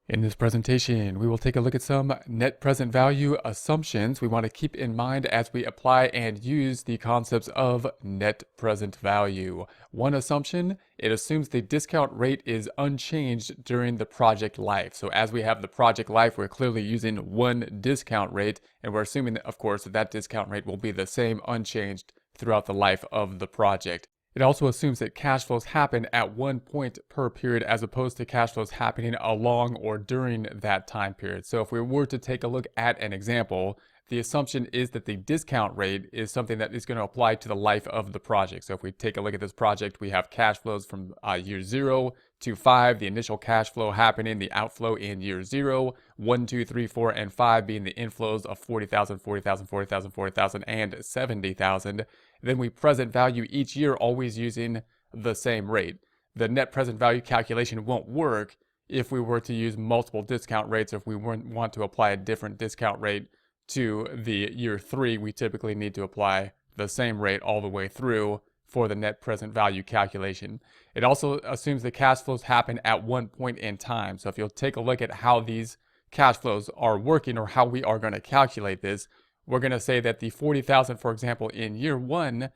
In this presentation, we will take a look at some net present value assumptions we want to keep in mind as we apply and use the concepts of net present value. One assumption, it assumes the discount rate is unchanged during the project life. So as we have the project life, we're clearly using one discount rate, and we're assuming that, of course, that discount rate will be the same unchanged throughout the life of the project. It also assumes that cash flows happen at one point per period as opposed to cash flows happening along or during that time period. So if we were to take a look at an example, the assumption is that the discount rate is something that is going to apply to the life of the project. So if we take a look at this project, we have cash flows from year 0 to 5, the initial cash flow happening, the outflow in year 0, 1, 2, 3, 4, and 5 being the inflows of 40,000, 40,000, 40,000, 40,000, and 70,000. Then we present value each year always using the same rate. The net present value calculation won't work if we were to use multiple discount rates, or if we want to apply a different discount rate to the year 3, we typically need to apply the same rate all the way through for the net present value calculation. It also assumes the cash flows happen at one point in time. So if you'll take a look at how these cash flows are working or how we are going to calculate this, we're going to say that the 40,000, for example, in year 1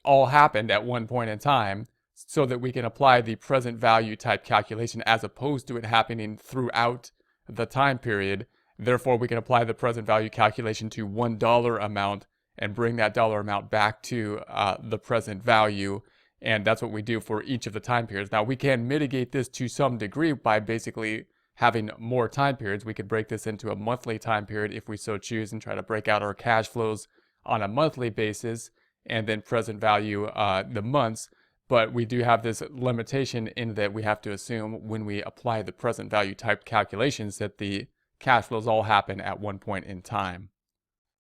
all happened at one point in time so that we can apply the present value type calculation as opposed to it happening throughout the time period. Therefore, we can apply the present value calculation to $1 amount and bring that dollar amount back to the present value. And that's what we do for each of the time periods. Now, we can mitigate this to some degree by basically having more time periods. We could break this into a monthly time period if we so choose and try to break out our cash flows on a monthly basis and then present value the months. But we do have this limitation in that we have to assume when we apply the present value type calculations that the cash flows all happen at one point in time.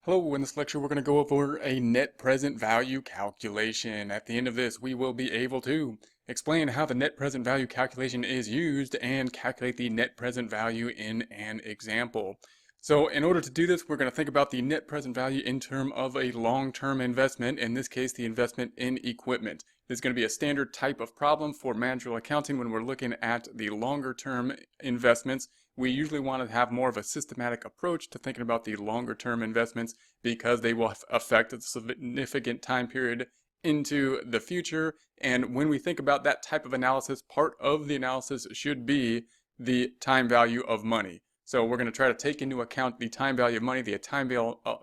Hello, in this lecture we're going to go over a net present value calculation. At the end of this, we will be able to explain how the net present value calculation is used and calculate the net present value in an example. So in order to do this, we're going to think about the net present value in terms of a long-term investment, in this case the investment in equipment. This is going to be a standard type of problem for managerial accounting when we're looking at the longer-term investments. We usually want to have more of a systematic approach to thinking about the longer-term investments because they will affect a significant time period into the future. And when we think about that type of analysis, part of the analysis should be the time value of money. So we're going to try to take into account the time value of money, the time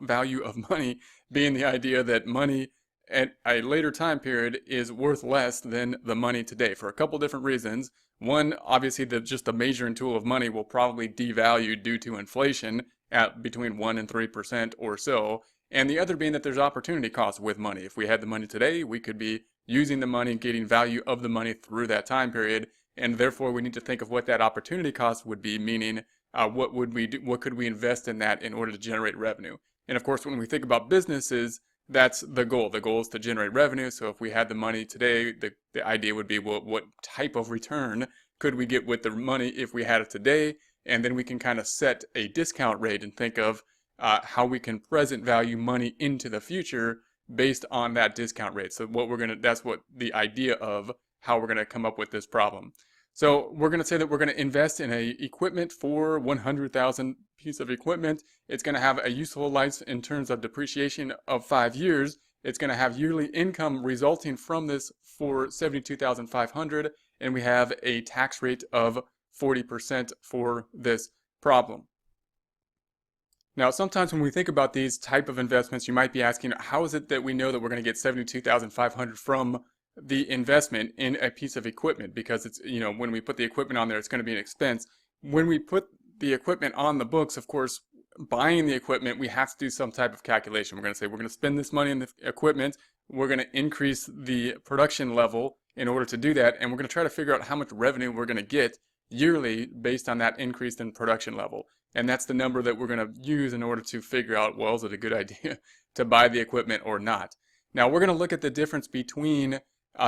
value of money being the idea that money at a later time period is worth less than the money today for a couple different reasons. One, obviously, just the measuring tool of money will probably devalue due to inflation at between 1% and 3% or so. And the other being that there's opportunity costs with money. If we had the money today, we could be using the money and getting value of the money through that time period. And therefore, we need to think of what that opportunity cost would be, meaning what would we do, what could we invest in that in order to generate revenue? And of course, when we think about businesses, that's the goal. The goal is to generate revenue. So if we had the money today, the idea would be, well, what type of return could we get with the money if we had it today? And then we can kind of set a discount rate and think of how we can present value money into the future based on that discount rate. So that's what the idea of how we're going to come up with this problem. So we're going to say that we're going to invest in a equipment for 100,000 piece of equipment. It's going to have a useful life in terms of depreciation of 5 years. It's going to have yearly income resulting from this for 72,500, and we have a tax rate of 40% for this problem. Now, sometimes when we think about these type of investments, you might be asking, how is it that we know that we're going to get 72,500 from the investment in a piece of equipment? Because it's, when we put the equipment on there, it's going to be an expense. When we put the equipment on the books, of course, buying the equipment, we have to do some type of calculation. We're going to say we're going to spend this money in the equipment. We're going to increase the production level in order to do that. And we're going to try to figure out how much revenue we're going to get yearly based on that increase in production level. And that's the number that we're going to use in order to figure out, well, is it a good idea to buy the equipment or not? Now, we're going to look at the difference between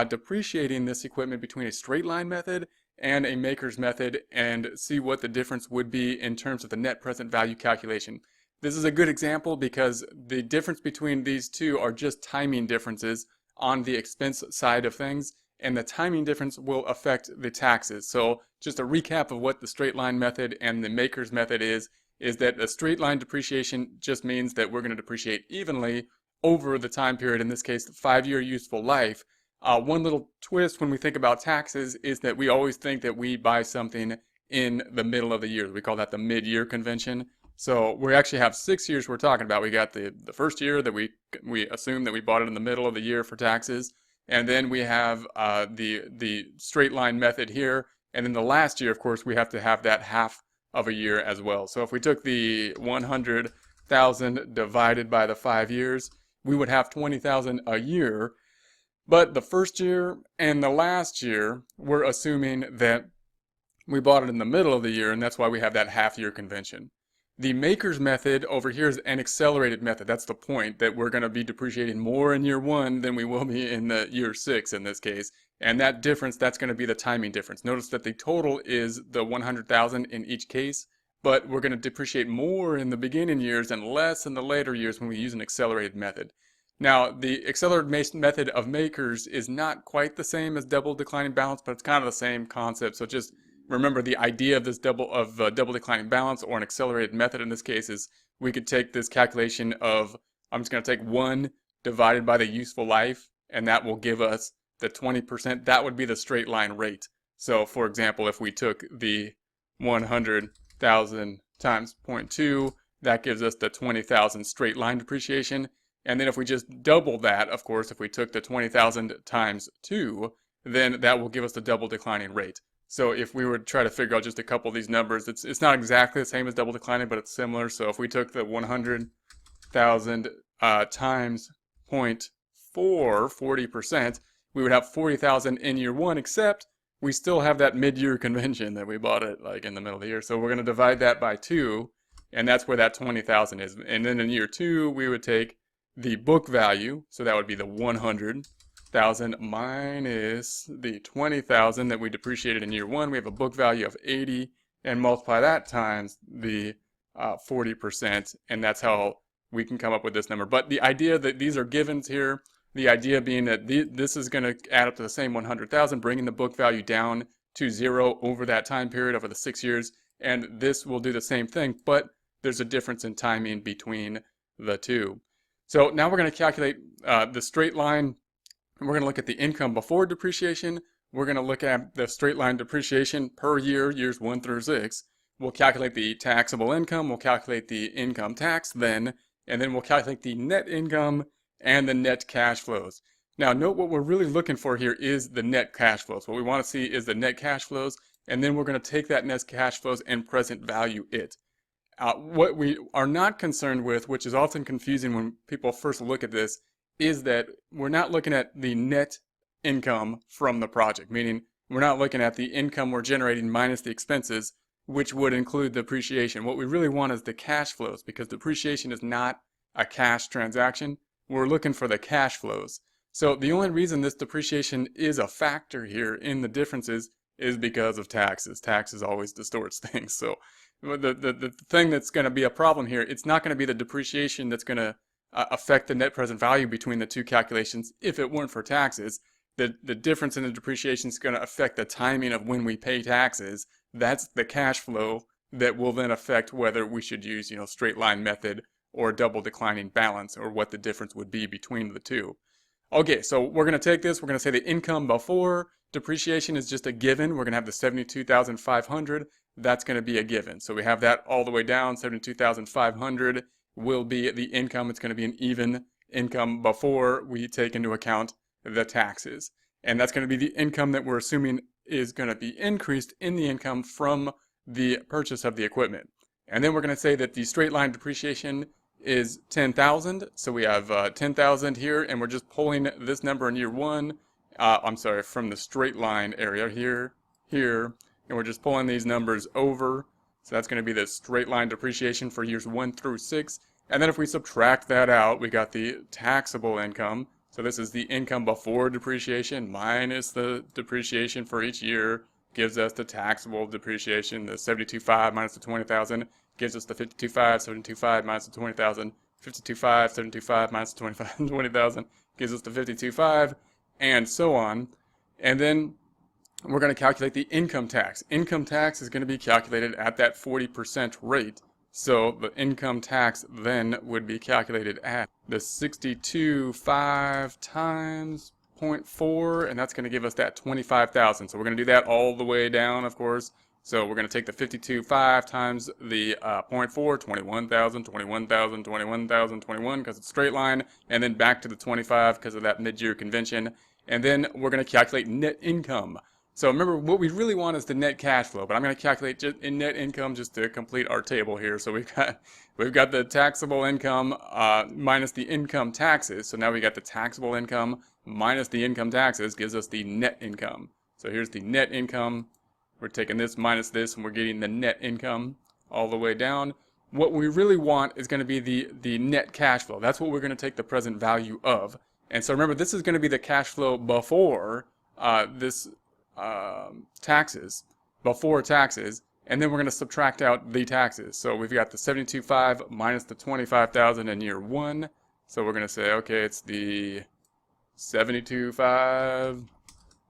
depreciating this equipment between a straight line method and a maker's method and see what the difference would be in terms of the net present value calculation. This is a good example because the difference between these two are just timing differences on the expense side of things, and the timing difference will affect the taxes. So just a recap of what the straight line method and the maker's method is that a straight line depreciation just means that we're going to depreciate evenly over the time period, in this case, the 5-year useful life. One little twist when we think about taxes is that we always think that we buy something in the middle of the year. We call that the mid-year convention. So we actually have 6 years we're talking about. We got the first year that we assume that we bought it in the middle of the year for taxes. And then we have the straight line method here. And then the last year, of course, we have to have that half of a year as well. So if we took the 100,000 divided by the 5 years, we would have 20,000 a year. But the first year and the last year, we're assuming that we bought it in the middle of the year, and that's why we have that half-year convention. The maker's method over here is an accelerated method. That's the point, that we're going to be depreciating more in year 1 than we will be in the year 6 in this case. And that difference, that's going to be the timing difference. Notice that the total is the 100,000 in each case, but we're going to depreciate more in the beginning years and less in the later years when we use an accelerated method. Now, the accelerated method of makers is not quite the same as double declining balance, but it's kind of the same concept. So just remember the idea of this double declining balance, or an accelerated method in this case, is we could take this calculation of, I'm just going to take 1 divided by the useful life, and that will give us the 20%. That would be the straight line rate. So for example, if we took the 100,000 times 0.2, that gives us the 20,000 straight line depreciation. And then if we just double that, of course, if we took the 20,000 times 2, then that will give us the double declining rate. So if we were to try to figure out just a couple of these numbers, it's not exactly the same as double declining, but it's similar. So if we took the 100,000 times 0.4, 40%, we would have 40,000 in year 1, except we still have that mid-year convention that we bought it like in the middle of the year. So we're going to divide that by 2, and that's where that 20,000 is. And then in year 2, we would take the book value, so that would be the 100,000 minus the 20,000 that we depreciated in year 1. We have a book value of 80, and multiply that times the 40%, and that's how we can come up with this number. But the idea that these are givens here, the idea being that this is going to add up to the same 100,000, bringing the book value down to 0 over that time period, over the 6 years, and this will do the same thing, but there's a difference in timing between the two. So now we're going to calculate the straight line. We're going to look at the income before depreciation. We're going to look at the straight line depreciation per year, years 1 through 6. We'll calculate the taxable income. We'll calculate the income tax then, and then we'll calculate the net income and the net cash flows. Now note what we're really looking for here is the net cash flows. What we want to see is the net cash flows, and then we're going to take that net cash flows and present value it. What we are not concerned with, which is often confusing when people first look at this, is that we're not looking at the net income from the project, meaning we're not looking at the income we're generating minus the expenses, which would include depreciation. What we really want is the cash flows, because depreciation is not a cash transaction. We're looking for the cash flows. So the only reason this depreciation is a factor here in the differences is because of taxes. Taxes always distorts things. So the thing that's going to be a problem here, it's not going to be the depreciation that's going to affect the net present value between the two calculations if it weren't for taxes. The difference in the depreciation is going to affect the timing of when we pay taxes. That's the cash flow that will then affect whether we should use, straight line method or double declining balance, or what the difference would be between the two. Okay, so we're going to take this, we're going to say the income before depreciation is just a given. We're going to have the 72,500. That's going to be a given. So we have that all the way down. 72,500 will be the income. It's going to be an even income before we take into account the taxes. And that's going to be the income that we're assuming is going to be increased in the income from the purchase of the equipment. And then we're going to say that the straight line depreciation is 10,000. So we have 10,000 here, and we're just pulling this number in year 1. I'm sorry, from the straight line area here, and we're just pulling these numbers over. So that's going to be the straight line depreciation for years 1 through 6. And then if we subtract that out, we got the taxable income. So this is the income before depreciation minus the depreciation for each year, gives us the taxable depreciation. The 72.5 minus the 20,000 gives us the 52.5, 72.5 minus the 20,000, 52.5, 72.5 minus the 20,000 gives us the 52.5, and so on. And then we're going to calculate the income tax. Income tax is going to be calculated at that 40% rate. So the income tax then would be calculated at the 62.5 times 0.4, and that's going to give us that 25,000. So we're going to do that all the way down, of course. So we're going to take the 52.5 times the 0.4, 21,000, 21,000, 21,000, 21, because it's straight line, and then back to the 25 because of that mid-year convention. And then we're going to calculate net income. So remember, what we really want is the net cash flow, but I'm going to calculate just in net income just to complete our table here. So we've got the taxable income minus the income taxes. So now we got the taxable income minus the income taxes gives us the net income. So here's the net income. We're taking this minus this, and we're getting the net income all the way down. What we really want is going to be the net cash flow. That's what we're going to take the present value of. And so remember, this is going to be the cash flow before taxes, and then we're going to subtract out the taxes. So we've got the 72.5 minus the 25,000 in year 1. So we're going to say, okay, it's the 72.5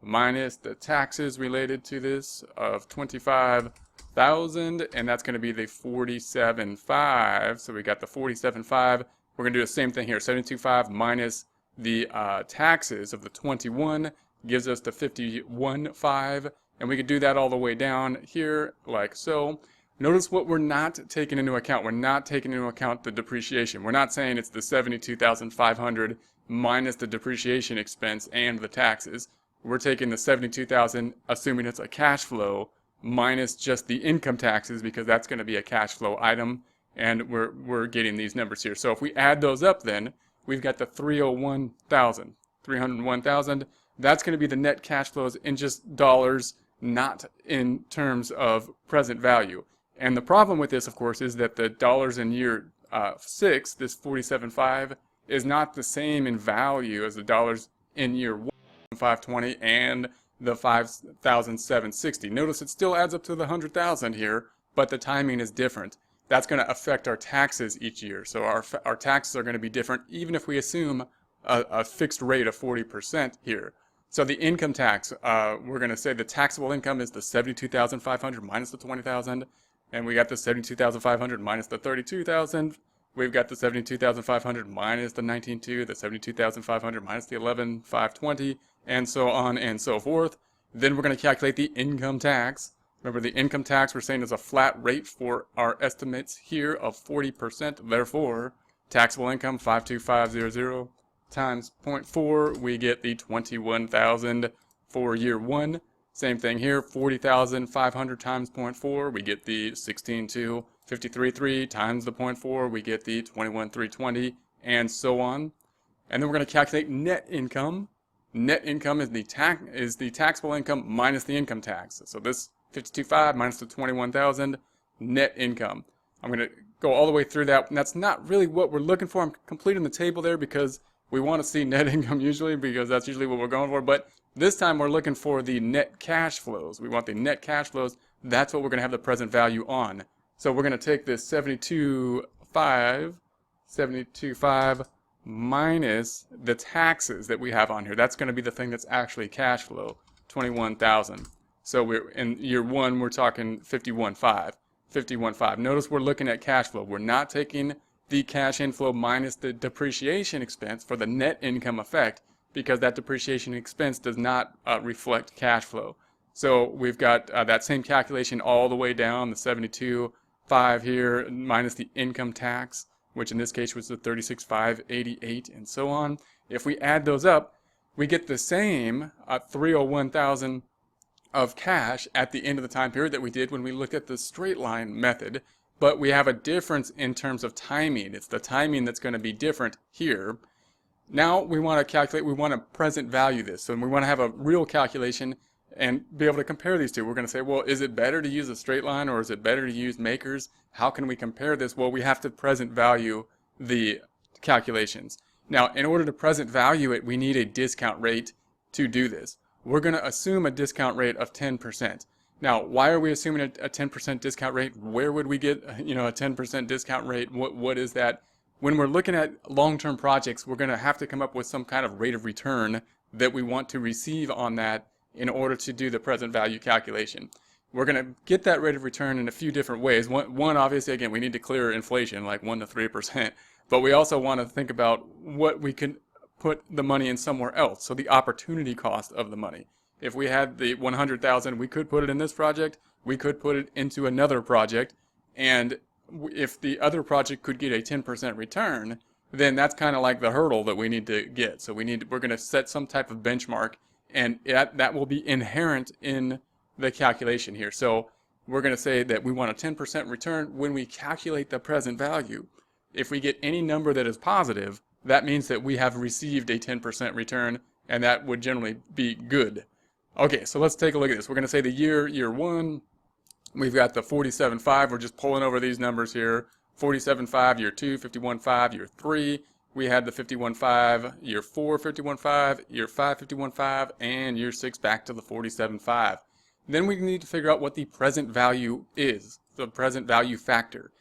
minus the taxes related to this of 25,000, and that's going to be the 47.5. So we got the 47.5. We're going to do the same thing here. 72.5 minus the taxes of the 21 gives us the 51.5, and we could do that all the way down here like so. Notice what we're not taking into account. We're not taking into account the depreciation. We're not saying it's the 72,500 minus the depreciation expense and the taxes. We're taking the 72,000, assuming it's a cash flow, minus just the income taxes, because that's going to be a cash flow item, and we're getting these numbers here. So if we add those up, then we've got the 301,000. That's going to be the net cash flows in just dollars, not in terms of present value. And the problem with this, of course, is that the dollars in year 6, this 47.5, is not the same in value as the dollars in year 1, 520, and the 5,760. Notice it still adds up to the 100,000 here, but the timing is different. That's going to affect our taxes each year. So our taxes are going to be different, even if we assume a fixed rate of 40% here. So the income tax, we're going to say the taxable income is the 72,500 minus the 20,000, and we got the 72,500 minus the 32,000. We've got the 72,500 minus the 19,200, the 72,500 minus the 11,520, and so on and so forth. Then we're going to calculate the income tax. Remember, the income tax we're saying is a flat rate for our estimates here of 40%. Therefore, taxable income 52500 times 0.4, we get the 21,000 for year 1. Same thing here, 40,500 times 0.4, we get the 16,200. 53.3 times the 0.4, we get the 21,320, and so on. And then we're going to calculate net income. Net income is the taxable income minus the income tax. So this 52.5 minus the 21,000, net income. I'm going to go all the way through that, and that's not really what we're looking for. I'm completing the table there because we want to see net income usually, because that's usually what we're going for. But this time we're looking for the net cash flows. We want the net cash flows. That's what we're going to have the present value on. So we're going to take this 72.5 minus the taxes that we have on here. That's going to be the thing that's actually cash flow, 21,000. So we're in year 1, we're talking 51.5. Notice we're looking at cash flow. We're not taking the cash inflow minus the depreciation expense for the net income effect, because that depreciation expense does not reflect cash flow. So we've got that same calculation all the way down, the 72.5 here minus the income tax, which in this case was the 36,588, and so on. If we add those up, we get the same 301,000 of cash at the end of the time period that we did when we looked at the straight line method. but we have a difference in terms of timing. It's the timing that's going to be different here. Now we want to calculate, we want to present value this. So we want to have a real calculation and be able to compare these two. We're going to say, well, is it better to use a straight line or is it better to use makers? How can we compare this? Well, we have to present value the calculations. Now, in order to present value it, we need a discount rate to do this. We're going to assume a discount rate of 10%. Now, why are we assuming a 10% discount rate? Where would we get, a 10% discount rate? What is that? When we're looking at long-term projects, we're going to have to come up with some kind of rate of return that we want to receive on that in order to do the present value calculation. We're going to get that rate of return in a few different ways. One, obviously, again, we need to clear inflation, like 1 to 3%. But we also want to think about what we can put the money in somewhere else. So the opportunity cost of the money. If we had the 100,000, we could put it in this project. We could put it into another project. And if the other project could get a 10% return, then that's kind of like the hurdle that we need to get. So we're going to set some type of benchmark, and that will be inherent in the calculation here. So we're going to say that we want a 10% return when we calculate the present value. If we get any number that is positive, that means that we have received a 10% return, and that would generally be good. Okay, so let's take a look at this. We're going to say the year one, we've got the 47.5. We're just pulling over these numbers here. 47.5, year 2, 51.5, year 3. We had the 51.5, year 4, 51.5, year 5, 51.5, and year 6 back to the 47.5. Then we need to figure out what the present value is, the present value factor.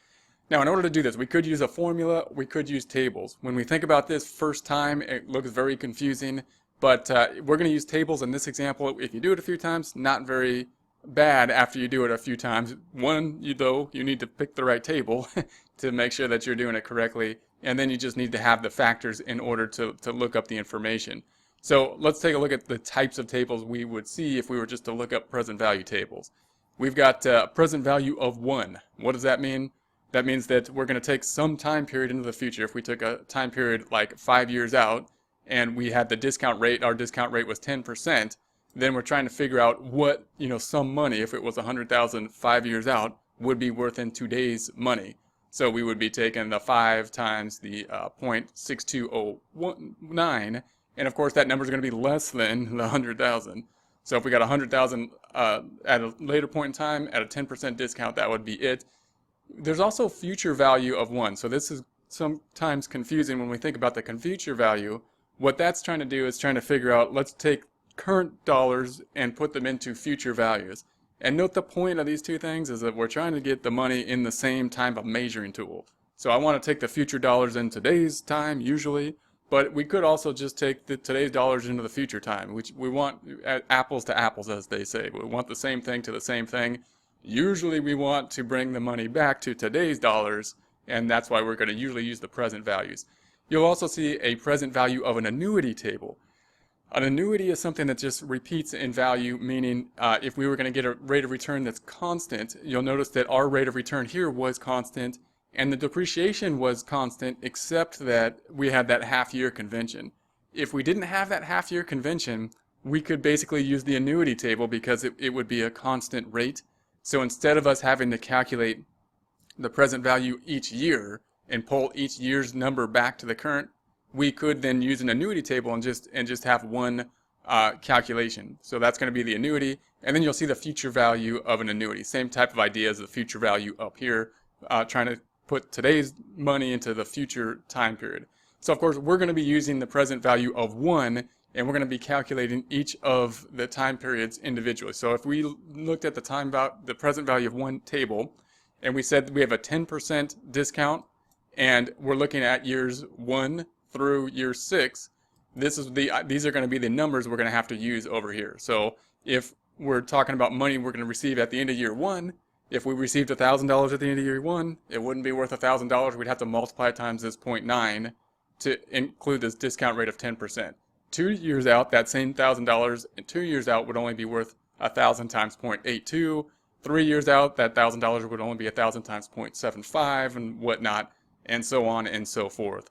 Now, in order to do this, we could use a formula, we could use tables. When we think about this first time, it looks very confusing, but we're going to use tables in this example. If you do it a few times, not very bad after you do it a few times. One, you need to pick the right table to make sure that you're doing it correctly, and then you just need to have the factors in order to look up the information. So let's take a look at the types of tables we would see if we were just to look up present value tables. We've got present value of 1. What does that mean? That means that we're going to take some time period into the future. If we took a time period like 5 years out and we had the discount rate, our discount rate was 10%, then we're trying to figure out what, some money, if it was 100,000 5 years out, would be worth in today's money. So we would be taking the 5 times the 0.6209, and of course that number is going to be less than the 100,000. So if we got 100,000 at a later point in time at a 10% discount, that would be it. There's also future value of 1. So this is sometimes confusing when we think about the future value. What that's trying to do is trying to figure out, let's take current dollars and put them into future values. And note the point of these two things is that we're trying to get the money in the same type of measuring tool. So I want to take the future dollars in today's time usually, but we could also just take today's dollars into the future time, which we want apples to apples, as they say. We want the same thing to the same thing. Usually we want to bring the money back to today's dollars, and that's why we're going to usually use the present values. You'll also see a present value of an annuity table. An annuity is something that just repeats in value, meaning if we were going to get a rate of return that's constant, you'll notice that our rate of return here was constant and the depreciation was constant, except that we had that half-year convention. If we didn't have that half-year convention, we could basically use the annuity table because it would be a constant rate. So instead of us having to calculate the present value each year and pull each year's number back to the current, we could then use an annuity table and just have one calculation. So that's going to be the annuity, and then you'll see the future value of an annuity. Same type of idea as the future value up here, trying to put today's money into the future time period. So of course we're going to be using the present value of 1, and we're going to be calculating each of the time periods individually. So if we looked at the present value of 1 table, and we said we have a 10% discount, and we're looking at years 1 through year 6, these are going to be the numbers we're going to have to use over here. So if we're talking about money we're going to receive at the end of year 1, if we received $1,000 at the end of year 1, it wouldn't be worth $1,000. We'd have to multiply it times this 0.9 to include this discount rate of 10%. 2 years out, that same $1,000 and 2 years out would only be worth 1,000 times 0.82. 3 years out, that $1,000 would only be 1,000 times 0.75 and whatnot, and so on and so forth.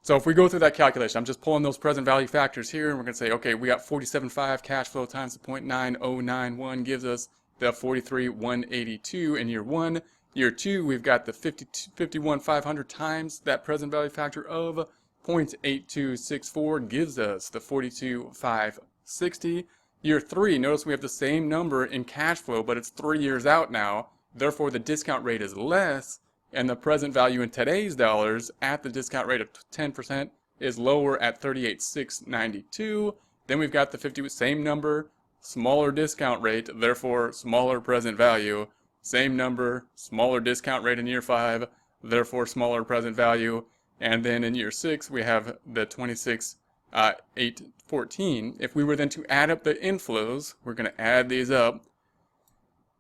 So if we go through that calculation, I'm just pulling those present value factors here, and we're going to say, okay, we got 47.5 cash flow times the 0.9091 gives us the 43,182 in year 1, Year 2, we've got the 51,500 times that present value factor of 0.8264 gives us the 42,560. Year 3, notice we have the same number in cash flow, but it's 3 years out now. Therefore, the discount rate is less, and the present value in today's dollars at the discount rate of 10% is lower at 38,692. Then we've got the same number, smaller discount rate, therefore smaller present value. Same number, smaller discount rate in year 5, therefore smaller present value. And then in year 6, we have the 26,814. If we were then to add up the inflows, we're going to add these up.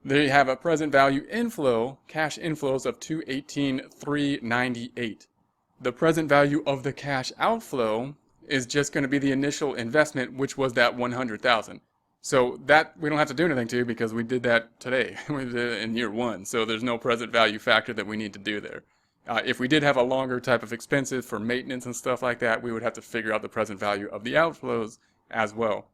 There you have a present value inflow, cash inflows of 218,398. The present value of the cash outflow is just going to be the initial investment, which was that 100,000. So that we don't have to do anything to because we did that today. We did it in year 1. So there's no present value factor that we need to do there. If we did have a longer type of expenses for maintenance and stuff like that, we would have to figure out the present value of the outflows as well.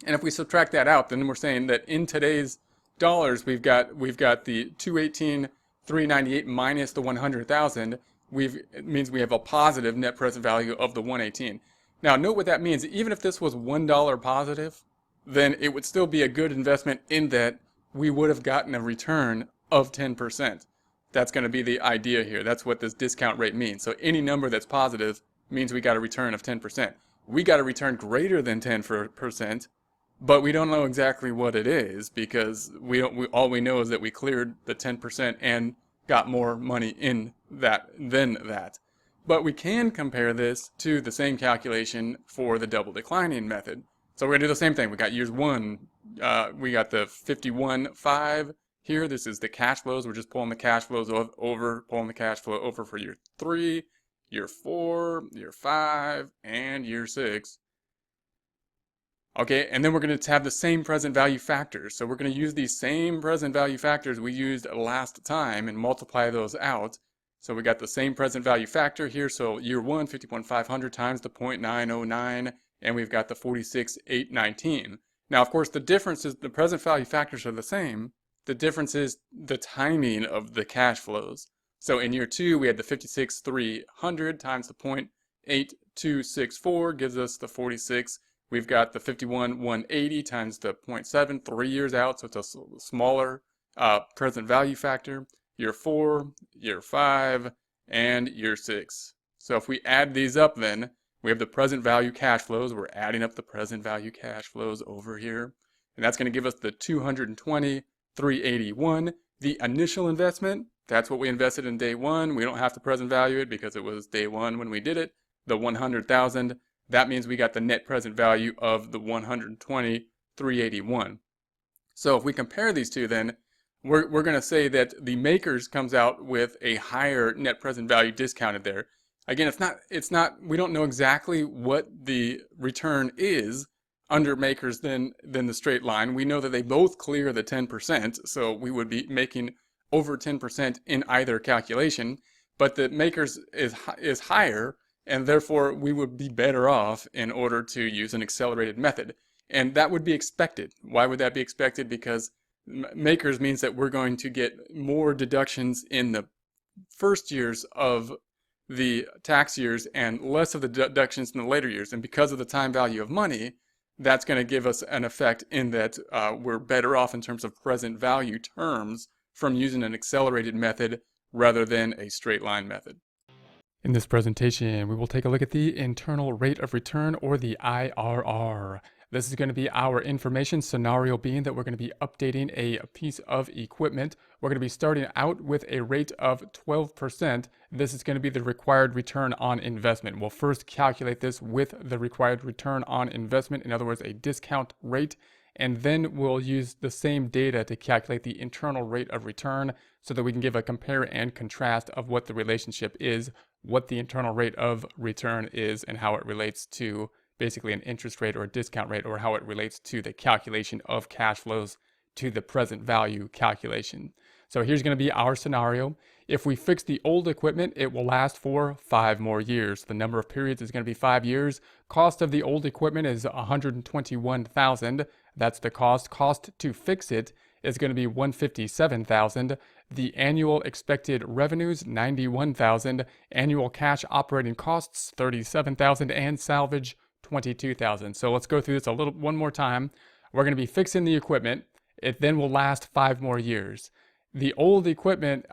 And if we subtract that out, then we're saying that in today's dollars, we've got the 218,398 minus the 100,000. It means we have a positive net present value of the 118. Now note what that means. Even if this was $1 positive, then it would still be a good investment in that we would have gotten a return of 10%. That's going to be the idea here. That's what this discount rate means. So any number that's positive means we got a return of 10%. We got a return greater than 10%, but we don't know exactly what it is because all we know is that we cleared the 10% and got more money in that than that. But we can compare this to the same calculation for the double declining method. So we're going to do the same thing. We got years 1, we got the 51.5 here. This is the cash flows. We're just pulling the cash flows over, pulling the cash flow over for year 3, year 4, year 5, and year 6. Okay, and then we're going to have the same present value factors. So we're going to use these same present value factors we used last time and multiply those out. So we got the same present value factor here. So year 1, 51,500 times the 0.909. And we've got the 46,819. Now, of course, the difference is the present value factors are the same. The difference is the timing of the cash flows. So in year 2, we had the 56,300 times the 0.8264 gives us the 46. We've got the 51,180 times the 0.7, 3 years out. So it's a smaller present value factor. Year 4, year 5, and year 6. So if we add these up then, we have the present value cash flows. We're adding up the present value cash flows over here. And that's going to give us the 220,381. The initial investment, that's what we invested in day 1. We don't have to present value it because it was day 1 when we did it. The 100,000, that means we got the net present value of the 120,381. So if we compare these two then, we're going to say that the Makers comes out with a higher net present value discounted there. Again, we don't know exactly what the return is under Makers than the straight line. We know that they both clear the 10%, so we would be making over 10% in either calculation, but the Makers is higher, and therefore we would be better off in order to use an accelerated method. And that would be expected. Why would that be expected? Because Makers means that we're going to get more deductions in the first years of the tax years and less of the deductions in the later years. And because of the time value of money, that's going to give us an effect in that we're better off in terms of present value terms from using an accelerated method rather than a straight line method. In this presentation, we will take a look at the internal rate of return, or the IRR. This is going to be our information scenario, being that we're going to be updating a piece of equipment. We're going to be starting out with a rate of 12%. This is going to be the required return on investment. We'll first calculate this with the required return on investment, in other words, a discount rate, and then we'll use the same data to calculate the internal rate of return so that we can give a compare and contrast of what the relationship is, what the internal rate of return is, and how it relates to basically an interest rate or a discount rate, or how it relates to the calculation of cash flows to the present value calculation. So here's going to be our scenario. If we fix the old equipment, it will last for 5 more years. The number of periods is going to be 5 years. Cost of the old equipment is $121,000. That's the cost. Cost to fix it is going to be $157,000. the annual expected revenues, $91,000, annual cash operating costs, $37,000, and salvage, $22,000. So let's go through this one more time. We're going to be fixing the equipment. It then will last 5 more years. The old equipment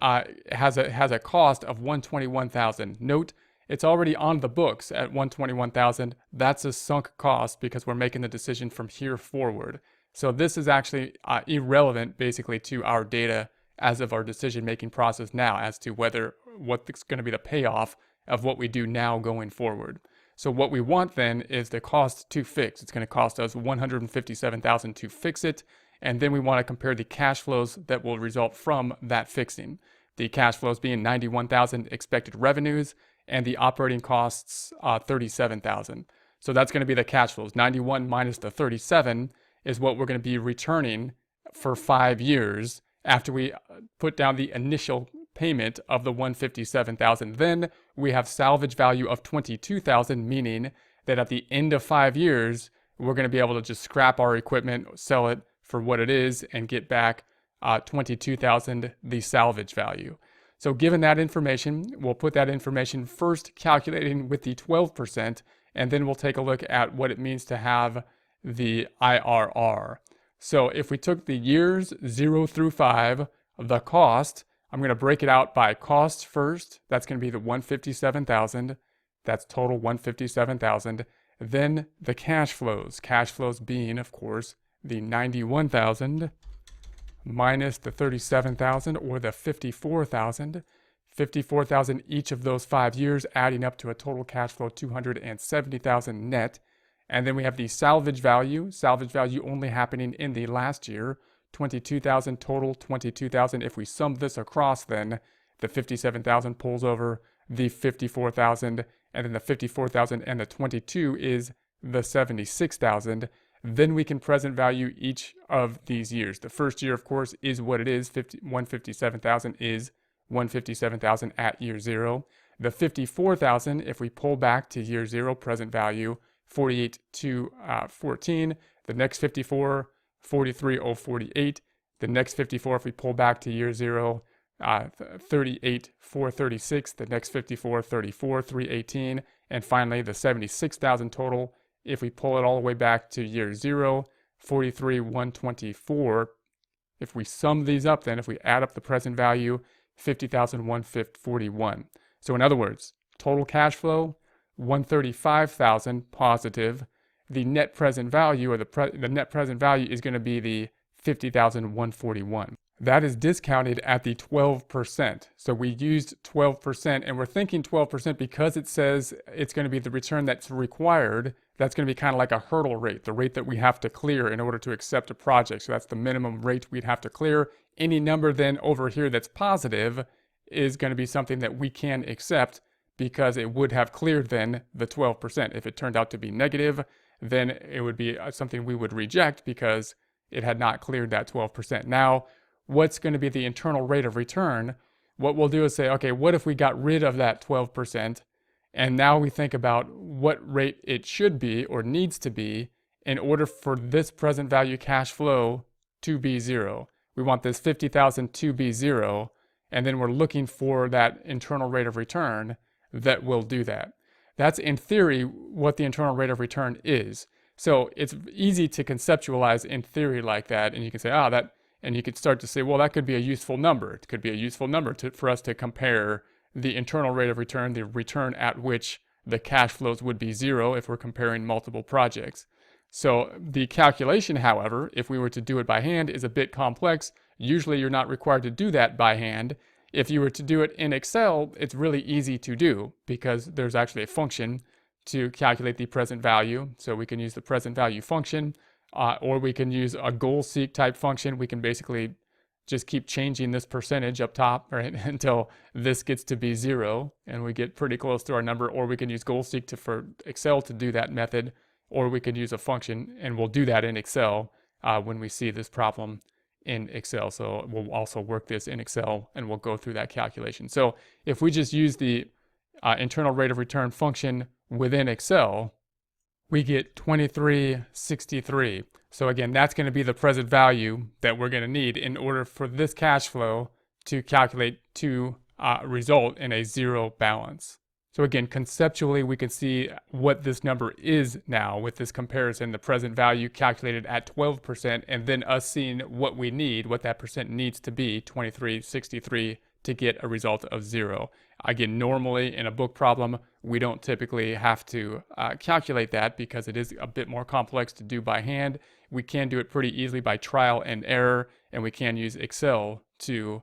has a cost of $121,000. Note, it's already on the books at $121,000. That's a sunk cost because we're making the decision from here forward. So this is actually irrelevant basically to our data as of our decision-making process now as to what's going to be the payoff of what we do now going forward. So what we want then is the cost to fix. It's going to cost us $157,000 to fix it. And then we want to compare the cash flows that will result from that fixing. The cash flows being $91,000 expected revenues and the operating costs $37,000. So that's going to be the cash flows. 91 minus the 37 is what we're going to be returning for 5 years after we put down the initial payment of the $157,000. Then we have salvage value of $22,000, meaning that at the end of 5 years, we're going to be able to just scrap our equipment, sell it for what it is, and get back $22,000, the salvage value. So given that information, we'll put that information first calculating with the 12%, and then we'll take a look at what it means to have the IRR. So if we took the years 0 through 5, the cost, I'm going to break it out by cost first. That's going to be the $157,000. That's total $157,000. Then the cash flows being, of course, the $91,000 minus the $37,000 or the $54,000. $54,000 each of those 5 years, adding up to a total cash flow of $270,000 net. And then we have the salvage value only happening in the last year, $22,000 total, $22,000. If we sum this across, then the $57,000 pulls over the $54,000, and then the $54,000 and the 22 is the $76,000. Then we can present value each of these years. The first year, of course, is what it is. $157,000 is $157,000 at year 0. The $54,000, if we pull back to year 0, present value, 48 to 14. The next 54, 43,048. The next 54, if we pull back to year 0, 38,436. The next 54, 34,318. And finally, the $76,000 total, if we pull it all the way back to year 0, 43,124. If we sum these up, then if we add up the present value, 50,141. So in other words, total cash flow, 135,000 positive. The net present value, or the net present value, is going to be the 50,141. That is discounted at the 12%. So we used 12%, and we're thinking 12% because it says it's going to be the return that's required. That's going to be kind of like a hurdle rate, the rate that we have to clear in order to accept a project. So that's the minimum rate we'd have to clear. Any number then over here that's positive is going to be something that we can accept because it would have cleared then the 12%. If it turned out to be negative, then it would be something we would reject because it had not cleared that 12%. Now, what's going to be the internal rate of return? What we'll do is say, okay, what if we got rid of that 12%? And now we think about what rate it should be or needs to be in order for this present value cash flow to be 0. We want this 50,000 to be 0, and then we're looking for that internal rate of return that will do that. That's in theory what the internal rate of return is. So it's easy to conceptualize in theory like that, and you can say, and you could start to say, well, that could be a useful number. It could be a useful number for us to compare the internal rate of return, the return at which the cash flows would be 0 if we're comparing multiple projects. So the calculation, however, if we were to do it by hand, is a bit complex. Usually you're not required to do that by hand. If you were to do it in Excel, it's really easy to do because there's actually a function to calculate the present value. So we can use the present value function, or we can use a goal seek type function. We can basically just keep changing this percentage up top, right, until this gets to be 0 and we get pretty close to our number. Or we can use goal seek for Excel to do that method, or we could use a function, and we'll do that in Excel when we see this problem in Excel. So we'll also work this in Excel and we'll go through that calculation. So if we just use the internal rate of return function within Excel, we get 2363. So again, that's going to be the present value that we're going to need in order for this cash flow to calculate to result in a zero balance. So again, conceptually, we can see what this number is now with this comparison, the present value calculated at 12%, and then us seeing what we need, what that percent needs to be, 2363, to get a result of 0. Again, normally in a book problem, we don't typically have to calculate that because it is a bit more complex to do by hand. We can do it pretty easily by trial and error, and we can use Excel to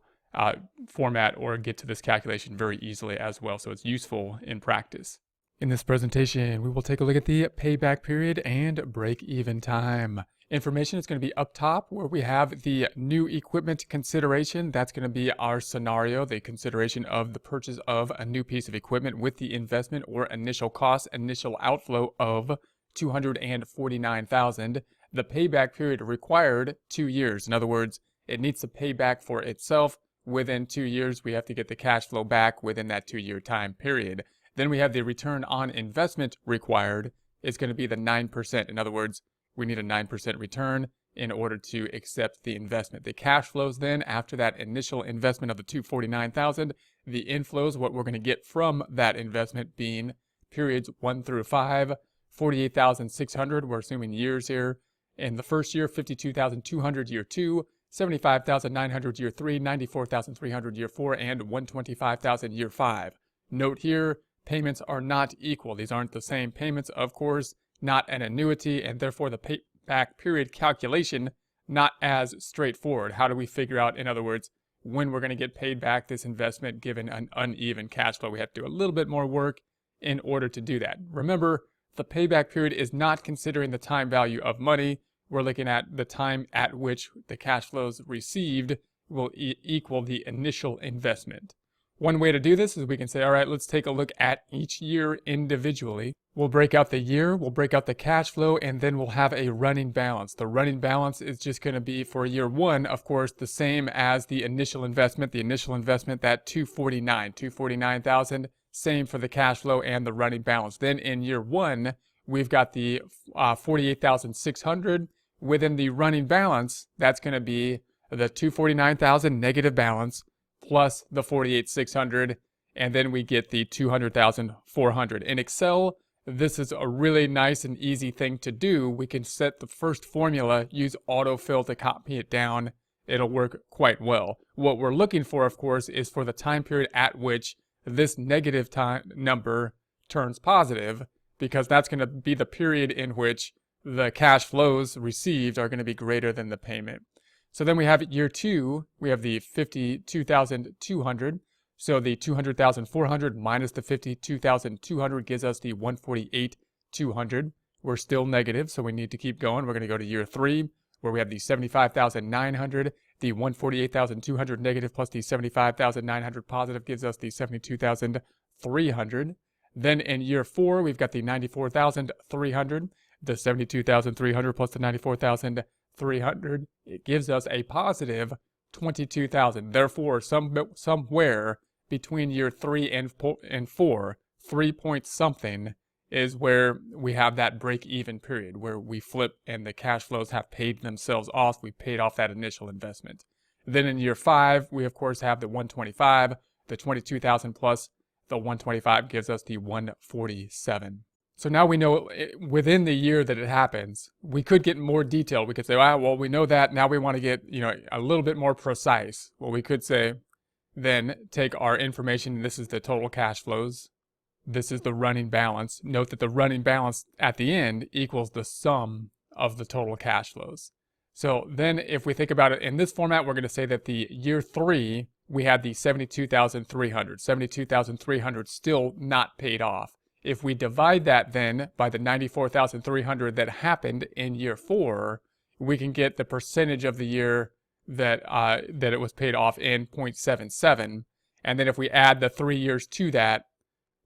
format or get to this calculation very easily as well, so it's useful in practice. In this presentation, we will take a look at the payback period and break-even time. Information is going to be up top where we have the new equipment consideration. That's going to be our scenario, the consideration of the purchase of a new piece of equipment with the investment or initial cost, initial outflow of $249,000. The payback period required 2 years. In other words, it needs to pay back for itself within 2 years. We have to get the cash flow back within that 2-year time period. Then we have the return on investment required. It's going to be the 9%. In other words, we need a 9% return in order to accept the investment. The cash flows then, after that initial investment of the $249,000, the inflows, what we're going to get from that investment being periods 1 through 5, $48,600, we're assuming years here. In the first year, $52,200 year 2, $75,900 year 3, $94,300 year 4, and $125,000 year 5. Note here, payments are not equal. These aren't the same payments, of course, not an annuity, and therefore the payback period calculation not as straightforward. How do we figure out, in other words, when we're going to get paid back this investment given an uneven cash flow? We have to do a little bit more work in order to do that. Remember, the payback period is not considering the time value of money. We're looking at the time at which the cash flows received will equal the initial investment. One way to do this is we can say, all right, let's take a look at each year individually. We'll break out the year, we'll break out the cash flow, and then we'll have a running balance. The running balance is just going to be for year 1, of course, the same as the initial investment. The initial investment, that $249,000, same for the cash flow and the running balance. Then in year 1, we've got the $48,600. Within the running balance, that's going to be the $249,000 negative balance plus the $48,600, and then we get the $200,400. In Excel, this is a really nice and easy thing to do. We can set the first formula, use autofill to copy it down. It'll work quite well. What we're looking for, of course, is for the time period at which this negative time number turns positive, because that's going to be the period in which the cash flows received are going to be greater than the payment. So then we have year 2, we have the $52,200. So the $200,400 minus the $52,200 gives us the $148,200. We're still negative, so we need to keep going. We're going to go to year 3, where we have the $75,900, the $148,200 negative plus the $75,900 positive gives us the $72,300. Then in year 4, we've got the $94,300, the $72,300 plus the $94,300. It gives us a positive $22,000. Therefore, somewhere between year 3 and 4, 3 point something is where we have that break-even period, where we flip and the cash flows have paid themselves off. We paid off that initial investment. Then in year 5, we of course have the 125, the 22,000 plus the 125 gives us the 147. So now we know within the year that it happens. We could get more detailed. We could say, well, we know that. Now we want to get, a little bit more precise. Well, we could say, then take our information. This is the total cash flows. This is the running balance. Note that the running balance at the end equals the sum of the total cash flows. So then if we think about it in this format, we're going to say that the year 3, we had the $72,300. $72,300 still not paid off. If we divide that then by the $94,300 that happened in year 4, we can get the percentage of the year that it was paid off in 0.77. And then if we add the 3 years to that,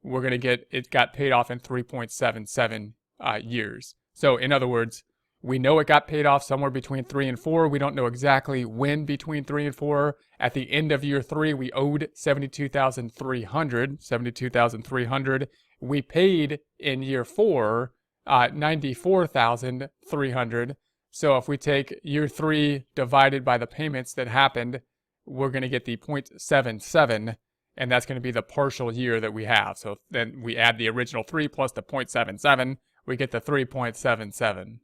we're going to get it got paid off in 3.77 years. So in other words, we know it got paid off somewhere between 3 and 4. We don't know exactly when between 3 and 4. At the end of year 3, we owed $72,300. We paid in year 4 $94,300. So if we take year 3 divided by the payments that happened, we're going to get the 0.77, and that's going to be the partial year that we have. So then we add the original 3 plus the 0.77, we get the 3.77.